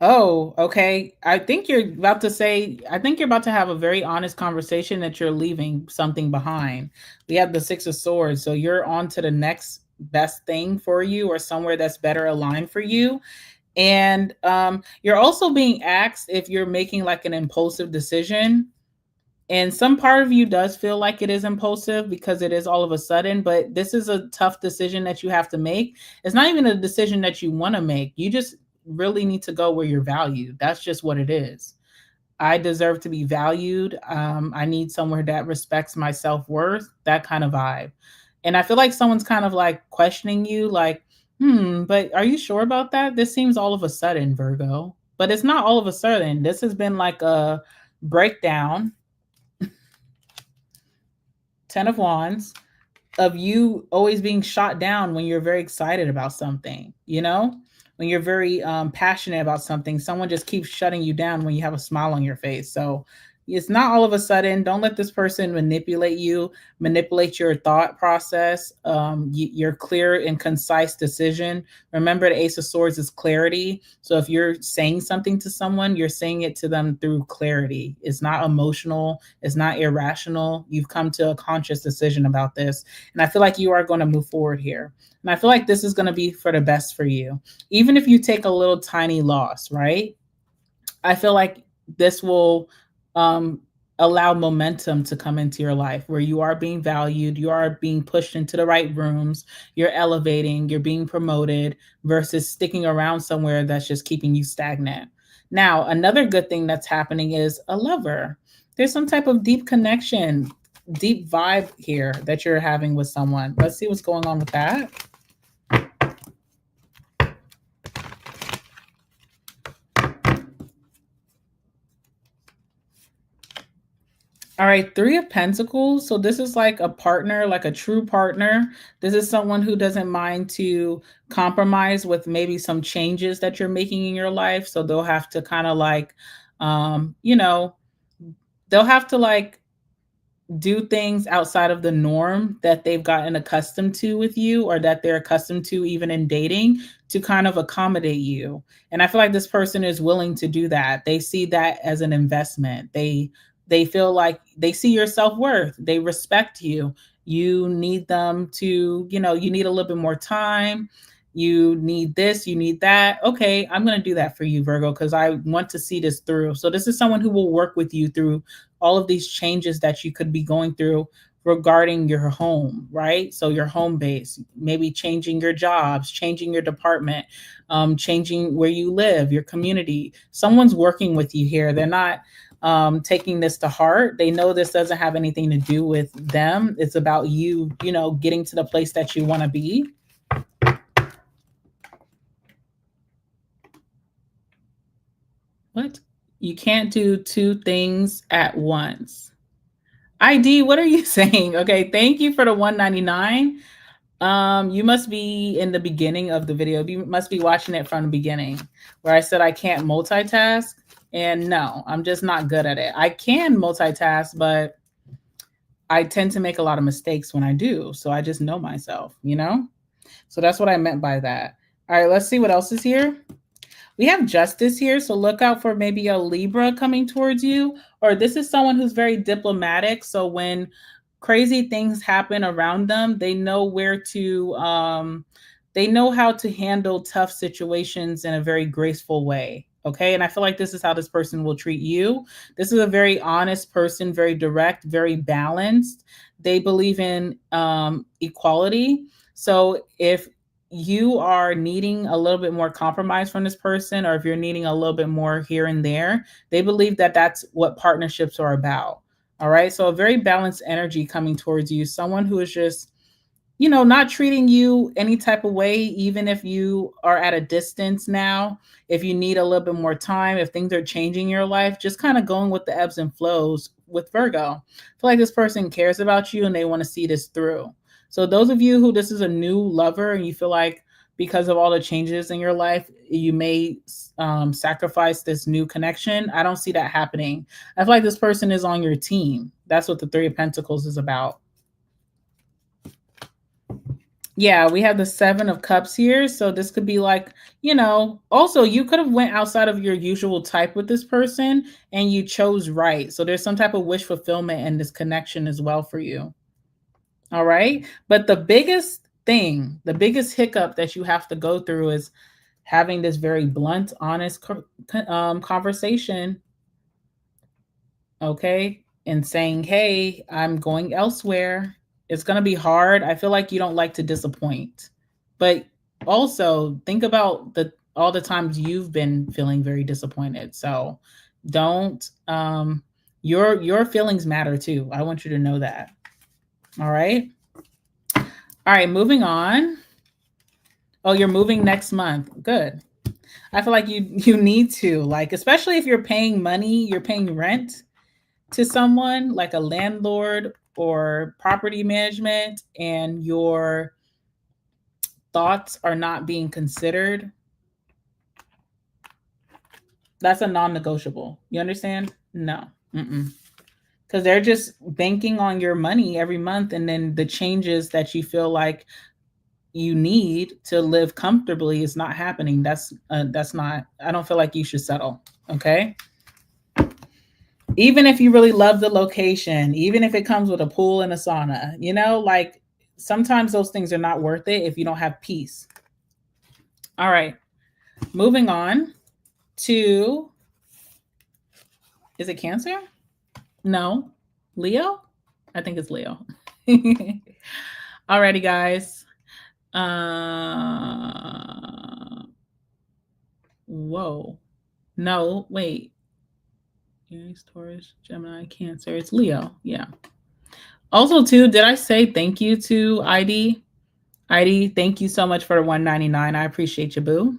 Oh, okay. I think you're about to have a very honest conversation that you're leaving something behind. We have the 6 of Swords. So you're on to the next best thing for you or somewhere that's better aligned for you. And you're also being asked if you're making like an impulsive decision. And some part of you does feel like it is impulsive because it is all of a sudden, but this is a tough decision that you have to make. It's not even a decision that you want to make. You just really need to go where you're valued. That's just what it is. I deserve to be valued. I need somewhere that respects my self-worth, that kind of vibe. And I feel like someone's kind of like questioning you, like, but are you sure about that? This seems all of a sudden, Virgo. But it's not all of a sudden. This has been like a breakdown. 10 of Wands, of you always being shot down when you're very excited about something, when you're very passionate about something, someone just keeps shutting you down when you have a smile on your face. So it's not all of a sudden. Don't let this person manipulate you, manipulate your thought process, your clear and concise decision. Remember, the Ace of Swords is clarity. So if you're saying something to someone, you're saying it to them through clarity. It's not emotional. It's not irrational. You've come to a conscious decision about this. And I feel like you are going to move forward here. And I feel like this is going to be for the best for you. Even if you take a little tiny loss, right? I feel like this will allow momentum to come into your life where you are being valued, you are being pushed into the right rooms, you're elevating, you're being promoted versus sticking around somewhere that's just keeping you stagnant. Now, another good thing that's happening is a lover. There's some type of deep connection, deep vibe here that you're having with someone. Let's see what's going on with that. All right, 3 of Pentacles. So this is like a partner, like a true partner. This is someone who doesn't mind to compromise with maybe some changes that you're making in your life. So they'll have to kind of like, they'll have to like do things outside of the norm that they've gotten accustomed to with you, or that they're accustomed to even in dating, to kind of accommodate you. And I feel like this person is willing to do that. They see that as an investment. They feel like they see your self-worth. They respect you. You need them to, you need a little bit more time. You need this, you need that. Okay, I'm going to do that for you, Virgo, because I want to see this through. So this is someone who will work with you through all of these changes that you could be going through regarding your home, right? So your home base, maybe changing your jobs, changing your department, changing where you live, your community. Someone's working with you here. They're not taking this to heart. They know this doesn't have anything to do with them. It's about you, getting to the place that you want to be. What? You can't do two things at once. ID, what are you saying? Okay, thank you for the 199. You must be in the beginning of the video. You must be watching it from the beginning, where I said I can't multitask. And no, I'm just not good at it. I can multitask, but I tend to make a lot of mistakes when I do. So I just know myself, So that's what I meant by that. All right, let's see what else is here. We have Justice here, so look out for maybe a Libra coming towards you, or this is someone who's very diplomatic. So when crazy things happen around them, they know where to, they know how to handle tough situations in a very graceful way. Okay, and I feel like this is how this person will treat you. This is a very honest person, very direct, very balanced. They believe in equality. So if you are needing a little bit more compromise from this person, or if you're needing a little bit more here and there, they believe that that's what partnerships are about. All right. So a very balanced energy coming towards you, someone who is just, not treating you any type of way, even if you are at a distance now, if you need a little bit more time, if things are changing in your life, just kind of going with the ebbs and flows with Virgo. I feel like this person cares about you and they want to see this through. So those of you who this is a new lover and you feel like because of all the changes in your life, you may sacrifice this new connection, I don't see that happening. I feel like this person is on your team. That's what the Three of Pentacles is about. Yeah, we have the Seven of Cups here. So this could be like, also you could have went outside of your usual type with this person and you chose right. So there's some type of wish fulfillment in this connection as well for you. All right. But the biggest thing, the biggest hiccup that you have to go through is having this very blunt, honest conversation. Okay. And saying, hey, I'm going elsewhere. It's going to be hard. I feel like you don't like to disappoint. But also think about all the times you've been feeling very disappointed. So don't, your feelings matter too. I want you to know that. All right. All right, moving on. Oh, you're moving next month. Good. I feel like you need to, like, especially if you're paying money, you're paying rent to someone like a landlord or property management, and your thoughts are not being considered. That's a non-negotiable. You understand? No. Because they're just banking on your money every month, and then the changes that you feel like you need to live comfortably is not happening. That's not, I don't feel like you should settle. Okay. Even if you really love the location, even if it comes with a pool and a sauna, like sometimes those things are not worth it if you don't have peace. All right. Moving on to, is it Cancer? No. Leo? I think it's Leo. Alrighty, guys. Whoa. No, wait. Aries, Taurus, Gemini, Cancer. It's Leo. Yeah. Also, too, did I say thank you to ID? ID, thank you so much for $199. I appreciate you, boo.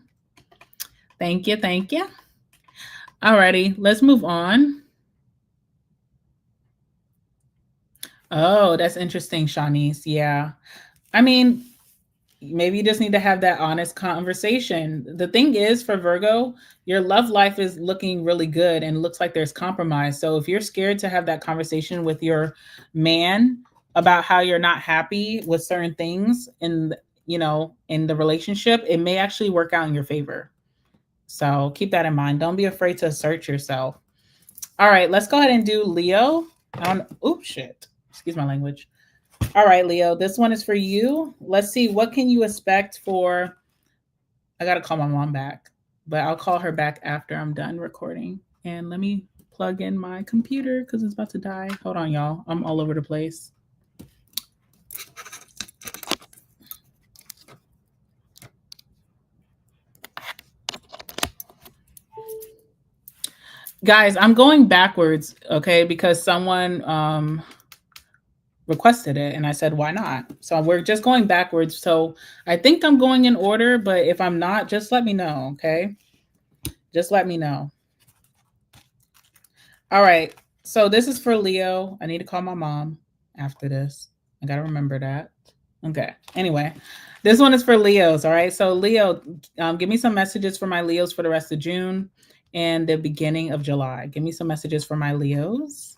Thank you. Thank you. Alrighty, let's move on. Oh, that's interesting, Shanice. Yeah. I mean, maybe you just need to have that honest conversation. The thing is, for Virgo, your love life is looking really good and looks like there's compromise. So if you're scared to have that conversation with your man about how you're not happy with certain things in in the relationship, it may actually work out in your favor. So keep that in mind. Don't be afraid to assert yourself. All right, let's go ahead and do Leo. Oops, shit. Excuse my language. All right, Leo, this one is for you. Let's see, what can you expect for, I got to call my mom back, but I'll call her back after I'm done recording. And let me plug in my computer because it's about to die. Hold on, y'all. I'm all over the place. Guys, I'm going backwards, okay, because someone requested it and I said, why not? So we're just going backwards. So I think I'm going in order, but if I'm not, just let me know, okay? Just let me know. All right. So this is for Leo. I need to call my mom after this. I got to remember that. Okay. Anyway, this one is for Leos. All right. So Leo, give me some messages for my Leos for the rest of June and the beginning of July. Give me some messages for my Leos.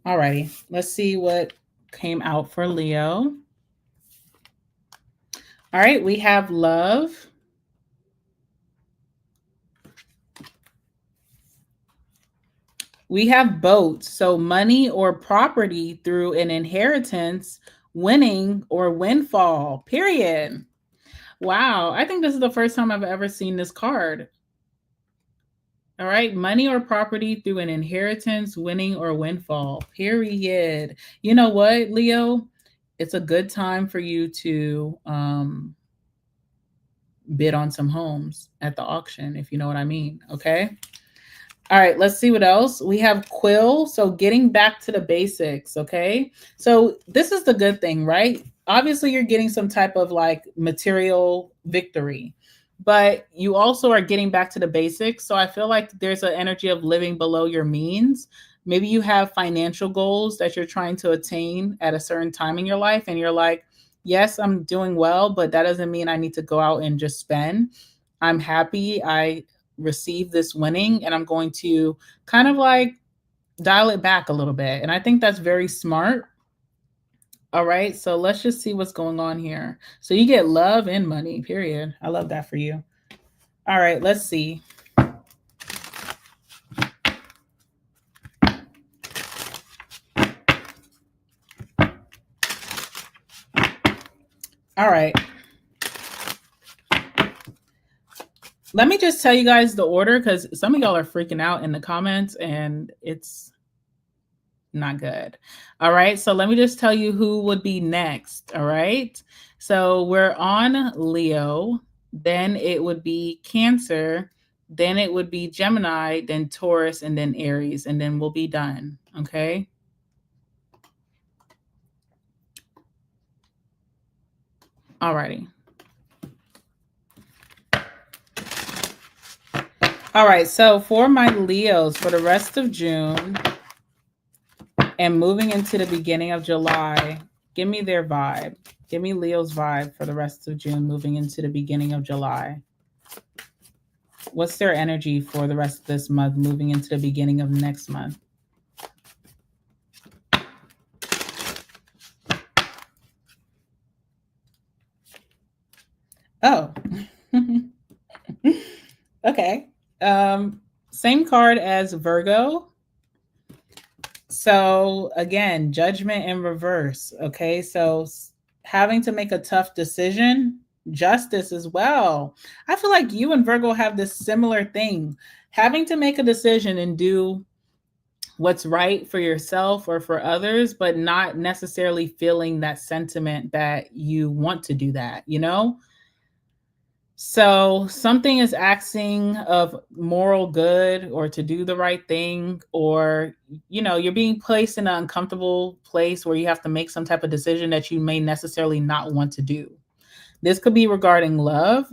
All righty. Let's see what came out for Leo. All right. We have love. We have boats, so money or property through an inheritance, winning or windfall, period. Wow, I think this is the first time I've ever seen this card. All right, money or property through an inheritance, winning or windfall, period. You know what, Leo? It's a good time for you to bid on some homes at the auction, if you know what I mean, okay? All right, let's see what else. We have quill. So getting back to the basics, okay? So this is the good thing, right? Obviously, you're getting some type of like material victory, but you also are getting back to the basics. So I feel like there's an energy of living below your means. Maybe you have financial goals that you're trying to attain at a certain time in your life, and you're like, yes, I'm doing well, but that doesn't mean I need to go out and just spend. I'm happy I receive this winning, and I'm going to kind of like dial it back a little bit. And I think that's very smart. All right, so let's just see what's going on here. So you get love and money, period. I love that for you. All right, let's see. All right. Let me just tell you guys the order, because some of y'all are freaking out in the comments and it's not good. All right. So let me just tell you who would be next. All right. So we're on Leo, then it would be Cancer, then it would be Gemini, then Taurus, and then Aries, and then we'll be done. Okay. All righty. All right. So for my Leos for the rest of June and moving into the beginning of July, give me their vibe. Give me Leo's vibe for the rest of June, moving into the beginning of July. What's their energy for the rest of this month, moving into the beginning of next month? Oh, okay. Same card as Virgo. So again, judgment in reverse. Okay. So having to make a tough decision, justice as well. I feel like you and Virgo have this similar thing, having to make a decision and do what's right for yourself or for others, but not necessarily feeling that sentiment that you want to do that, you know? So something is asking of moral good or to do the right thing, or, you know, you're being placed in an uncomfortable place where you have to make some type of decision that you may necessarily not want to do. This could be regarding love.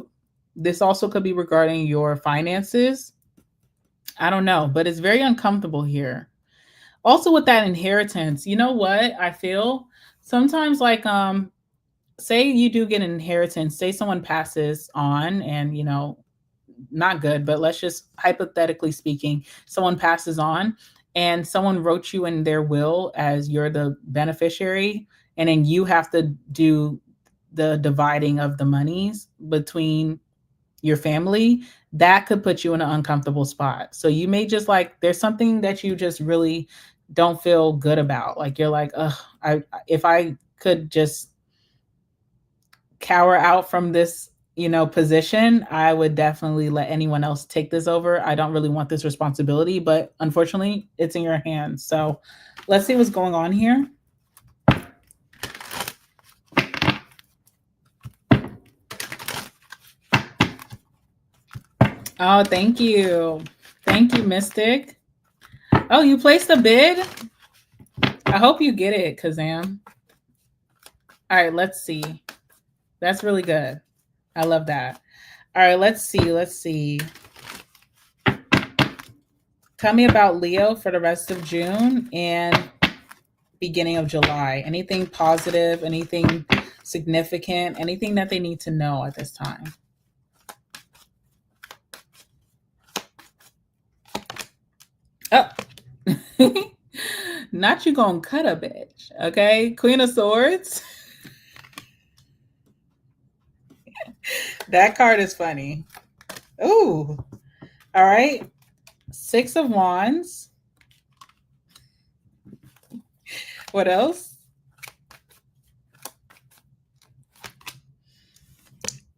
This also could be regarding your finances. I don't know, but it's very uncomfortable here. Also with that inheritance, you know what I feel? Sometimes like say you do get an inheritance, say someone passes on and not good, but let's just hypothetically speaking, someone passes on and someone wrote you in their will as you're the beneficiary, and then you have to do the dividing of the monies between your family. That could put you in an uncomfortable spot. So you may just like there's something that you just really don't feel good about. Like you're like, ugh, if I could just cower out from this, position, I would definitely let anyone else take this over. I don't really want this responsibility, but unfortunately, it's in your hands. So let's see what's going on here. Oh, thank you. Thank you, Mystic. Oh, you placed a bid? I hope you get it, Kazam. All right, let's see. That's really good. I love that. All right, let's see. Let's see. Tell me about Leo for the rest of June and beginning of July. Anything positive, anything significant, anything that they need to know at this time? Oh, not you gonna cut a bitch, okay? Queen of Swords. That card is funny. Ooh, all right. Six of Wands. What else?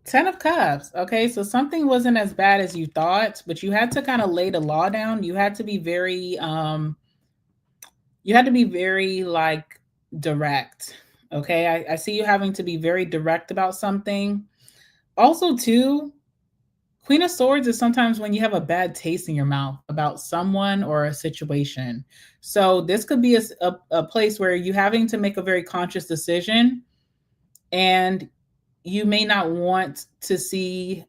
10 of Cups. Okay, so something wasn't as bad as you thought, but you had to kind of lay the law down. You had to be very like direct. Okay, I see you having to be very direct about something. Also, too, Queen of Swords is sometimes when you have a bad taste in your mouth about someone or a situation. So this could be a place where you're having to make a very conscious decision, and you may not want to see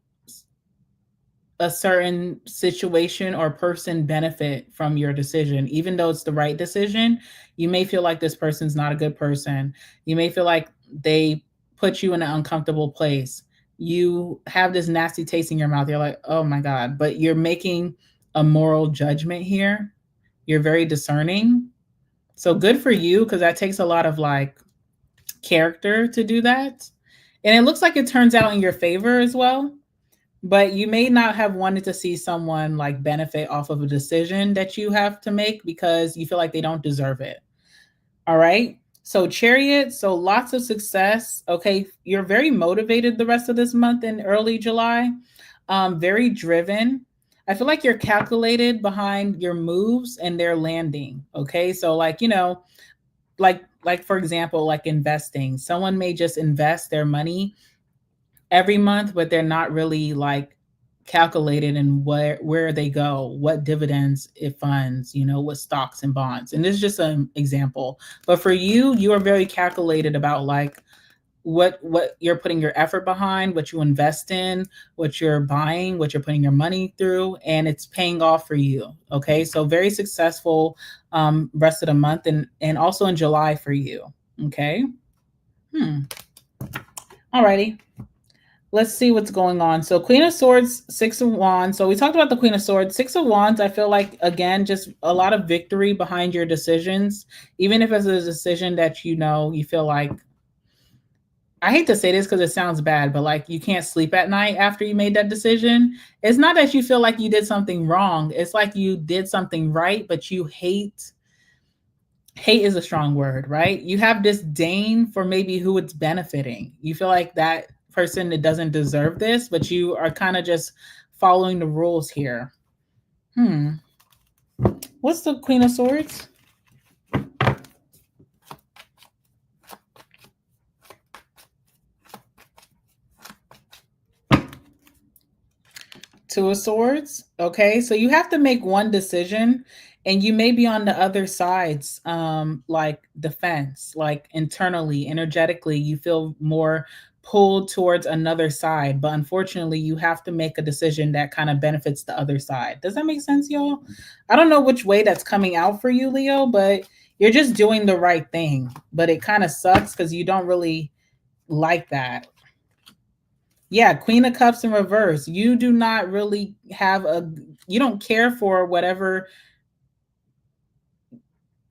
a certain situation or person benefit from your decision. Even though it's the right decision, you may feel like this person's not a good person. You may feel like they put you in an uncomfortable place. You have this nasty taste in your mouth. You're like, oh my God, but you're making a moral judgment here. You're very discerning. So good for you, because that takes a lot of like character to do that. And it looks like it turns out in your favor as well. But you may not have wanted to see someone like benefit off of a decision that you have to make because you feel like they don't deserve it. All right. So Chariot, so lots of success. Okay. You're very motivated the rest of this month in early July. Very driven. I feel like you're calculated behind your moves and their landing. Okay. So like, like for example, like investing. Someone may just invest their money every month, but they're not really like calculated in where they go, what dividends it funds, what stocks and bonds. And this is just an example. But for you, you are very calculated about like what you're putting your effort behind, what you invest in, what you're buying, what you're putting your money through, and it's paying off for you. Okay, so very successful rest of the month, and also in July for you. Okay. Alrighty. Let's see what's going on. So Queen of Swords, Six of Wands. So we talked about the Queen of Swords. Six of Wands, I feel like, again, just a lot of victory behind your decisions. Even if it's a decision that you feel like, I hate to say this because it sounds bad, but like you can't sleep at night after you made that decision. It's not that you feel like you did something wrong. It's like you did something right, but you hate is a strong word, right? You have disdain for maybe who it's benefiting. You feel like that person that doesn't deserve this, but you are kind of just following the rules here. What's the Queen of Swords? Two of Swords. Okay, so you have to make one decision, and you may be on the other sides, like defense, like internally, energetically, you feel more pulled towards another side, but unfortunately you have to make a decision that kind of benefits the other side. Does that make sense, y'all? I don't know which way that's coming out for you, Leo, but you're just doing the right thing. But it kind of sucks because you don't really like that. Yeah, Queen of Cups in reverse. You do not really you don't care for whatever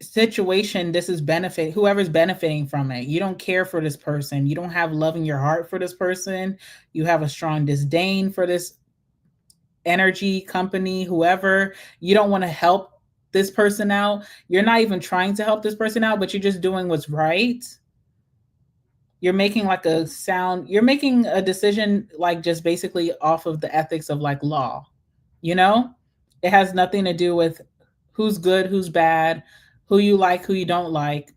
situation this is whoever's benefiting from it. You don't care for this person. You don't have love in your heart for this person. You have a strong disdain for this energy, company, whoever. You don't want to help this person out. You're not even trying to help this person out, but you're just doing what's right. You're making you're making a decision like just basically off of the ethics of like law. You know, it has nothing to do with who's good, who's bad, who you like, who you don't like,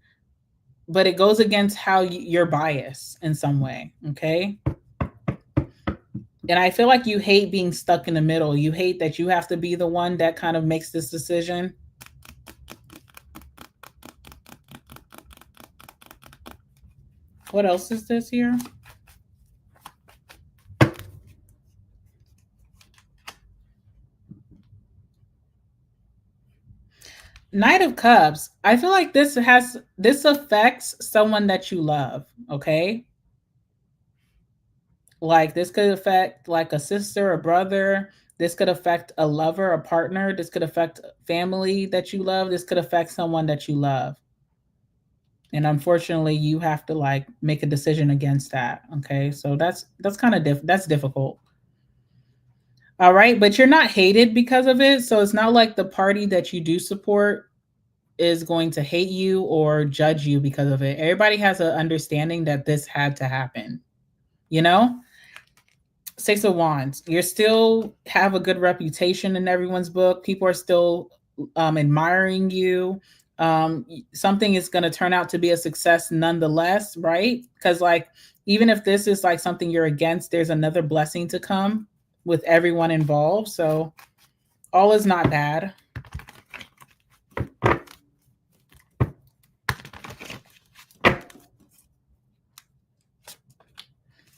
but it goes against how you're biased in some way. Okay. And I feel like you hate being stuck in the middle. You hate that you have to be the one that kind of makes this decision. What else is this here? Knight of Cups. I feel like this affects someone that you love, okay? Like this could affect like a sister, a brother. This could affect a lover, a partner. This could affect family that you love. This could affect someone that you love. And unfortunately, you have to like make a decision against that, okay? So that's kind of that's difficult. All right, but you're not hated because of it. So it's not like the party that you do support is going to hate you or judge you because of it. Everybody has an understanding that this had to happen, you know? Six of Wands. You still have a good reputation in everyone's book. People are still admiring you. Something is going to turn out to be a success nonetheless, right? Because like, even if this is like something you're against, there's another blessing to come with everyone involved. So all is not bad.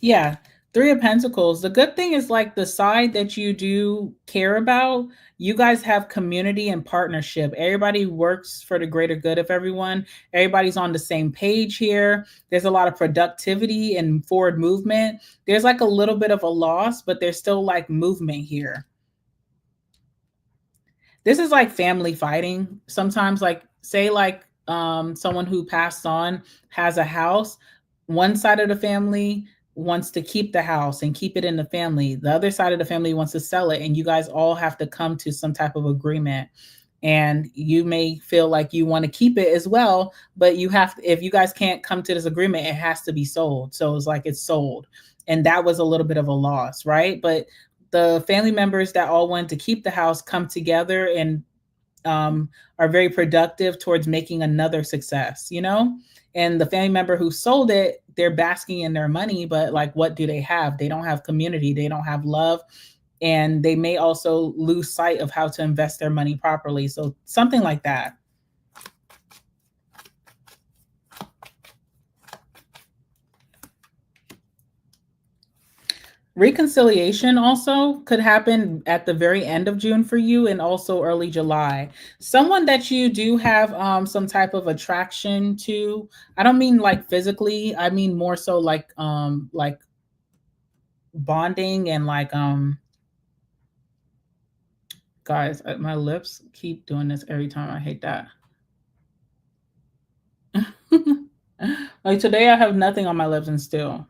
Yeah. Three of Pentacles. The good thing is like the side that you do care about, you guys have community and partnership. Everybody works for the greater good of everyone. Everybody's on the same page here. There's a lot of productivity and forward movement. There's like a little bit of a loss, but there's still like movement here. This is like family fighting. Sometimes like say like someone who passed on has a house, one side of the family wants to keep the house and keep it in the family. The other side of the family wants to sell it, and you guys all have to come to some type of agreement. And you may feel like you want to keep it as well, but you have to, if you guys can't come to this agreement, it has to be sold. So it's like it's sold. And that was a little bit of a loss, right? But the family members that all wanted to keep the house come together and are very productive towards making another success, you know? And the family member who sold it, they're basking in their money, but like, what do they have? They don't have community. They don't have love. And they may also lose sight of how to invest their money properly. So something like that. Reconciliation also could happen at the very end of June for you and also early July. Someone that you do have some type of attraction to. I don't mean like physically. I mean more so like bonding and like guys, my lips keep doing this every time. I hate that. Like today I have nothing on my lips and still.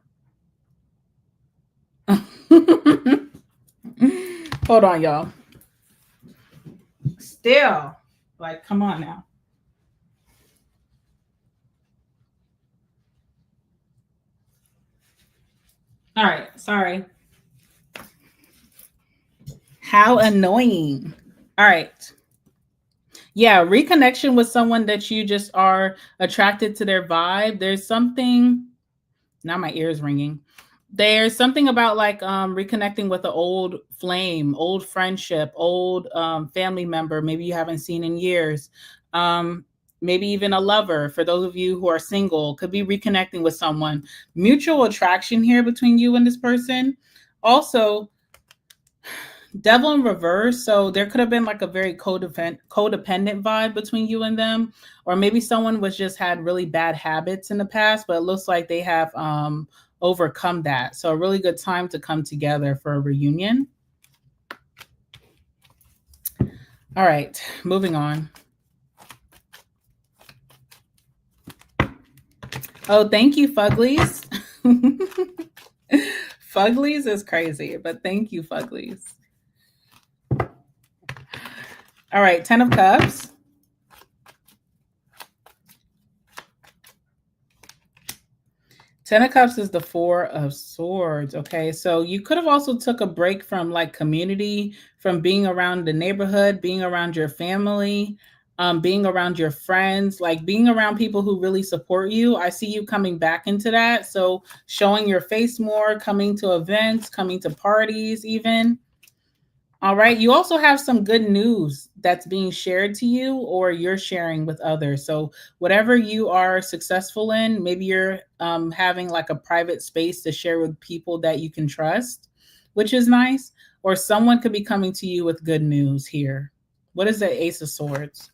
Hold on, y'all. Still, like, come on now. All right, sorry. How annoying. All right. Yeah, reconnection with someone that you just are attracted to their vibe. There's something, now my ears ringing. There's something about like reconnecting with an old flame, old friendship, old family member maybe you haven't seen in years. maybe even a lover. For those of you who are single, could be reconnecting with someone. Mutual attraction here between you and this person. Also, Devil in reverse. So there could have been like a very codependent vibe between you and them, or maybe someone was just had really bad habits in the past, but it looks like they have overcome that. So a really good time to come together for a reunion. All right, moving on. Oh, thank you, Fuglies. Fuglies is crazy, but thank you, Fuglies. All right, 10 of Cups. Ten of Cups is the Four of Swords. Okay, so you could have also took a break from like community, from being around the neighborhood, being around your family, being around your friends, like being around people who really support you. I see you coming back into that. So showing your face more, coming to events, coming to parties even. All right. You also have some good news that's being shared to you or you're sharing with others. So whatever you are successful in, maybe you're having like a private space to share with people that you can trust, which is nice. Or someone could be coming to you with good news here. What is the Ace of Swords?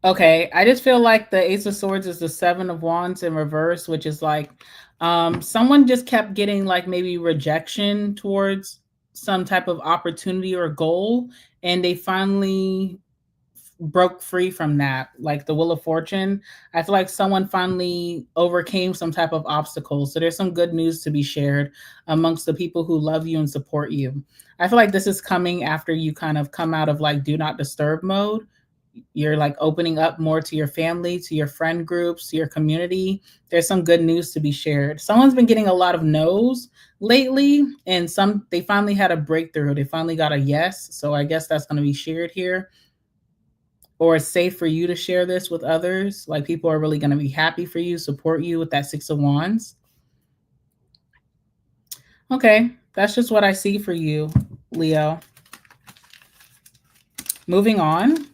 Okay, I just feel like the Ace of Swords is the Seven of Wands in reverse, which is like someone just kept getting like maybe rejection towards some type of opportunity or goal, and they finally broke free from that. Like the Wheel of Fortune, I feel like someone finally overcame some type of obstacle. So there's some good news to be shared amongst the people who love you and support you. I feel like this is coming after you kind of come out of like do not disturb mode. You're like opening up more to your family, to your friend groups, to your community. There's some good news to be shared. Someone's been getting a lot of no's lately, and they finally had a breakthrough. They finally got a yes. So I guess that's going to be shared here. Or it's safe for you to share this with others. Like people are really going to be happy for you, support you with that Six of Wands. Okay, that's just what I see for you, Leo. Moving on.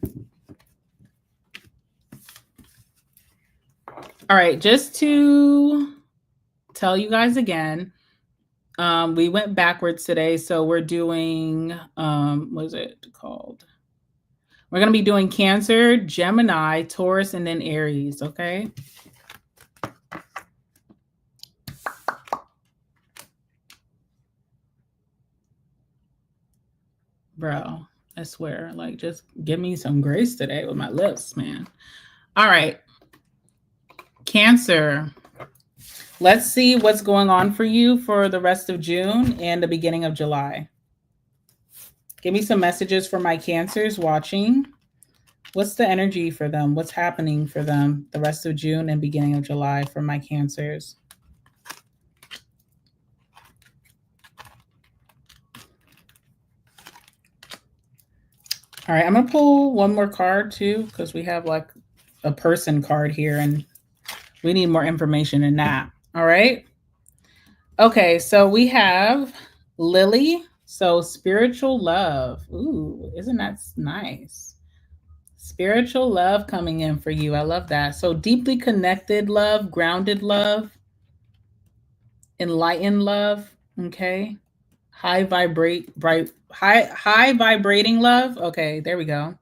All right, just to tell you guys again, we went backwards today, so we're doing, what is it called? We're going to be doing Cancer, Gemini, Taurus, and then Aries, okay? Bro, I swear, like, just give me some grace today with my lips, man. All right. Cancer. Let's see what's going on for you for the rest of June and the beginning of July. Give me some messages for my Cancers watching. What's the energy for them? What's happening for them the rest of June and beginning of July for my Cancers? All right, I'm going to pull one more card too, because we have like a person card here and we need more information in that. All right. Okay, so we have Lily. So spiritual love. Ooh, isn't that nice? Spiritual love coming in for you. I love that. So deeply connected love, grounded love, enlightened love. Okay. High vibrating love. Okay, there we go.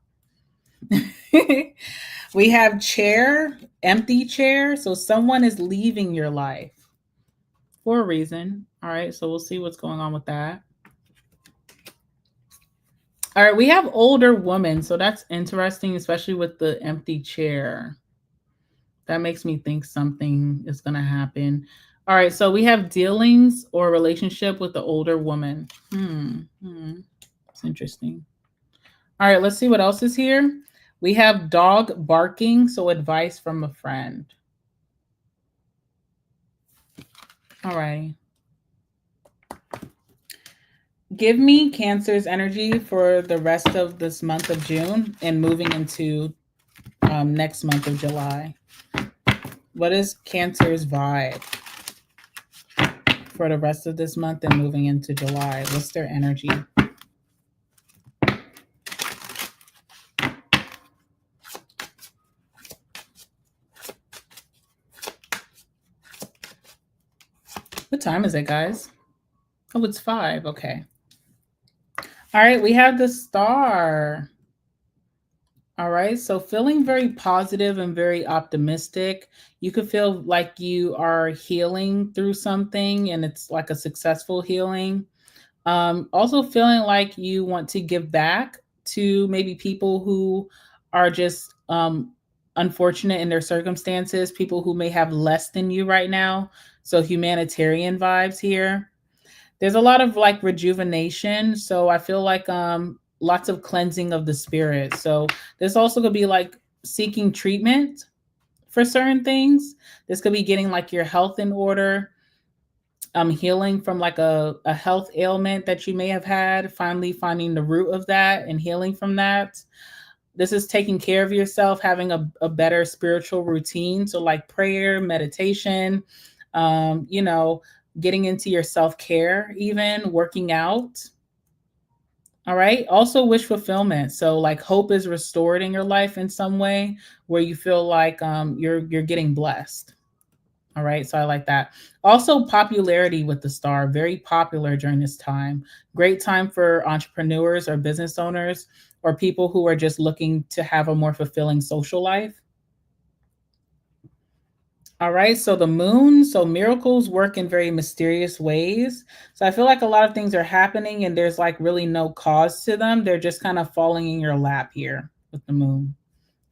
We have chair, empty chair. So someone is leaving your life for a reason. All right, so we'll see what's going on with that. All right, we have older woman. So that's interesting, especially with the empty chair. That makes me think something is going to happen. All right, so we have dealings or relationship with the older woman. It's interesting. All right, let's see what else is here. We have dog barking, so advice from a friend. All right. Give me Cancer's energy for the rest of this month of June and moving into next month of July. What is Cancer's vibe for the rest of this month and moving into July? What's their energy? What time is it, guys? Oh, it's 5. Okay. All right, we have the Star. All right, so feeling very positive and very optimistic. You could feel like you are healing through something and it's like a successful healing. Also feeling like you want to give back to maybe people who are just unfortunate in their circumstances, people who may have less than you right now. So humanitarian vibes here. There's a lot of like rejuvenation. So I feel like lots of cleansing of the spirit. So this also could be like seeking treatment for certain things. This could be getting like your health in order, healing from like a health ailment that you may have had, finally finding the root of that and healing from that. This is taking care of yourself, having a better spiritual routine. So like prayer, meditation, you know, getting into your self-care, even working out. All right. Also wish fulfillment. So like hope is restored in your life in some way where you feel like you're getting blessed. All right. So I like that. Also popularity with the Star, very popular during this time. Great time for entrepreneurs or business owners or people who are just looking to have a more fulfilling social life. All right, so the moon, so miracles work in very mysterious ways. So I feel like a lot of things are happening and there's like really no cause to them. They're just kind of falling in your lap here with the moon.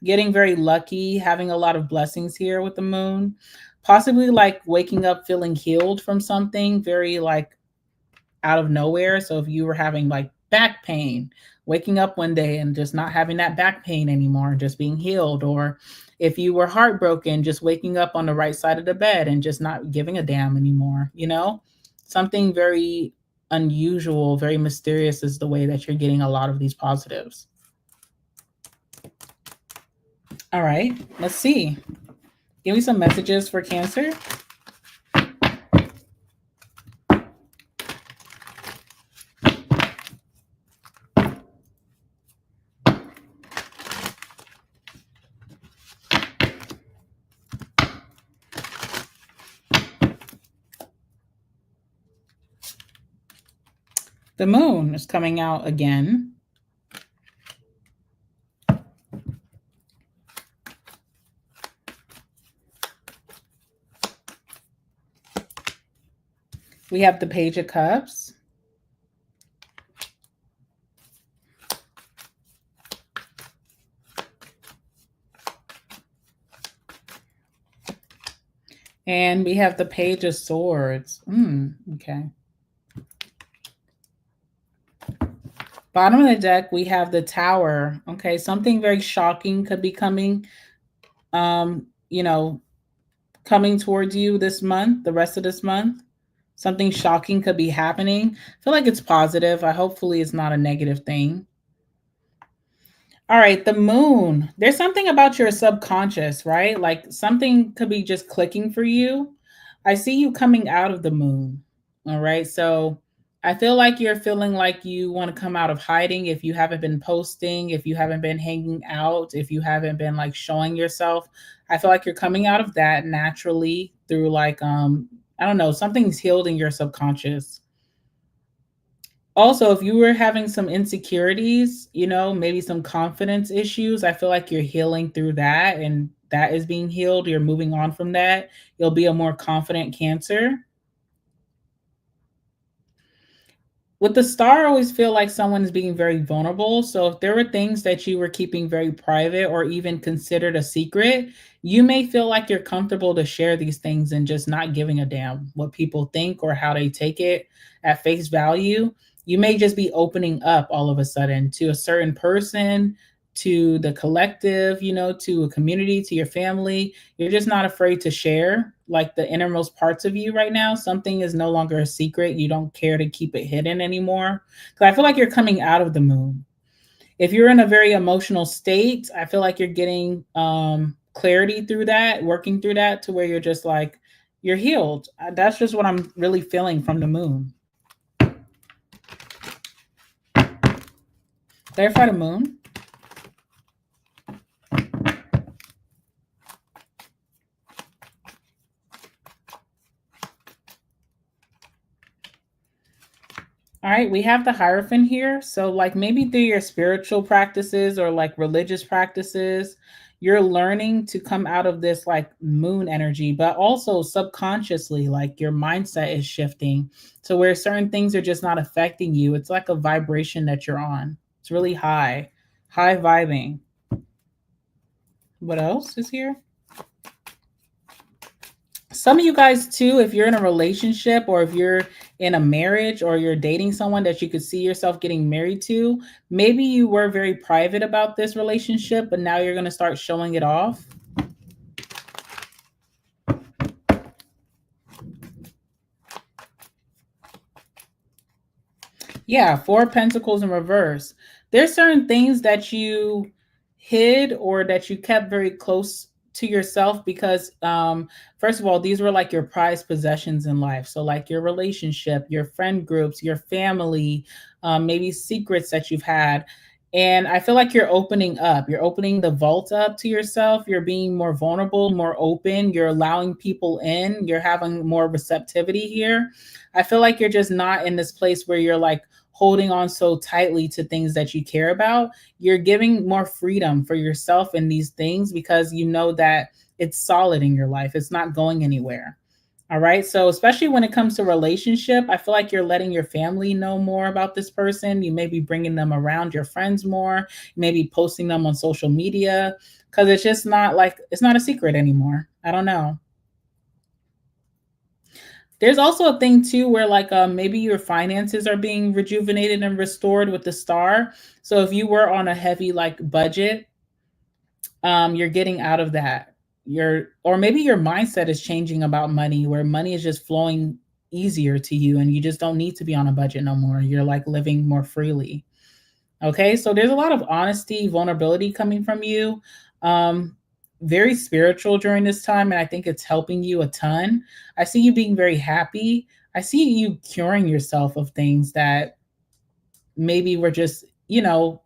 Getting very lucky, having a lot of blessings here with the moon. Possibly like waking up feeling healed from something very like out of nowhere. So if you were having like back pain, waking up one day and just not having that back pain anymore, just being healed, or if you were heartbroken, just waking up on the right side of the bed and just not giving a damn anymore, you know? Something very unusual, very mysterious is the way that you're getting a lot of these positives. All right, let's see. Give me some messages for Cancer. The moon is coming out again. We have the Page of Cups. And we have the Page of Swords. Okay. Bottom of the deck, we have the Tower. Okay, something very shocking could be coming, you know, coming towards you this month, the rest of this month. Something shocking could be happening. I feel like it's positive. Hopefully it's not a negative thing. All right, the moon. There's something about your subconscious, right? Like something could be just clicking for you. I see you coming out of the moon. All right. So I feel like you're feeling like you want to come out of hiding if you haven't been posting, if you haven't been hanging out, if you haven't been like showing yourself. I feel like you're coming out of that naturally through like I don't know, something's healed in your subconscious. Also, if you were having some insecurities, you know, maybe some confidence issues, I feel like you're healing through that and that is being healed. You're moving on from that. You'll be a more confident Cancer. With the Star, I always feel like someone is being very vulnerable. So if there were things that you were keeping very private or even considered a secret, you may feel like you're comfortable to share these things and just not giving a damn what people think or how they take it at face value. You may just be opening up all of a sudden to a certain person, to the collective, you know, to a community, to your family. You're just not afraid to share like the innermost parts of you right now. Something is no longer a secret. You don't care to keep it hidden anymore. Because I feel like you're coming out of the moon. If you're in a very emotional state, I feel like you're getting clarity through that, working through that to where you're just like, You're healed. That's just what I'm really feeling from the moon. Clarify the moon. All right, we have the Hierophant here. So, like maybe through your spiritual practices or like religious practices, you're learning to come out of this like moon energy, but also subconsciously, like your mindset is shifting to where certain things are just not affecting you. It's like a vibration that you're on. It's really high, high vibing. What else is here? Some of you guys too, if you're in a relationship or if you're in a marriage or you're dating someone that you could see yourself getting married to, maybe you were very private about this relationship, but now you're going to start showing it off. Yeah, Four of Pentacles in reverse. There's certain things that you hid or that you kept very close to yourself because first of all, these were like your prized possessions in life. So like your relationship, your friend groups, your family, maybe secrets that you've had. And I feel like you're opening up. You're opening the vault up to yourself. You're being more vulnerable, more open. You're allowing people in. You're having more receptivity here. I feel like you're just not in this place where you're like holding on so tightly to things that you care about. You're giving more freedom for yourself in these things because you know that it's solid in your life. It's not going anywhere. All right. So, especially when it comes to relationship, I feel like you're letting your family know more about this person. You may be bringing them around your friends more, maybe posting them on social media because it's just not like it's not a secret anymore. I don't know. There's also a thing too where like maybe your finances are being rejuvenated and restored with the star. So if you were on a heavy like budget, you're getting out of that. Or maybe your mindset is changing about money where money is just flowing easier to you and you just don't need to be on a budget no more. You're like living more freely. Okay, so there's a lot of honesty, vulnerability coming from you. Very spiritual during this time, and I think it's helping you a ton. I see you being very happy. I see you curing yourself of things that maybe were just,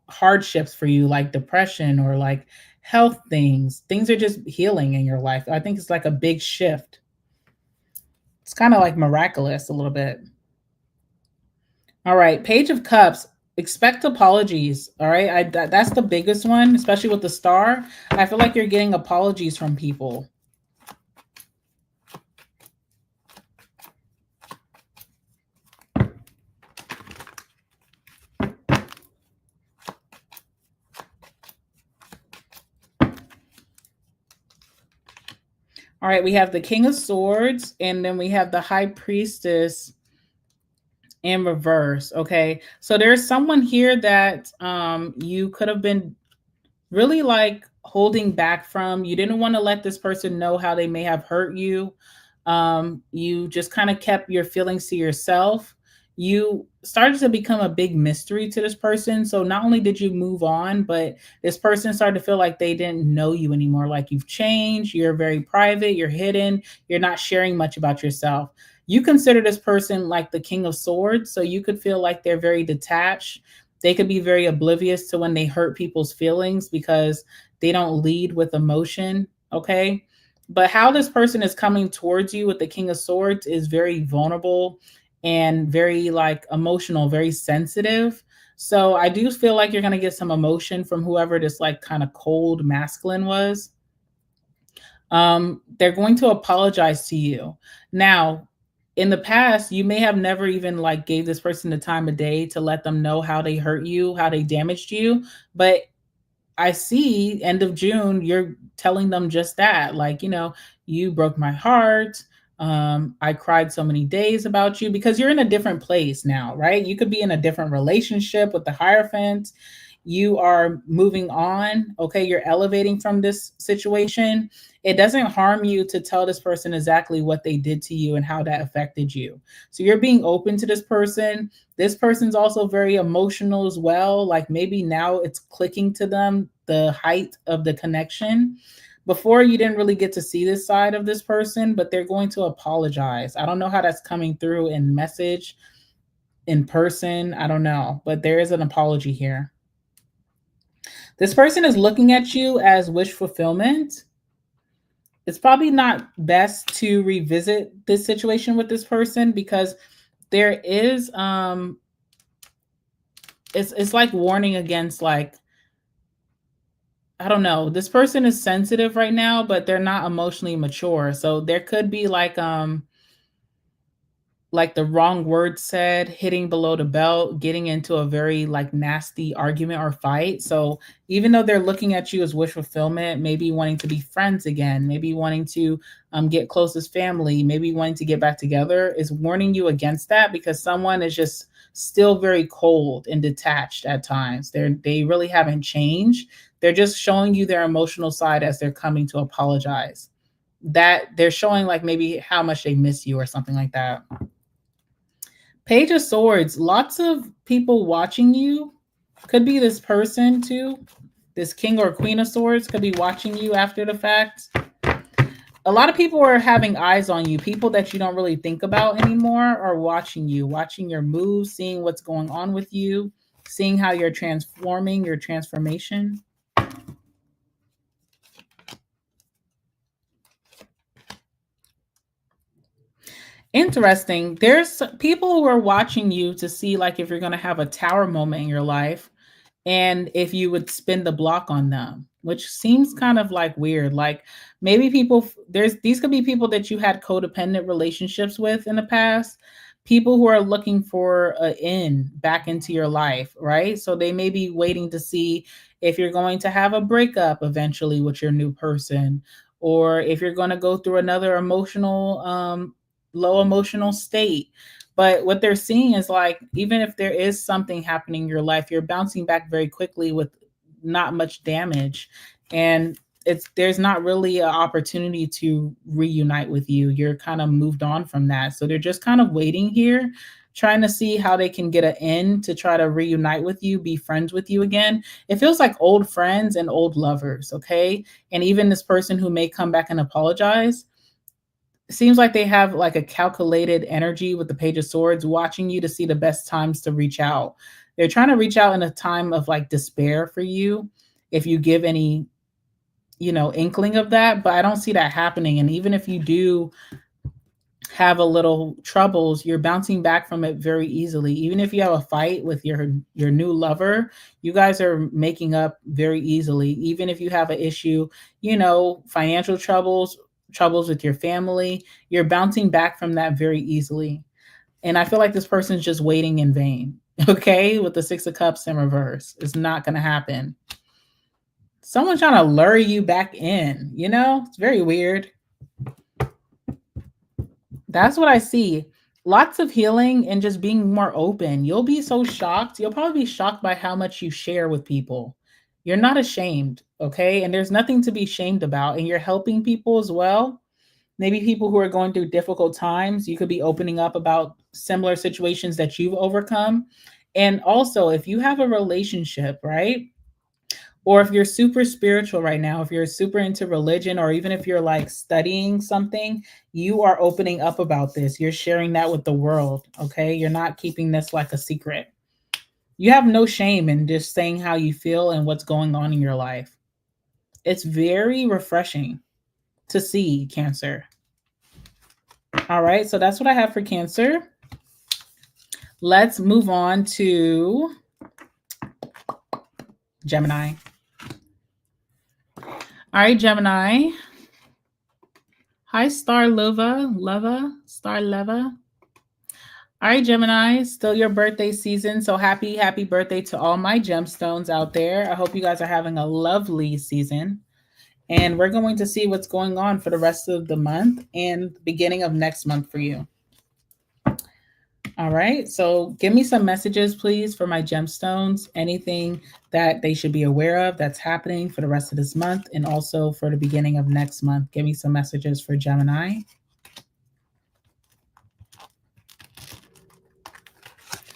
hardships for you, like depression or like health things. Things are just healing in your life. I think it's like a big shift. It's kind of like miraculous a little bit. All right, Page of Cups. Expect apologies. All right, that's the biggest one, especially with the star. I feel like you're getting apologies from people. All right, we have the King of Swords, and then we have the High Priestess in reverse. Okay, so there's someone here that you could have been really like holding back from. You didn't want to let this person know how they may have hurt you. You just kind of kept your feelings to yourself. You started to become a big mystery to this person. So not only did you move on, but this person started to feel like they didn't know you anymore. Like you've changed, you're very private, you're hidden, you're not sharing much about yourself. You consider this person like the King of Swords. So you could feel like they're very detached. They could be very oblivious to when they hurt people's feelings because they don't lead with emotion. Okay. But how this person is coming towards you with the King of Swords is very vulnerable and very like emotional, very sensitive. So I do feel like you're going to get some emotion from whoever this like kind of cold masculine was. They're going to apologize to you. Now, in the past, you may have never even like gave this person the time of day to let them know how they hurt you, how they damaged you. But I see end of June, you're telling them just that. Like, you broke my heart. I cried so many days about you because you're in a different place now, right? You could be in a different relationship with the Hierophant. You are moving on. Okay. You're elevating from this situation. It doesn't harm you to tell this person exactly what they did to you and how that affected you. So you're being open to this person. This person's also very emotional as well. Like maybe now it's clicking to them, the height of the connection. before you didn't really get to see this side of this person, but they're going to apologize. I don't know how that's coming through in message, in person. I don't know, but there is an apology here. This person is looking at you as wish fulfillment. It's probably not best to revisit this situation with this person because there is it's like warning against, like, I don't know. This person is sensitive right now, but they're not emotionally mature. So there could be like the wrong word said, hitting below the belt, getting into a very like nasty argument or fight. So even though they're looking at you as wish fulfillment, maybe wanting to be friends again, maybe wanting to get close as family, maybe wanting to get back together, is warning you against that because someone is just still very cold and detached at times. They really haven't changed. They're just showing you their emotional side as they're coming to apologize. That they're showing like maybe how much they miss you or something like that. Page of Swords, lots of people watching you. Could be this person too. This King or Queen of Swords could be watching you after the fact. A lot of people are having eyes on you. People that you don't really think about anymore are watching you, watching your moves, seeing what's going on with you, seeing how you're transforming, your transformation. Interesting. There's people who are watching you to see like if you're going to have a tower moment in your life and if you would spin the block on them, which seems kind of like weird. Like maybe these could be people that you had codependent relationships with in the past, people who are looking for an in back into your life, right? So they may be waiting to see if you're going to have a breakup eventually with your new person, or if you're going to go through another low emotional state. But what they're seeing is like, even if there is something happening in your life, you're bouncing back very quickly with not much damage. And there's not really an opportunity to reunite with you. You're kind of moved on from that. So they're just kind of waiting here, trying to see how they can get an end to try to reunite with you, be friends with you again. It feels like old friends and old lovers, okay? And even this person who may come back and apologize, seems like they have like a calculated energy with the Page of Swords, watching you to see the best times to reach out. They're trying to reach out in a time of like despair for you, if you give any, inkling of that. But I don't see that happening. And even if you do have a little troubles, you're bouncing back from it very easily. Even if you have a fight with your new lover, you guys are making up very easily. Even if you have an issue, financial troubles with your family, you're bouncing back from that very easily. And I feel like this person's just waiting in vain. Okay, with the Six of Cups in reverse, it's not going to happen. Someone's trying to lure you back in, it's very weird. That's what I see. Lots of healing and just being more open. You'll be so shocked. You'll probably be shocked by how much you share with people. You're not ashamed, okay? And there's nothing to be shamed about. And you're helping people as well. Maybe people who are going through difficult times, you could be opening up about similar situations that you've overcome. And also, if you have a relationship, right? Or if you're super spiritual right now, if you're super into religion, or even if you're like studying something, you are opening up about this. You're sharing that with the world, okay? You're not keeping this like a secret. You have no shame in just saying how you feel and what's going on in your life. It's very refreshing to see, Cancer. All right, so that's what I have for Cancer. Let's move on to Gemini. All right, Gemini. Hi, Star Star Leva. All right, Gemini, still your birthday season. So happy birthday to all my gemstones out there. I hope you guys are having a lovely season. And we're going to see what's going on for the rest of the month and the beginning of next month for you. All right, so give me some messages, please, for my gemstones. Anything that they should be aware of that's happening for the rest of this month and also for the beginning of next month. Give me some messages for Gemini.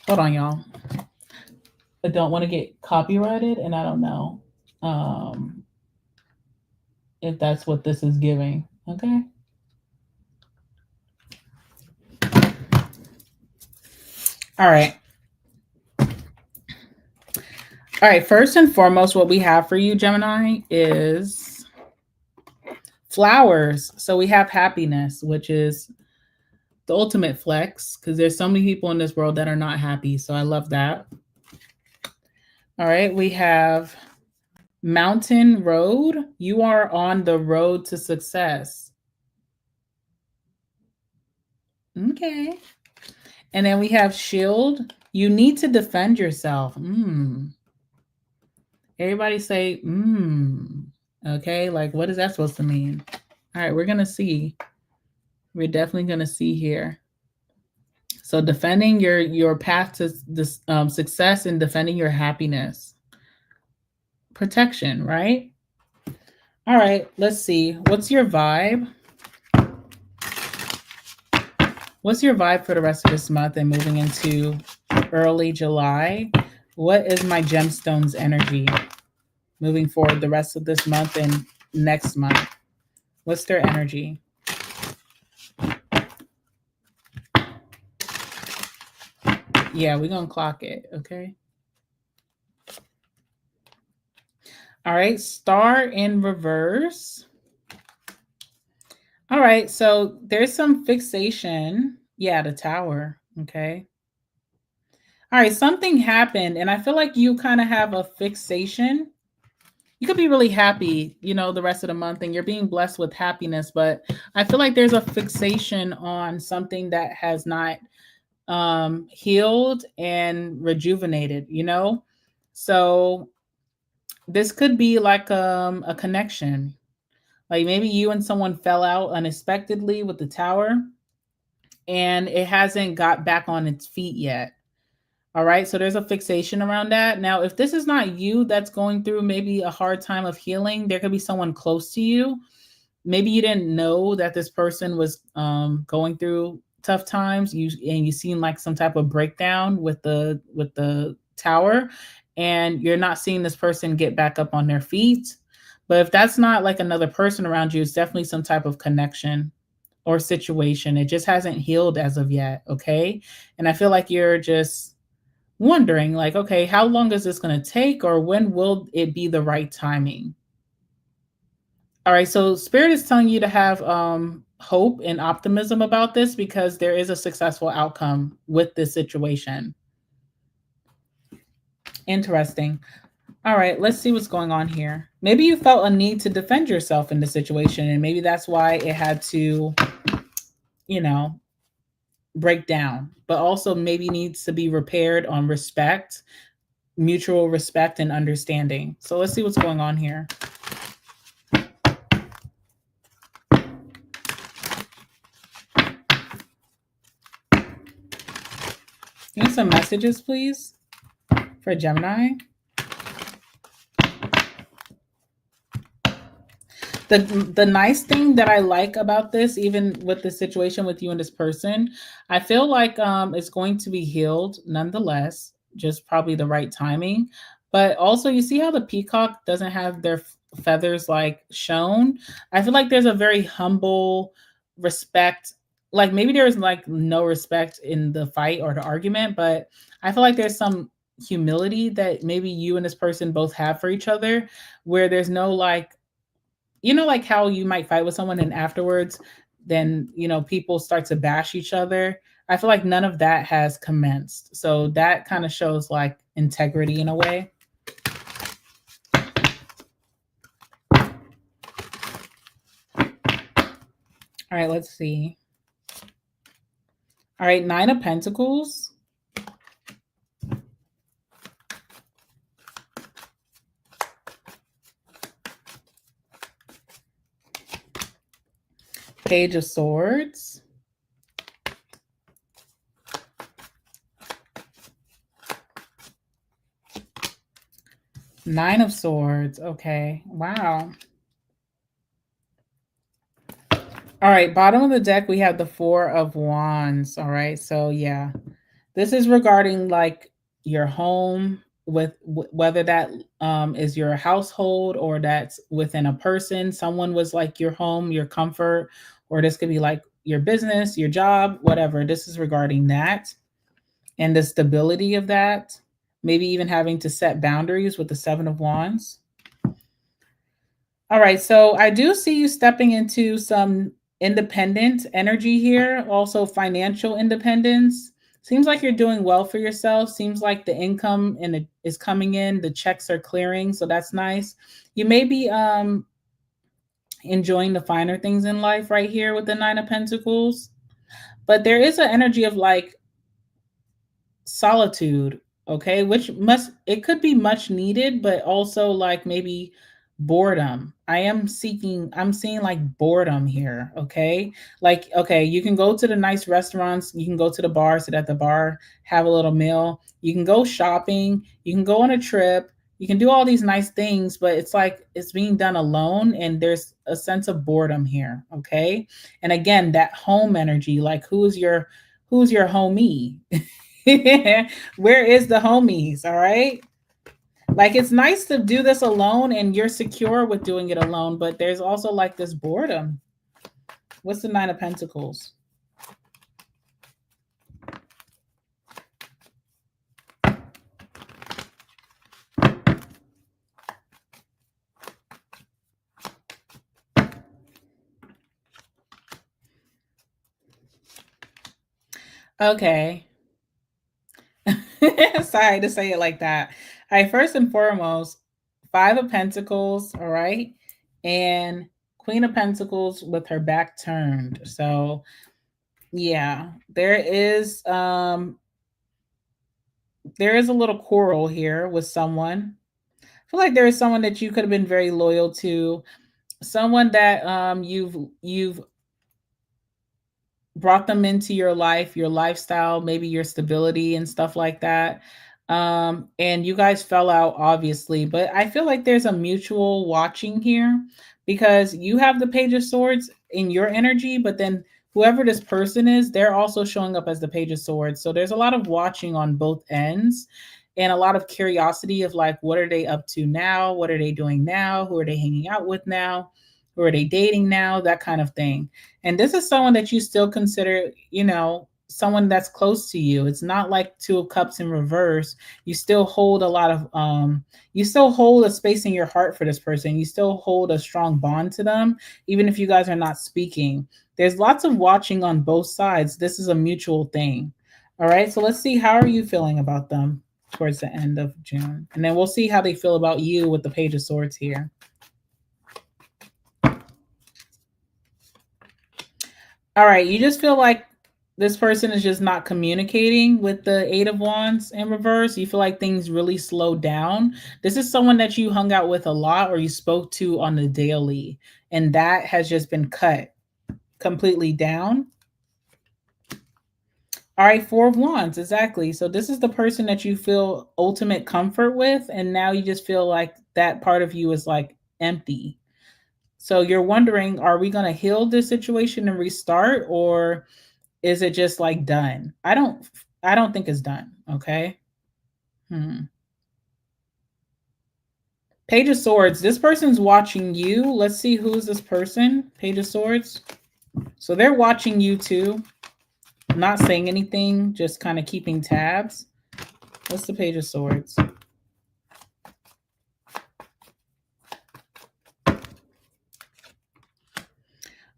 Hold on, y'all. I don't want to get copyrighted, and I don't know if that's what this is giving. Okay. All right. All right. First and foremost, what we have for you, Gemini, is flowers. So we have happiness, which is the ultimate flex, because there's so many people in this world that are not happy. So I love that. All right. We have mountain road. You are on the road to success. Okay. And then we have shield. You need to defend yourself. Everybody say, okay, like what is that supposed to mean? All right, we're gonna see. We're definitely gonna see here. So defending your path to this success and defending your happiness. Protection, right? All right, let's see. What's your vibe? What's your vibe for the rest of this month and moving into early July? What is my gemstones energy moving forward the rest of this month and next month? What's their energy? Yeah, we're going to clock it, okay? All right, star in reverse. All right, so there's some fixation. Yeah, the tower, okay? All right, something happened, and I feel like you kind of have a fixation. You could be really happy, the rest of the month, and you're being blessed with happiness, but I feel like there's a fixation on something that has not healed and rejuvenated, So this could be like a connection. Like maybe you and someone fell out unexpectedly with the tower and it hasn't got back on its feet yet. All right. So there's a fixation around that. Now, if this is not you that's going through maybe a hard time of healing, there could be someone close to you. Maybe you didn't know that this person was going through tough times. You seen like some type of breakdown with the tower, and you're not seeing this person get back up on their feet. But if that's not like another person around you, it's definitely some type of connection or situation. It just hasn't healed as of yet. Okay. And I feel like you're just wondering, like, okay, how long is this going to take, or when will it be the right timing? All right, so Spirit is telling you to have hope and optimism about this because there is a successful outcome with this situation. Interesting. All right, let's see what's going on here. Maybe you felt a need to defend yourself in the situation, and maybe that's why it had to, break down, but also maybe needs to be repaired on respect, mutual respect, and understanding. So let's see what's going on here. Give me some messages, please, for Gemini. The nice thing that I like about this, even with the situation with you and this person, I feel like it's going to be healed nonetheless, just probably the right timing. But also, you see how the peacock doesn't have their feathers like shown? I feel like there's a very humble respect. Like maybe there's like no respect in the fight or the argument, but I feel like there's some humility that maybe you and this person both have for each other, where there's no like, like how you might fight with someone and afterwards, then, people start to bash each other. I feel like none of that has commenced. So that kind of shows like integrity in a way. All right, let's see. All right, 9 of Pentacles. Page of Swords. Nine of Swords. Okay. Wow. All right. Bottom of the deck, we have the 4 of Wands. All right. So, yeah, this is regarding like your home, whether that is your household or that's within a person. Someone was like your home, your comfort, or this could be like your business, your job, whatever. This is regarding that and the stability of that. Maybe even having to set boundaries with the Seven of Wands. All right, so I do see you stepping into some independent energy here, also financial independence. Seems like you're doing well for yourself. Seems like the income is coming in, the checks are clearing, so that's nice. You may be enjoying the finer things in life right here with the Nine of Pentacles, but there is an energy of like solitude, okay, which must it could be much needed, but also like maybe boredom. I'm seeing like boredom here, okay? Like, okay, you can go to the nice restaurants, you can go to the bar, sit at the bar, have a little meal, you can go shopping, you can go on a trip, you can do all these nice things, but it's like it's being done alone and there's a sense of boredom here, okay? And again, that home energy, like who's your homie? Where is the homies? All right. Like it's nice to do this alone and you're secure with doing it alone, but there's also like this boredom. What's the Nine of Pentacles? Okay. Sorry to say it like that. All right, first and foremost, Five of Pentacles, all right, and Queen of Pentacles with her back turned. So yeah, there is a little quarrel here with someone. I feel like there is someone that you could have been very loyal to, someone that you've brought them into your life, your lifestyle, maybe your stability and stuff like that. And you guys fell out, obviously, but I feel like there's a mutual watching here because you have the Page of Swords in your energy, but then whoever this person is, they're also showing up as the Page of Swords. So there's a lot of watching on both ends and a lot of curiosity of like, what are they up to now? What are they doing now? Who are they hanging out with now? Who are they dating now? That kind of thing. And this is someone that you still consider, someone that's close to you. It's not like Two of Cups in reverse. You still hold a lot of you still hold a space in your heart for this person. You still hold a strong bond to them, even if you guys are not speaking. There's lots of watching on both sides. This is a mutual thing. All right. So let's see, how are you feeling about them towards the end of June? And then we'll see how they feel about you with the Page of Swords here. All right, you just feel like this person is just not communicating with the Eight of Wands in reverse. You feel like things really slowed down. This is someone that you hung out with a lot or you spoke to on the daily, and that has just been cut completely down. All right, Four of Wands, exactly. So this is the person that you feel ultimate comfort with, and now you just feel like that part of you is like empty. So you're wondering, are we going to heal this situation and restart, or is it just like done? I don't think it's done. Okay. Page of Swords. This person's watching you. Let's see, who's this person? Page of Swords. So they're watching you too. Not saying anything, just kind of keeping tabs. What's the Page of Swords?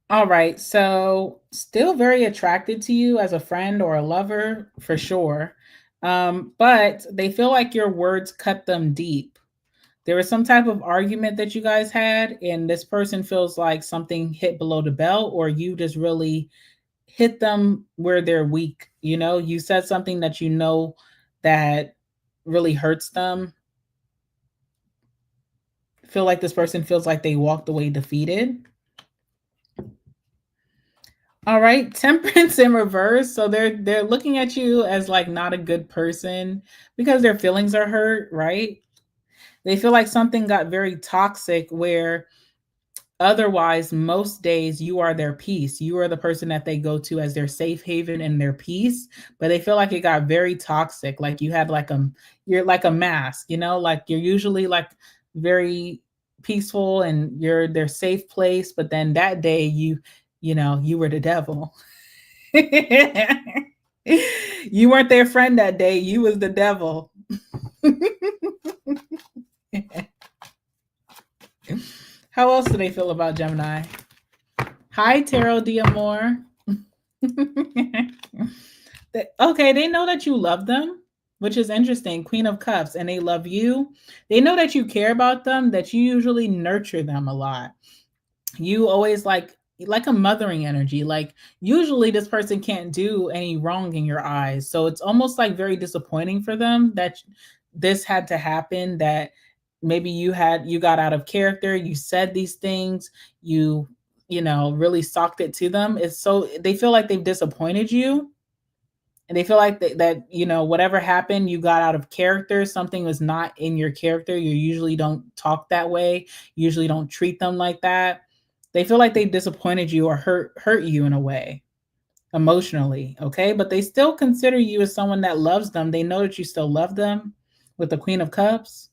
All right. So still very attracted to you as a friend or a lover for sure. But they feel like your words cut them deep. There was some type of argument that you guys had, and this person feels like something hit below the belt, or you just really hit them where they're weak. You said something that that really hurts them. Feel like this person feels like they walked away defeated. All right, Temperance in reverse. So they're looking at you as like not a good person because their feelings are hurt, right? They feel like something got very toxic where Otherwise, most days you are their peace. You are the person that they go to as their safe haven and their peace. But they feel like it got very toxic. Like you had like you're like a mask, you know, like you're usually like very peaceful and you're their safe place. But then that day you know, you were the devil. You weren't their friend that day. You was the devil. How else do they feel about Gemini? Hi, Tarot D'Amore. Okay, they know that you love them, which is interesting. Queen of Cups, and they love you. They know that you care about them, that you usually nurture them a lot. You always like a mothering energy. Like usually this person can't do any wrong in your eyes. So it's almost like very disappointing for them that this had to happen, that maybe you got out of character, you said these things, you know, really socked it to them. It's so they feel like they've disappointed you, and they feel like that you know, whatever happened, you got out of character, something was not in your character. You usually don't talk that way, you usually don't treat them like that. They feel like they disappointed you or hurt you in a way emotionally, okay? But they still consider you as someone that loves them. They know that you still love them with the Queen of Cups.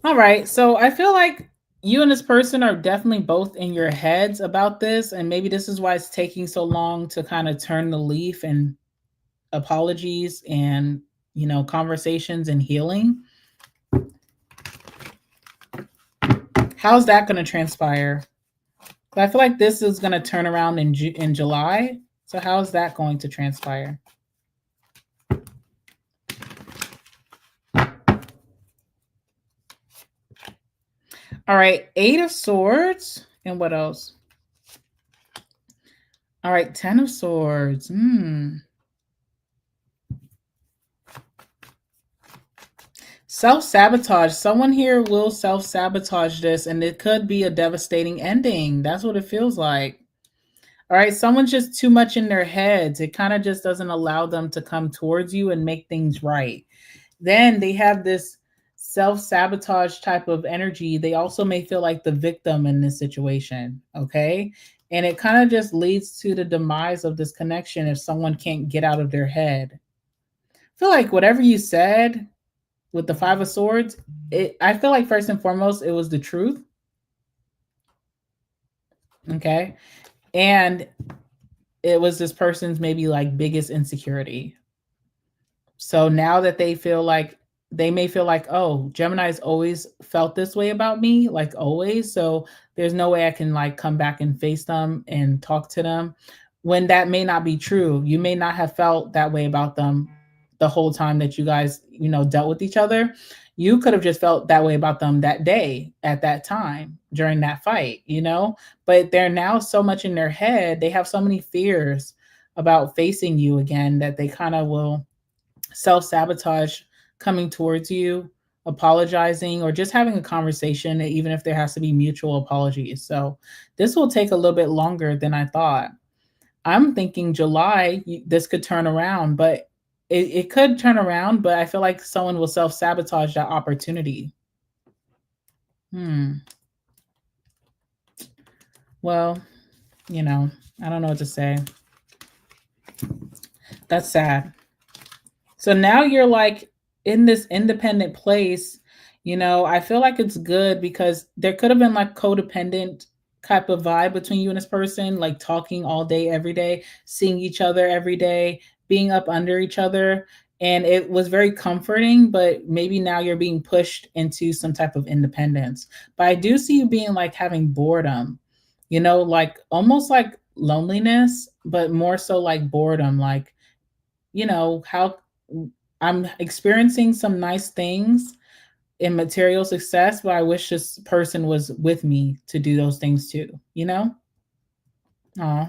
All right, so I feel like you and this person are definitely both in your heads about this, and maybe this is why it's taking so long to kind of turn the leaf and apologies and, you know, conversations and healing. How's that going to transpire? I feel like this is going to turn around in July. So how's that going to transpire? All right, 8 of Swords. And what else? All right, 10 of Swords. Self-sabotage. Someone here will self-sabotage this, and it could be a devastating ending. That's what it feels like. All right, someone's just too much in their heads. It kind of just doesn't allow them to come towards you and make things right. Then they have this self-sabotage type of energy. They also may feel like the victim in this situation, okay? And it kind of just leads to the demise of this connection if someone can't get out of their head. I feel like whatever you said with the 5 of Swords, I feel like first and foremost, it was the truth. Okay. And it was this person's maybe like biggest insecurity. So now that they may feel like, oh, Gemini's always felt this way about me, like always. So there's no way I can like come back and face them and talk to them, when that may not be true. You may not have felt that way about them the whole time that you guys, you know, dealt with each other. You could have just felt that way about them that day at that time during that fight, you know, but they're now so much in their head. They have so many fears about facing you again that they kind of will self-sabotage coming towards you, apologizing, or just having a conversation, even if there has to be mutual apologies. So this will take a little bit longer than I thought. I'm thinking July, this could turn around, but it could turn around, but I feel like someone will self-sabotage that opportunity. Well, you know, I don't know what to say. That's sad. So now you're like in this independent place. You know, I feel like it's good because there could have been like codependent type of vibe between you and this person, like talking all day, every day, seeing each other every day, being up under each other. And it was very comforting, but maybe now you're being pushed into some type of independence. But I do see you being like having boredom, you know, like almost like loneliness, but more so like boredom, like, you know, how I'm experiencing some nice things in material success, but I wish this person was with me to do those things too, you know? Oh,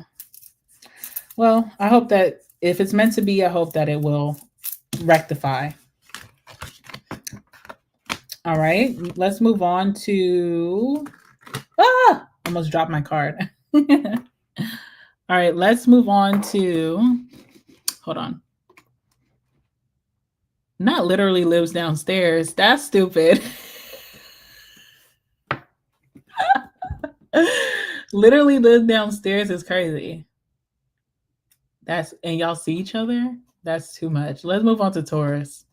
well, I hope that if it's meant to be, I hope that it will rectify. All right, let's move on to, almost dropped my card. All right, let's move on to, hold on. Not literally lives downstairs. That's stupid. Literally live downstairs is crazy. And y'all see each other? That's too much. Let's move on to Taurus.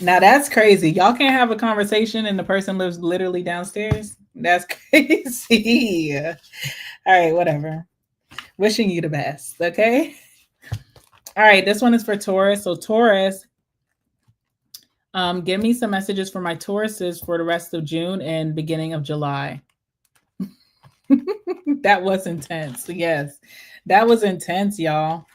Now that's crazy. Y'all can't have a conversation and the person lives literally downstairs. That's crazy. All right, whatever. Wishing you the best, okay? All right, this one is for Taurus. So Taurus, give me some messages for my Tauruses for the rest of June and beginning of July. That was intense. Yes, that was intense, y'all.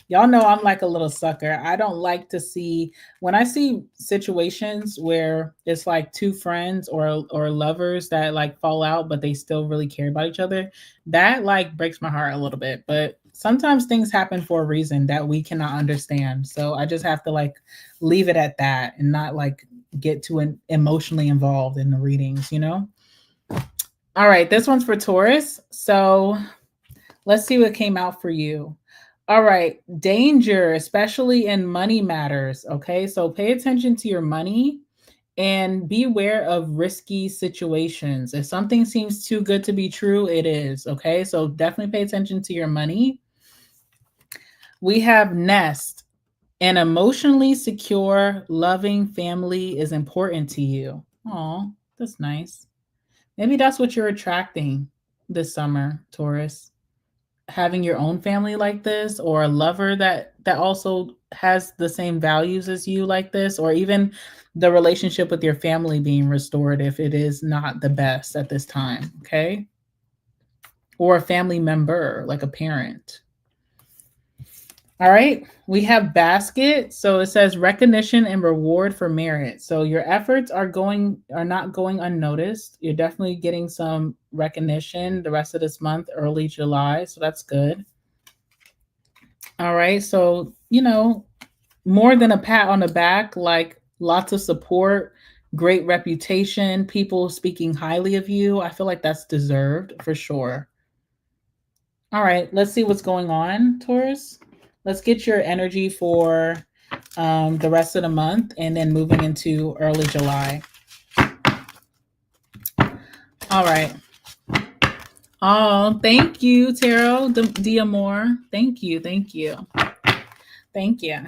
Y'all know I'm like a little sucker. I don't like to see when I see situations where it's like two friends or lovers that like fall out, but they still really care about each other. That like breaks my heart a little bit. But sometimes things happen for a reason that we cannot understand. So I just have to like leave it at that and not like get too emotionally involved in the readings, you know? All right, this one's for Taurus. So let's see what came out for you. All right, danger, especially in money matters. Okay, so pay attention to your money and be aware of risky situations. If something seems too good to be true, it is. Okay, so definitely pay attention to your money. We have nest. An emotionally secure, loving family is important to you. Oh, that's nice. Maybe that's what you're attracting this summer, Taurus. Having your own family like this, or a lover that also has the same values as you like this, or even the relationship with your family being restored if it is not the best at this time, okay? Or a family member, like a parent. All right, we have basket. So it says recognition and reward for merit. So your efforts are not going unnoticed. You're definitely getting some recognition the rest of this month, early July. So that's good. All right, so more than a pat on the back, like lots of support, great reputation, people speaking highly of you. I feel like that's deserved for sure. All right, let's see what's going on, Taurus. Let's get your energy for the rest of the month and then moving into early July. All right. Oh, thank you, Tarot D'Amore. Thank you. Thank you. Thank you.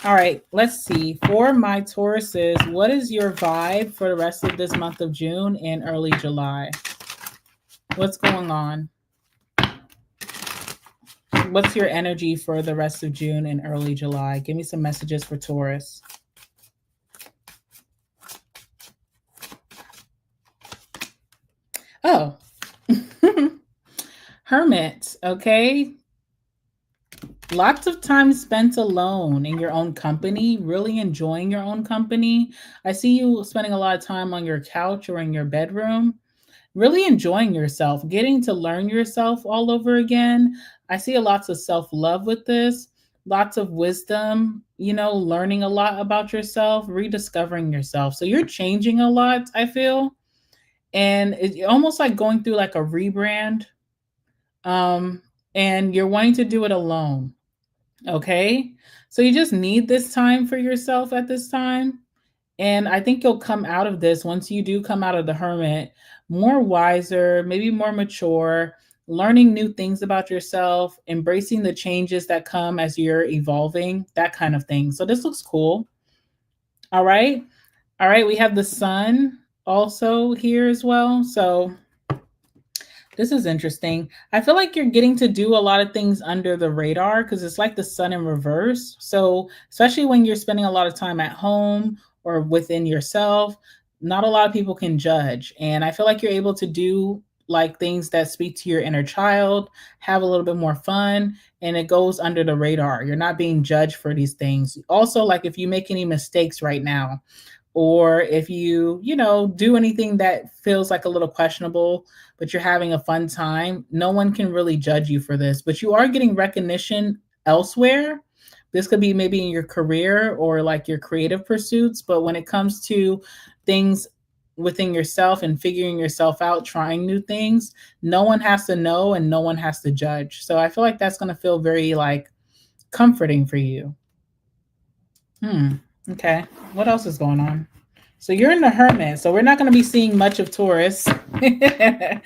All right, let's see. For my Tauruses, what is your vibe for the rest of this month of June and early July? What's going on? What's your energy for the rest of June and early July? Give me some messages for Taurus. Oh, Hermit, okay. Lots of time spent alone in your own company, really enjoying your own company. I see you spending a lot of time on your couch or in your bedroom, really enjoying yourself, getting to learn yourself all over again. I see lots of self-love with this, lots of wisdom, learning a lot about yourself, rediscovering yourself. So you're changing a lot, I feel. And it's almost like going through like a rebrand. And you're wanting to do it alone. Okay. So you just need this time for yourself at this time. And I think you'll come out of this once you do come out of the hermit more wiser, maybe more mature, learning new things about yourself, embracing the changes that come as you're evolving, that kind of thing. So this looks cool. All right. All right. We have the sun also here as well. So this is interesting. I feel like you're getting to do a lot of things under the radar because it's like the sun in reverse. So, especially when you're spending a lot of time at home or within yourself, not a lot of people can judge. And I feel like you're able to do like things that speak to your inner child, have a little bit more fun, and it goes under the radar. You're not being judged for these things. Also, like if you make any mistakes right now, or if you do anything that feels like a little questionable, but you're having a fun time, no one can really judge you for this. But you are getting recognition elsewhere. This could be maybe in your career or like your creative pursuits, but when it comes to things within yourself and figuring yourself out, trying new things, no one has to know and no one has to judge. So I feel like that's going to feel very like comforting for you. Okay. What else is going on? So you're in the Hermit. So we're not going to be seeing much of Taurus the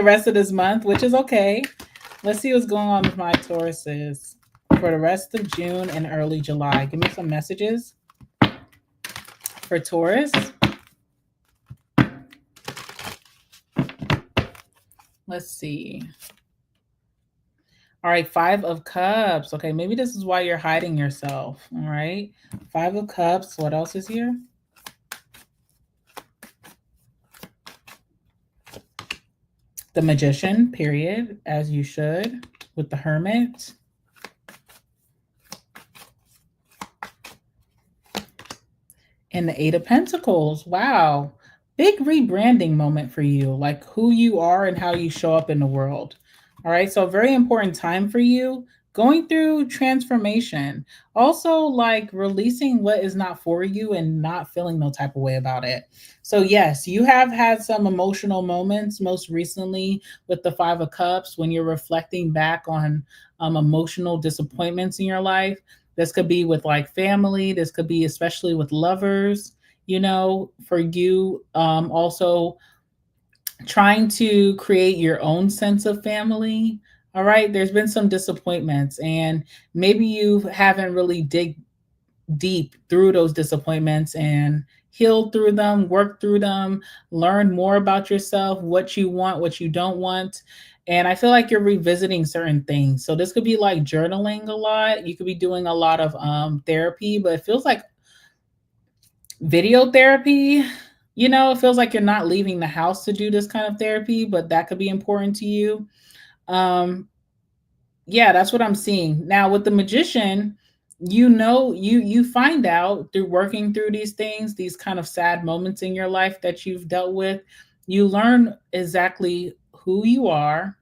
rest of this month, which is okay. Let's see what's going on with my Tauruses for the rest of June and early July. Give me some messages for Taurus. Let's see. All right, 5 of Cups. Okay, maybe this is why you're hiding yourself. All right, 5 of Cups. What else is here? The Magician, period, as you should, with the Hermit. And the 8 of Pentacles. Wow. Big rebranding moment for you, like who you are and how you show up in the world. All right, so very important time for you, going through transformation. Also, like releasing what is not for you and not feeling no type of way about it. So yes, you have had some emotional moments, most recently with the 5 of Cups, when you're reflecting back on emotional disappointments in your life. This could be with like family. This could be especially with lovers, you know, for you. Also trying to create your own sense of family. All right. There's been some disappointments, and maybe you haven't really dig deep through those disappointments and healed through them, worked through them, learn more about yourself, what you want, what you don't want. And I feel like you're revisiting certain things. So this could be like journaling a lot. You could be doing a lot of therapy, but it feels like video therapy. You know, it feels like you're not leaving the house to do this kind of therapy, but that could be important to you. Um, yeah, that's what I'm seeing. Now with the Magician, you know, you find out through working through these things, these kind of sad moments in your life that you've dealt with, you learn exactly who you are,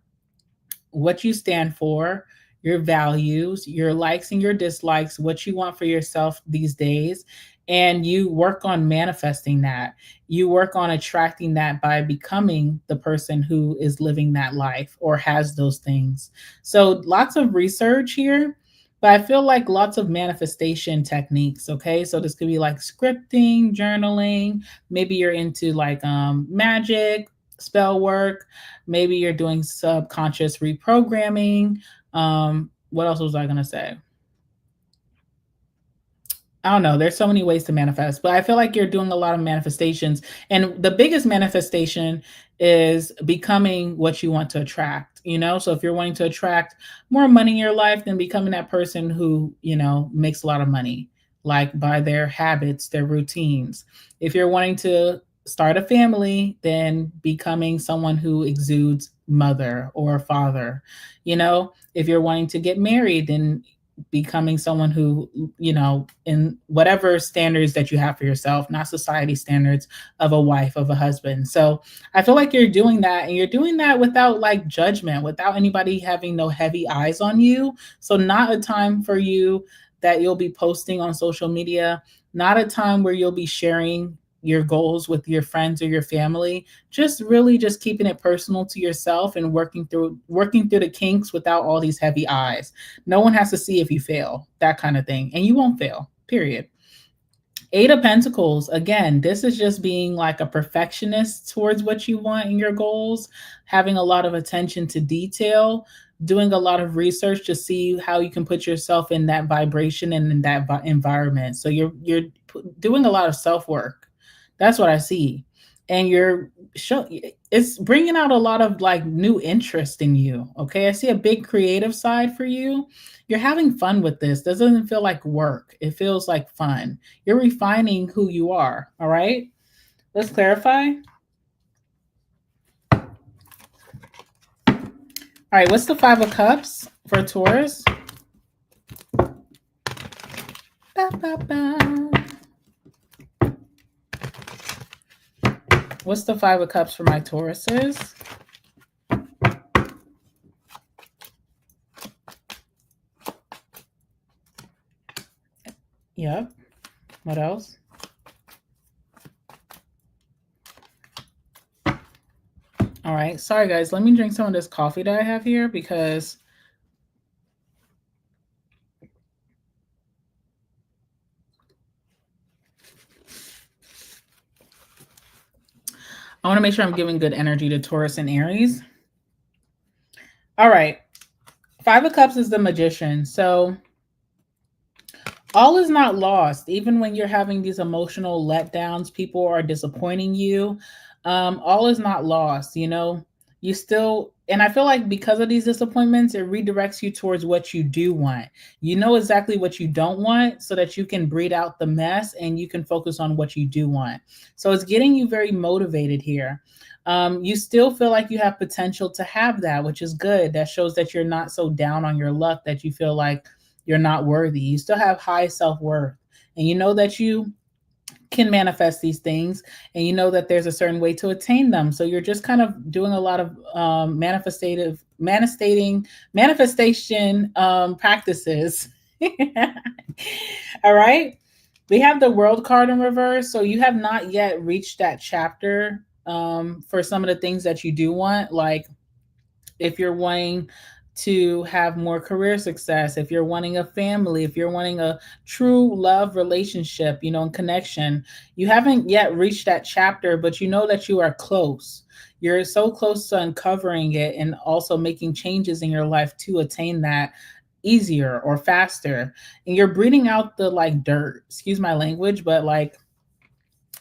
what you stand for, your values, your likes and your dislikes, what you want for yourself these days. And you work on manifesting that. You work on attracting that by becoming the person who is living that life or has those things. So, lots of research here, but I feel like lots of manifestation techniques. Okay. So, this could be like scripting, journaling. Maybe you're into like magic, spell work. Maybe you're doing subconscious reprogramming. What else was I going to say? I don't know. There's so many ways to manifest, but I feel like you're doing a lot of manifestations. And the biggest manifestation is becoming what you want to attract, you know? So if you're wanting to attract more money in your life, then becoming that person who, you know, makes a lot of money, like by their habits, their routines. If you're wanting to start a family, then becoming someone who exudes mother or father, you know? If you're wanting to get married, then becoming someone who, you know, in whatever standards that you have for yourself, not society standards of a wife, of a husband. So I feel like you're doing that, and you're doing that without like judgment, without anybody having no heavy eyes on you. So not a time for you that you'll be posting on social media, not a time where you'll be sharing your goals with your friends or your family. Just really just keeping it personal to yourself and working through the kinks without all these heavy eyes. No one has to see if you fail, that kind of thing. And you won't fail, period. 8 of Pentacles, again, this is just being like a perfectionist towards what you want in your goals, having a lot of attention to detail, doing a lot of research to see how you can put yourself in that vibration and in that environment. So you're doing a lot of self-work. That's what I see. And it's bringing out a lot of like new interest in you. Okay. I see a big creative side for you. You're having fun with this. This doesn't feel like work. It feels like fun. You're refining who you are. All right. Let's clarify. All right. What's the 5 of Cups for Taurus? Ba, ba, ba. What's the 5 of Cups for my Tauruses? Yep. What else? All right. Sorry, guys. Let me drink some of this coffee that I have here because I want to make sure I'm giving good energy to Taurus and Aries. All right. Five of Cups is the Magician. So all is not lost. Even when you're having these emotional letdowns, people are disappointing you. All is not lost. You know, you still, and I feel like because of these disappointments, it redirects you towards what you do want. You know exactly what you don't want so that you can breed out the mess and you can focus on what you do want. So it's getting you very motivated here. You still feel like you have potential to have that, which is good. That shows that you're not so down on your luck that you feel like you're not worthy. You still have high self-worth. And you know that you can manifest these things, and you know that there's a certain way to attain them. So you're just kind of doing a lot of manifestation practices. All right. We have the World card in reverse. So you have not yet reached that chapter for some of the things that you do want. Like if you're wanting to have more career success, if you're wanting a family, if you're wanting a true love relationship, you know, and connection, you haven't yet reached that chapter, but you know that you are close. You're so close to uncovering it and also making changes in your life to attain that easier or faster. And you're breeding out the like dirt, excuse my language, but like,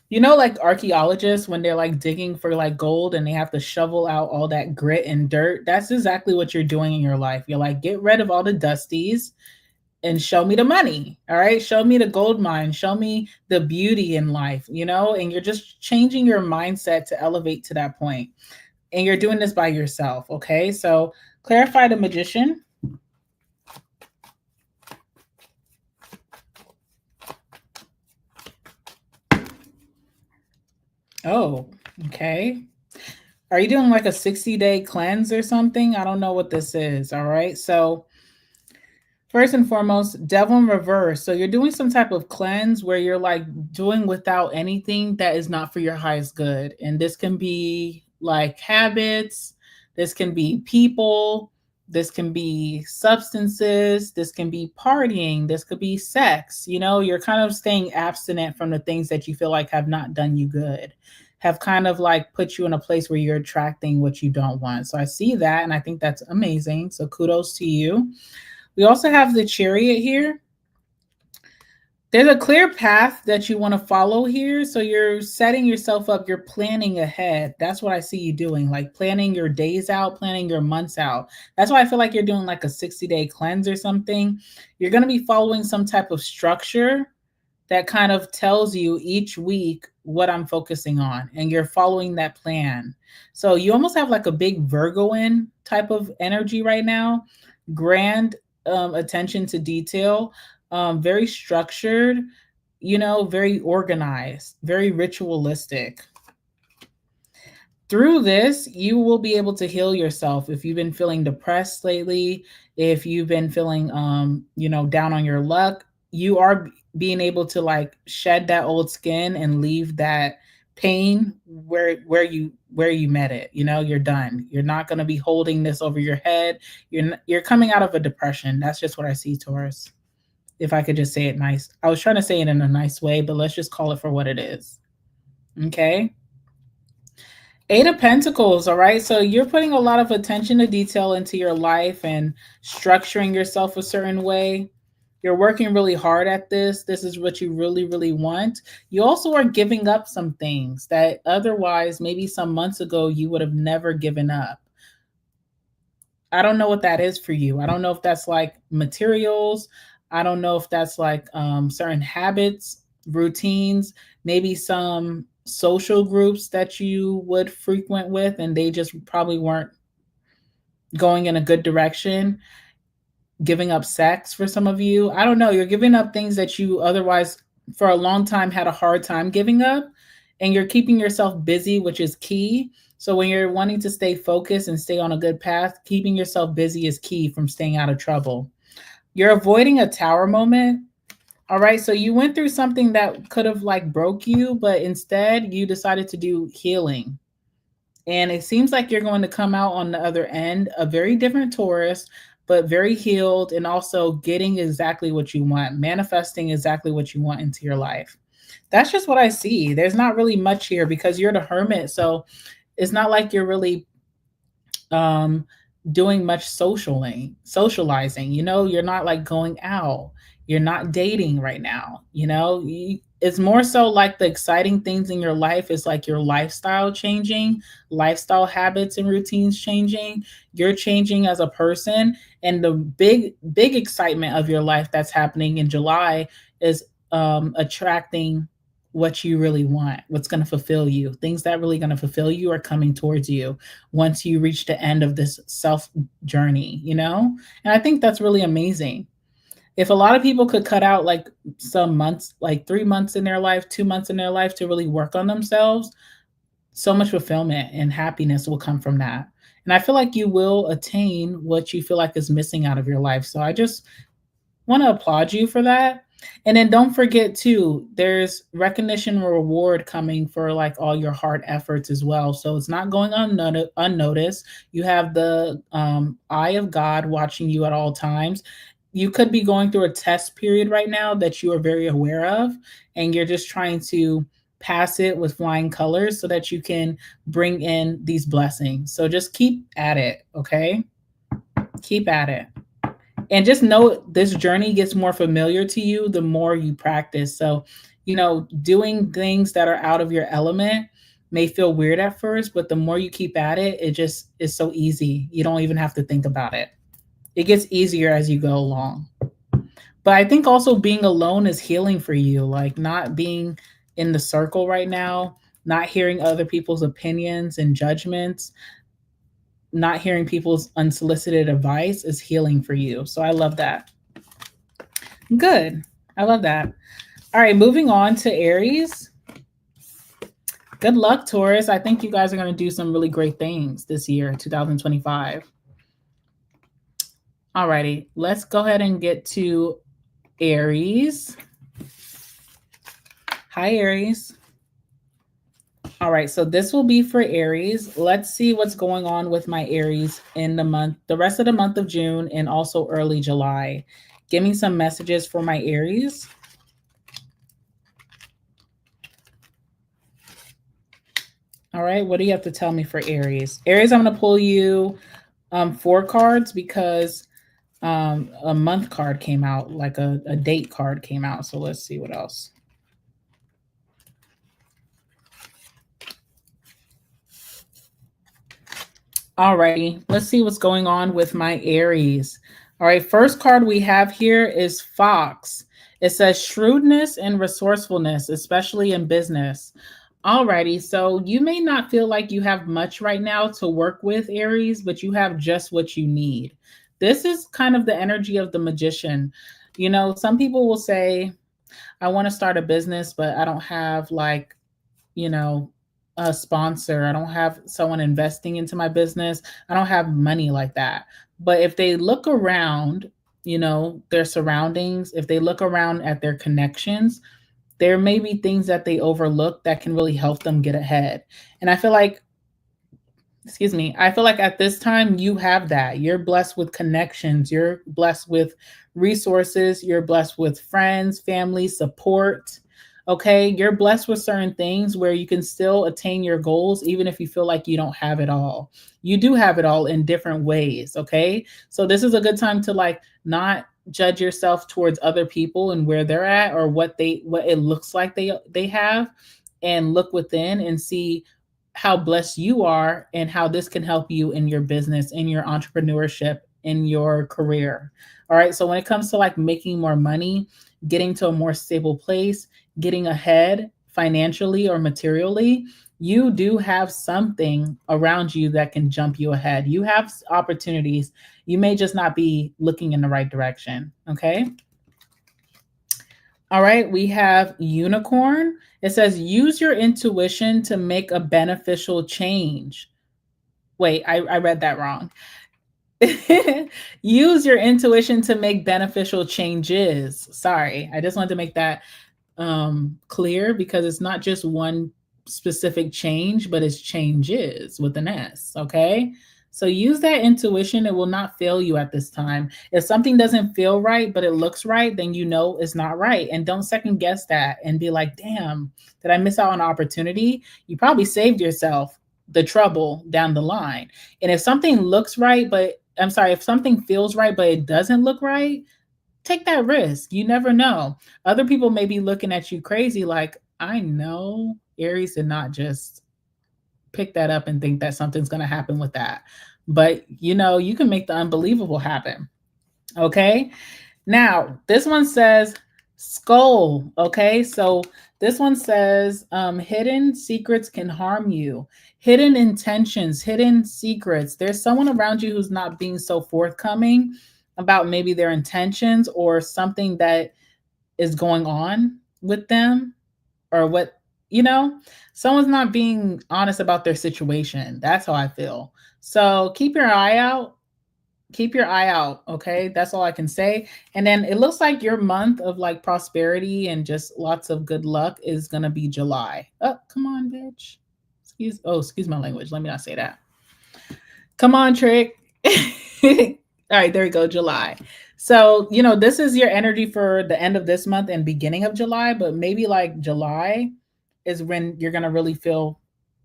you know, like archaeologists, when they're like digging for like gold and they have to shovel out all that grit and dirt, that's exactly what you're doing in your life. You're like, get rid of all the dusties and show me the money. All right. Show me the gold mine. Show me the beauty in life, you know, and you're just changing your mindset to elevate to that point. And you're doing this by yourself. Okay. So clarify the Magician. Oh, okay. Are you doing like a 60-day cleanse or something? I don't know what this is. All right. So, first and foremost, Devil in reverse. So, you're doing some type of cleanse where you're like doing without anything that is not for your highest good. And this can be like habits, this can be people, this can be substances, this can be partying, this could be sex. You know, you're kind of staying abstinent from the things that you feel like have not done you good, have kind of like put you in a place where you're attracting what you don't want. So I see that and I think that's amazing. So kudos to you. We also have the Chariot here. There's a clear path that you want to follow here. So you're setting yourself up, you're planning ahead. That's what I see you doing, like planning your days out, planning your months out. That's why I feel like you're doing like a 60-day cleanse or something. You're going to be following some type of structure that kind of tells you each week what I'm focusing on, and you're following that plan. So you almost have like a big Virgoan type of energy right now, grand attention to detail, very structured, you know, very organized, very ritualistic. Through this, you will be able to heal yourself. If you've been feeling depressed lately, if you've been feeling, you know, down on your luck, you are being able to like shed that old skin and leave that pain where you met it. You know, you're done. You're not going to be holding this over your head. You're coming out of a depression. That's just what I see, Taurus. If I could just say it nice. I was trying to say it in a nice way, but let's just call it for what it is. Okay. Eight of Pentacles, all right? So you're putting a lot of attention to detail into your life and structuring yourself a certain way. You're working really hard at this. This is what you really, really want. You also are giving up some things that otherwise, maybe some months ago, you would have never given up. I don't know what that is for you. I don't know if that's like materials. I don't know if that's like certain habits, routines, maybe some social groups that you would frequent with and they just probably weren't going in a good direction. Giving up sex for some of you. I don't know. You're giving up things that you otherwise for a long time had a hard time giving up, and you're keeping yourself busy, which is key. So when you're wanting to stay focused and stay on a good path, keeping yourself busy is key from staying out of trouble. You're avoiding a tower moment. All right. So you went through something that could have like broke you, but instead you decided to do healing. And it seems like you're going to come out on the other end, a very different Taurus, but very healed and also getting exactly what you want, manifesting exactly what you want into your life. That's just what I see. There's not really much here because you're the hermit. So it's not like you're really um doing much socializing, you're not like going out, you're not dating right now, it's more so like the exciting things in your life is like your lifestyle changing, lifestyle habits and routines changing, you're changing as a person, and the big excitement of your life that's happening in July is attracting what you really want, what's going to fulfill you. Things that really going to fulfill you are coming towards you once you reach the end of this self journey. And I think that's really amazing. If a lot of people could cut out like some months, like 3 months in their life, 2 months in their life to really work on themselves, so much fulfillment and happiness will come from that. And I feel like you will attain what you feel like is missing out of your life. So I just want to applaud you for that. And then don't forget too, there's recognition and reward coming for like all your hard efforts as well. So it's not going unnoticed. You have the eye of God watching you at all times. You could be going through a test period right now that you are very aware of, and you're just trying to pass it with flying colors so that you can bring in these blessings. So just keep at it, okay? Keep at it. And just know this journey gets more familiar to you the more you practice. So, doing things that are out of your element may feel weird at first, but the more you keep at it, it just is so easy. You don't even have to think about it. It gets easier as you go along. But I think also being alone is healing for you, like not being in the circle right now, not hearing other people's opinions and judgments, not hearing people's unsolicited advice is healing for you. So I love that. Good. I love that. All right, moving on to Aries. Good luck, Taurus. I think you guys are going to do some really great things this year, 2025. All righty, let's go ahead and get to Aries. Hi, Aries. All right, so this will be for Aries. Let's see what's going on with my Aries in the rest of the month of June and also early July. Give me some messages for my Aries. All right, what do you have to tell me for Aries? Aries, I'm going to pull you 4 cards because a month card came out, like a date card came out. So let's see what else. All righty, let's see what's going on with my Aries. All right, first card we have here is Fox. It says shrewdness and resourcefulness, especially in business. All righty, so you may not feel like you have much right now to work with, Aries, but you have just what you need. This is kind of the energy of the magician. Some people will say, I want to start a business, but I don't have like, a sponsor. I don't have someone investing into my business. I don't have money like that. But if they look around, their surroundings, if they look around at their connections, there may be things that they overlook that can really help them get ahead. And I feel like at this time you have that. You're blessed with connections. You're blessed with resources. You're blessed with friends, family, support. Okay, you're blessed with certain things where you can still attain your goals, even if you feel like you don't have it all. You do have it all in different ways. Okay, so this is a good time to like not judge yourself towards other people and where they're at or what it looks like they have, and look within and see how blessed you are and how this can help you in your business, in your entrepreneurship, in your career. All right, so when it comes to like making more money, getting to a more stable place, getting ahead financially or materially, you do have something around you that can jump you ahead. You have opportunities. You may just not be looking in the right direction. Okay. All right. We have Unicorn. It says, use your intuition to make a beneficial change. Wait, I read that wrong. Use your intuition to make beneficial changes. Sorry. I just wanted to make that clear because it's not just one specific change, but it's changes with an S. Okay. So use that intuition. It will not fail you at this time. If something doesn't feel right, but it looks right, then you know it's not right. And don't second guess that and be like, damn, did I miss out on an opportunity? You probably saved yourself the trouble down the line. And if something looks right, but I'm sorry, if something feels right, but it doesn't look right, take that risk. You never know. Other people may be looking at you crazy, like, I know Aries did not just pick that up and think that something's going to happen with that. But you know, you can make the unbelievable happen. Okay. Now, this one says skull. Okay. So this one says hidden secrets can harm you. Hidden intentions, hidden secrets. There's someone around you who's not being so forthcoming about maybe their intentions or something that is going on with them, or what, you know, someone's not being honest about their situation. That's how I feel. So keep your eye out. Keep your eye out. Okay. That's all I can say. And then it looks like your month of like prosperity and just lots of good luck is going to be July. Oh, come on, bitch. Excuse my language. Let me not say that. Come on, Trick. All right, there we go, July. So, you know, this is your energy for the end of this month and beginning of July, but maybe like July is when you're going to really feel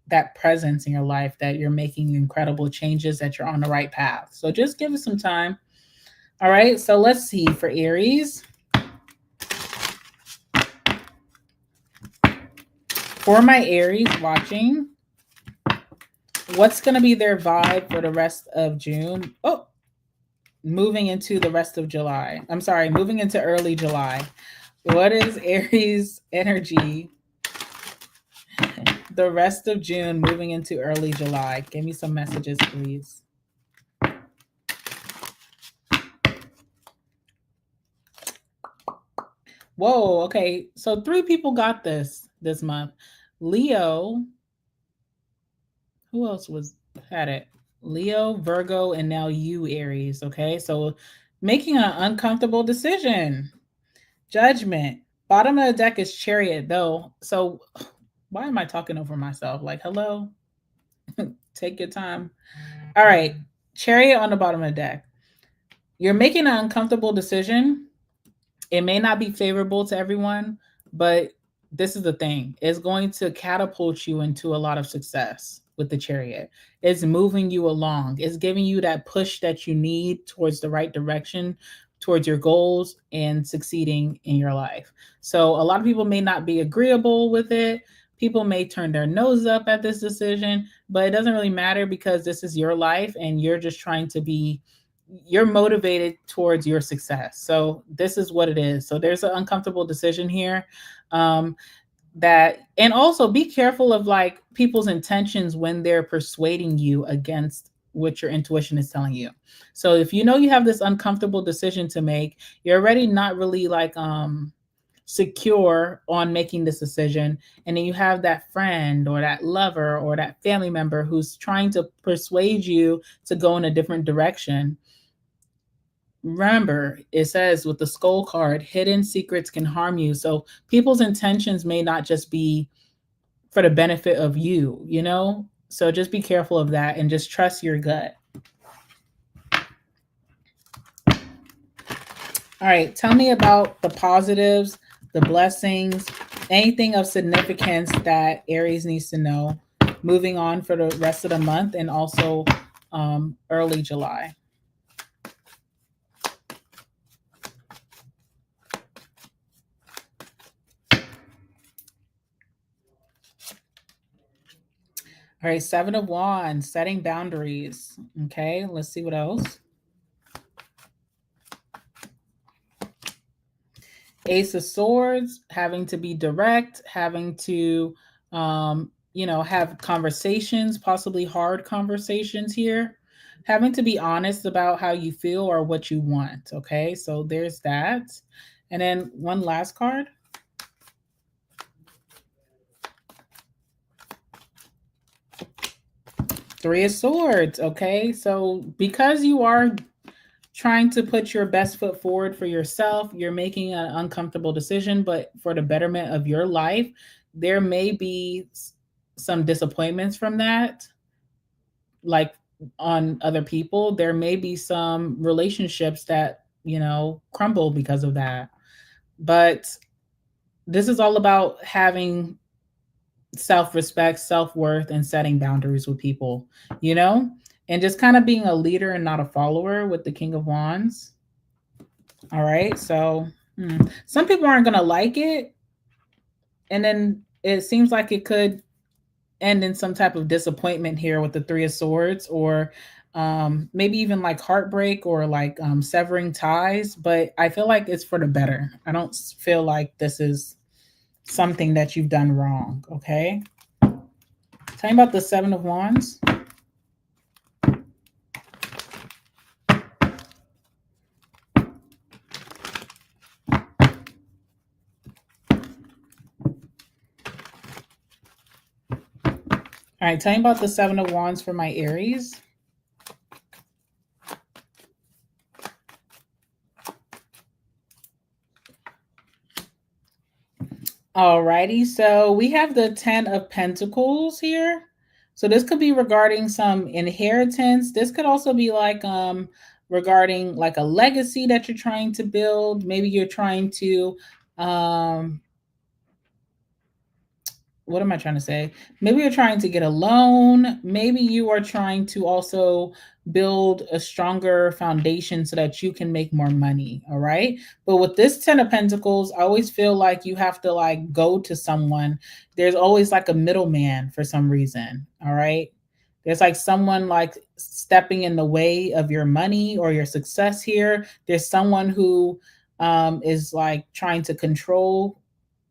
that presence in your life, that you're making incredible changes, that you're on the right path. So just give it some time. All right, so let's see for Aries. For my Aries watching, what's going to be their vibe for the rest of June? Oh, moving into the rest of July. I'm sorry, moving into early July. What is Aries energy the rest of June, moving into early July? Give me some messages, please. Whoa, okay. So 3 people got this month. Leo. Who else had it? Leo, Virgo, and now you, Aries. Okay, so making an uncomfortable decision. Judgment. Bottom of the deck is Chariot, though. So why am I talking over myself? Like, hello? Take your time. All right, Chariot on the bottom of the deck. You're making an uncomfortable decision. It may not be favorable to everyone, but this is the thing. It's going to catapult you into a lot of success with the Chariot. It's moving you along. It's giving you that push that you need towards the right direction, towards your goals and succeeding in your life. So a lot of people may not be agreeable with it. People may turn their nose up at this decision, but it doesn't really matter because this is your life and you're just trying to be, you're motivated towards your success. So this is what it is. So there's an uncomfortable decision here. That, and also be careful of like people's intentions when they're persuading you against what your intuition is telling you. So if you know you have this uncomfortable decision to make, you're already not really like secure on making this decision, and then you have that friend or that lover or that family member who's trying to persuade you to go in a different direction. Remember, it says with the skull card, hidden secrets can harm you. So people's intentions may not just be for the benefit of you, you know? So just be careful of that and just trust your gut. All right, tell me about the positives, the blessings, anything of significance that Aries needs to know moving on for the rest of the month and also early July. All right, 7 of Wands, setting boundaries. Okay, let's see what else. Ace of Swords, having to be direct, having to, have conversations, possibly hard conversations here, having to be honest about how you feel or what you want. Okay, so there's that. And then one last card. Three of Swords. Okay, so because you are trying to put your best foot forward for yourself, you're making an uncomfortable decision, but for the betterment of your life, there may be some disappointments from that, like on other people, there may be some relationships that, crumble because of that. But this is all about having self-respect, self-worth, and setting boundaries with people, you know, and just kind of being a leader and not a follower with the King of Wands. All right. So some people aren't going to like it. And then it seems like it could end in some type of disappointment here with the Three of Swords, or maybe even like heartbreak, or like severing ties. But I feel like it's for the better. I don't feel like this is something that you've done wrong. Okay. Tell me about the Seven of Wands. All right, tell me about the Seven of Wands for my Aries. Alrighty, so we have the Ten of Pentacles here. So this could be regarding some inheritance. This could also be like regarding like a legacy that you're trying to build. Maybe you're trying to what am I trying to say? Maybe you're trying to get a loan. Maybe you are trying to also build a stronger foundation so that you can make more money. All right. But with this Ten of Pentacles, I always feel like you have to like go to someone. There's always like a middleman for some reason. All right. There's like someone like stepping in the way of your money or your success here. There's someone who is like trying to control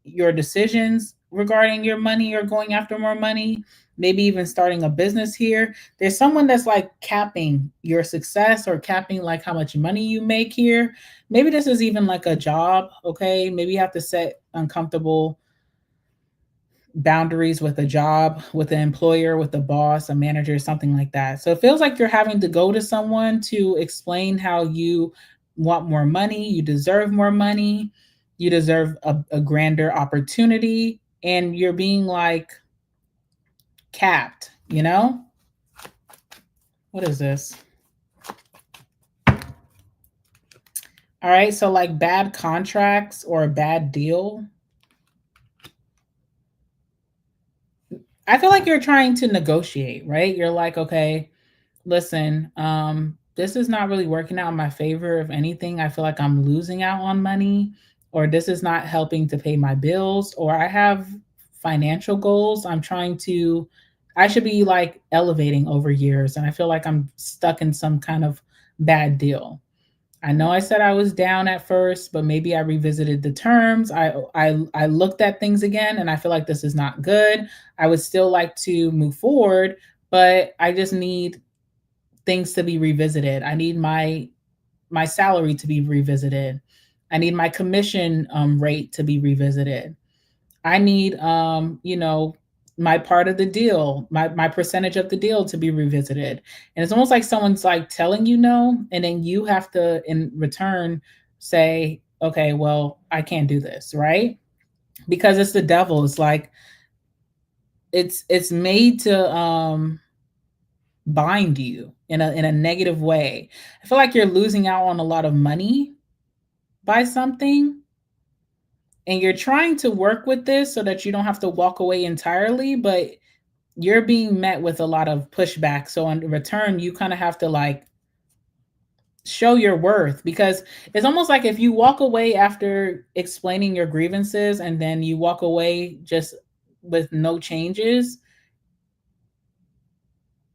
your decisions regarding your money or going after more money, maybe even starting a business here. There's someone that's like capping your success or capping like how much money you make here. Maybe this is even like a job, okay? Maybe you have to set uncomfortable boundaries with a job, with an employer, with a boss, a manager, something like that. So it feels like you're having to go to someone to explain how you want more money, you deserve more money, you deserve a grander opportunity, and you're being like capped, you know? What is this? All right, so like bad contracts or a bad deal. I feel like you're trying to negotiate, right? You're like, okay, listen, this is not really working out in my favor. If anything, I feel like I'm losing out on money, or this is not helping to pay my bills, or I have financial goals. I should be like elevating over years. And I feel like I'm stuck in some kind of bad deal. I know I said I was down at first, but maybe I revisited the terms. I looked at things again, and I feel like this is not good. I would still like to move forward, but I just need things to be revisited. I need my salary to be revisited. I need my commission rate to be revisited. I need my part of the deal, my percentage of the deal to be revisited. And it's almost like someone's like telling you no, and then you have to in return say, okay, well, I can't do this, right? Because it's the devil. It's like it's made to bind you in a negative way. I feel like you're losing out on a lot of money by something, and you're trying to work with this so that you don't have to walk away entirely, but you're being met with a lot of pushback. So in return, you kind of have to like show your worth, because it's almost like if you walk away after explaining your grievances and then you walk away just with no changes,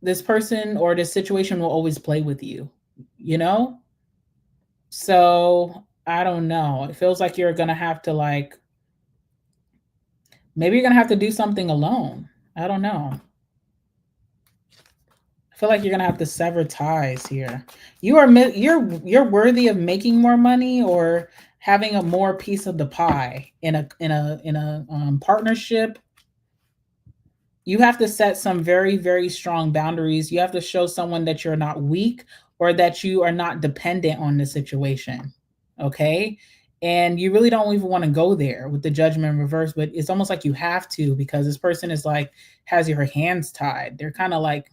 this person or this situation will always play with you, you know? So I don't know. It feels like you're gonna have to like, maybe you're gonna have to do something alone. I don't know. I feel like you're gonna have to sever ties here. You're worthy of making more money or having a more piece of the pie in a partnership. You have to set some very, very strong boundaries. You have to show someone that you're not weak or that you are not dependent on the situation. Okay. And you really don't even want to go there with the Judgment in reverse, but it's almost like you have to, because this person is like, has your hands tied. They're kind of like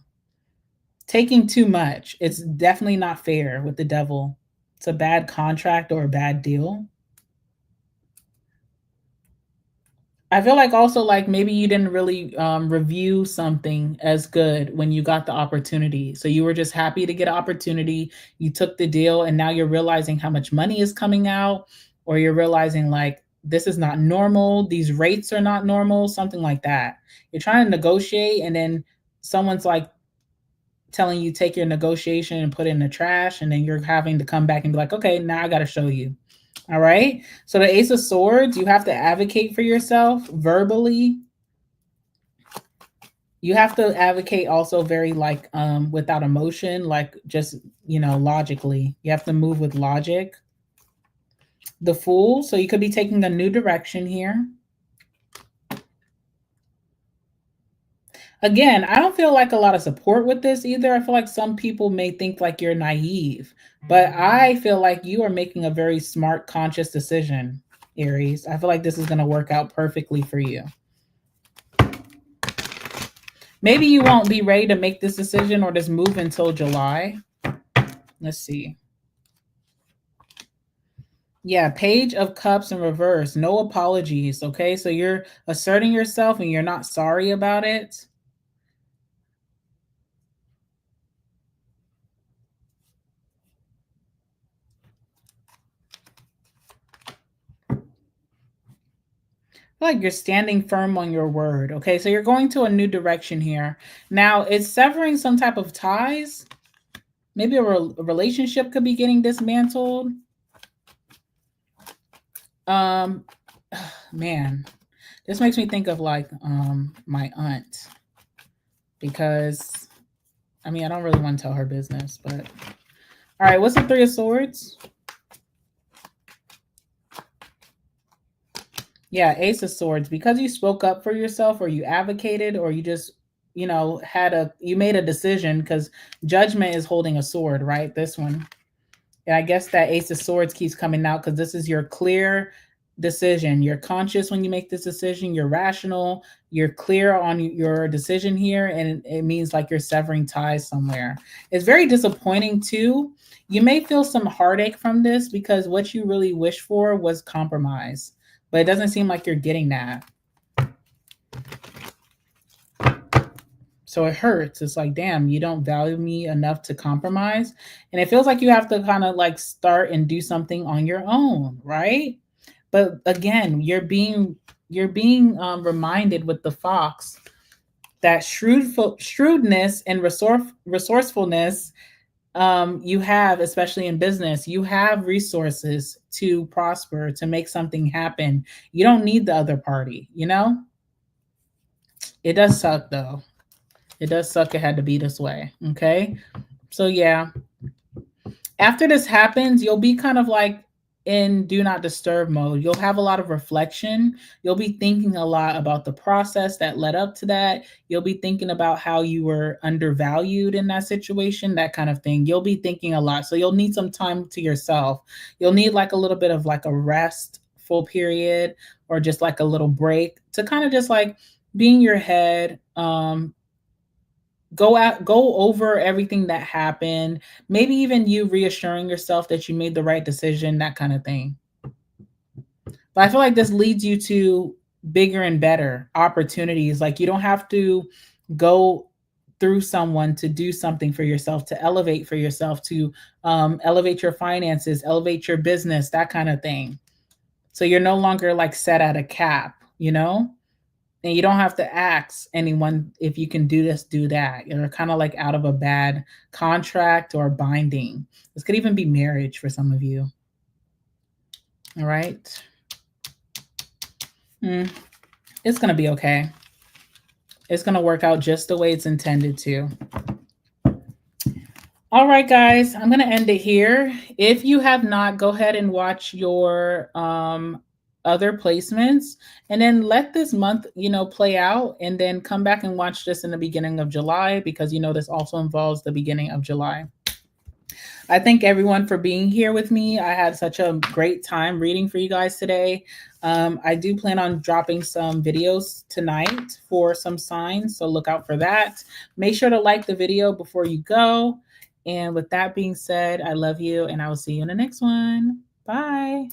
taking too much. It's definitely not fair with the devil. It's a bad contract or a bad deal. I feel like also like maybe you didn't really review something as good when you got the opportunity. So you were just happy to get an opportunity. You took the deal and now you're realizing how much money is coming out, or you're realizing like this is not normal. These rates are not normal, something like that. You're trying to negotiate and then someone's like telling you take your negotiation and put it in the trash. And then you're having to come back and be like, okay, now I got to show you. All right. So the Ace of Swords, you have to advocate for yourself verbally. You have to advocate also very like without emotion, like just, you know, logically. You have to move with logic. The Fool, so you could be taking a new direction here. Again, I don't feel like a lot of support with this either. I feel like some people may think like you're naive, but I feel like you are making a very smart, conscious decision, Aries. I feel like this is going to work out perfectly for you. Maybe you won't be ready to make this decision or this move until July. Let's see. Yeah, Page of Cups in reverse. No apologies, okay? So you're asserting yourself and you're not sorry about it. Like you're standing firm on your word. Okay, so you're going to a new direction here. Now it's severing some type of ties. Maybe a relationship could be getting dismantled. Man, this makes me think of like my aunt, because I mean I don't really want to tell her business, but all right, what's the Three of Swords? Yeah, Ace of Swords. Because you spoke up for yourself or you advocated or you just, you know, you made a decision, because Judgment is holding a sword, right? This one. And I guess that Ace of Swords keeps coming out because this is your clear decision. You're conscious when you make this decision. You're rational. You're clear on your decision here. And it means like you're severing ties somewhere. It's very disappointing too. You may feel some heartache from this because what you really wish for was compromise. But it doesn't seem like you're getting that. So it hurts. It's like, damn, you don't value me enough to compromise. And it feels like you have to kind of like start and do something on your own, right? But again, you're being reminded with the Fox that shrewdness and resourcefulness you have, especially in business. You have resources to prosper, to make something happen. You don't need the other party, you know? It does suck though. It does suck it had to be this way, okay? So yeah. After this happens, you'll be kind of like in do not disturb mode. You'll have a lot of reflection. You'll be thinking a lot about the process that led up to that. You'll be thinking about how you were undervalued in that situation, that kind of thing. You'll be thinking a lot. So you'll need some time to yourself. You'll need like a little bit of like a restful period, or just like a little break to kind of just like be in your head, go over everything that happened, maybe even you reassuring yourself that you made the right decision, that kind of thing. But I feel like this leads you to bigger and better opportunities. Like you don't have to go through someone to do something for yourself, to elevate for yourself, to elevate your finances, elevate your business, that kind of thing. So you're no longer like set at a cap, you know? And you don't have to ask anyone if you can do this, do that. You're kind of like out of a bad contract or binding. This could even be marriage for some of you. All right. It's going to be okay. It's going to work out just the way it's intended to. All right, guys, I'm going to end it here. If you have not, go ahead and watch your other placements, and then let this month, you know, play out, and then come back and watch this in the beginning of July, because, you know, this also involves the beginning of July. I thank everyone for being here with me. I had such a great time reading for you guys today. I do plan on dropping some videos tonight for some signs, so look out for that. Make sure to like the video before you go. And with that being said, I love you, and I will see you in the next one. Bye.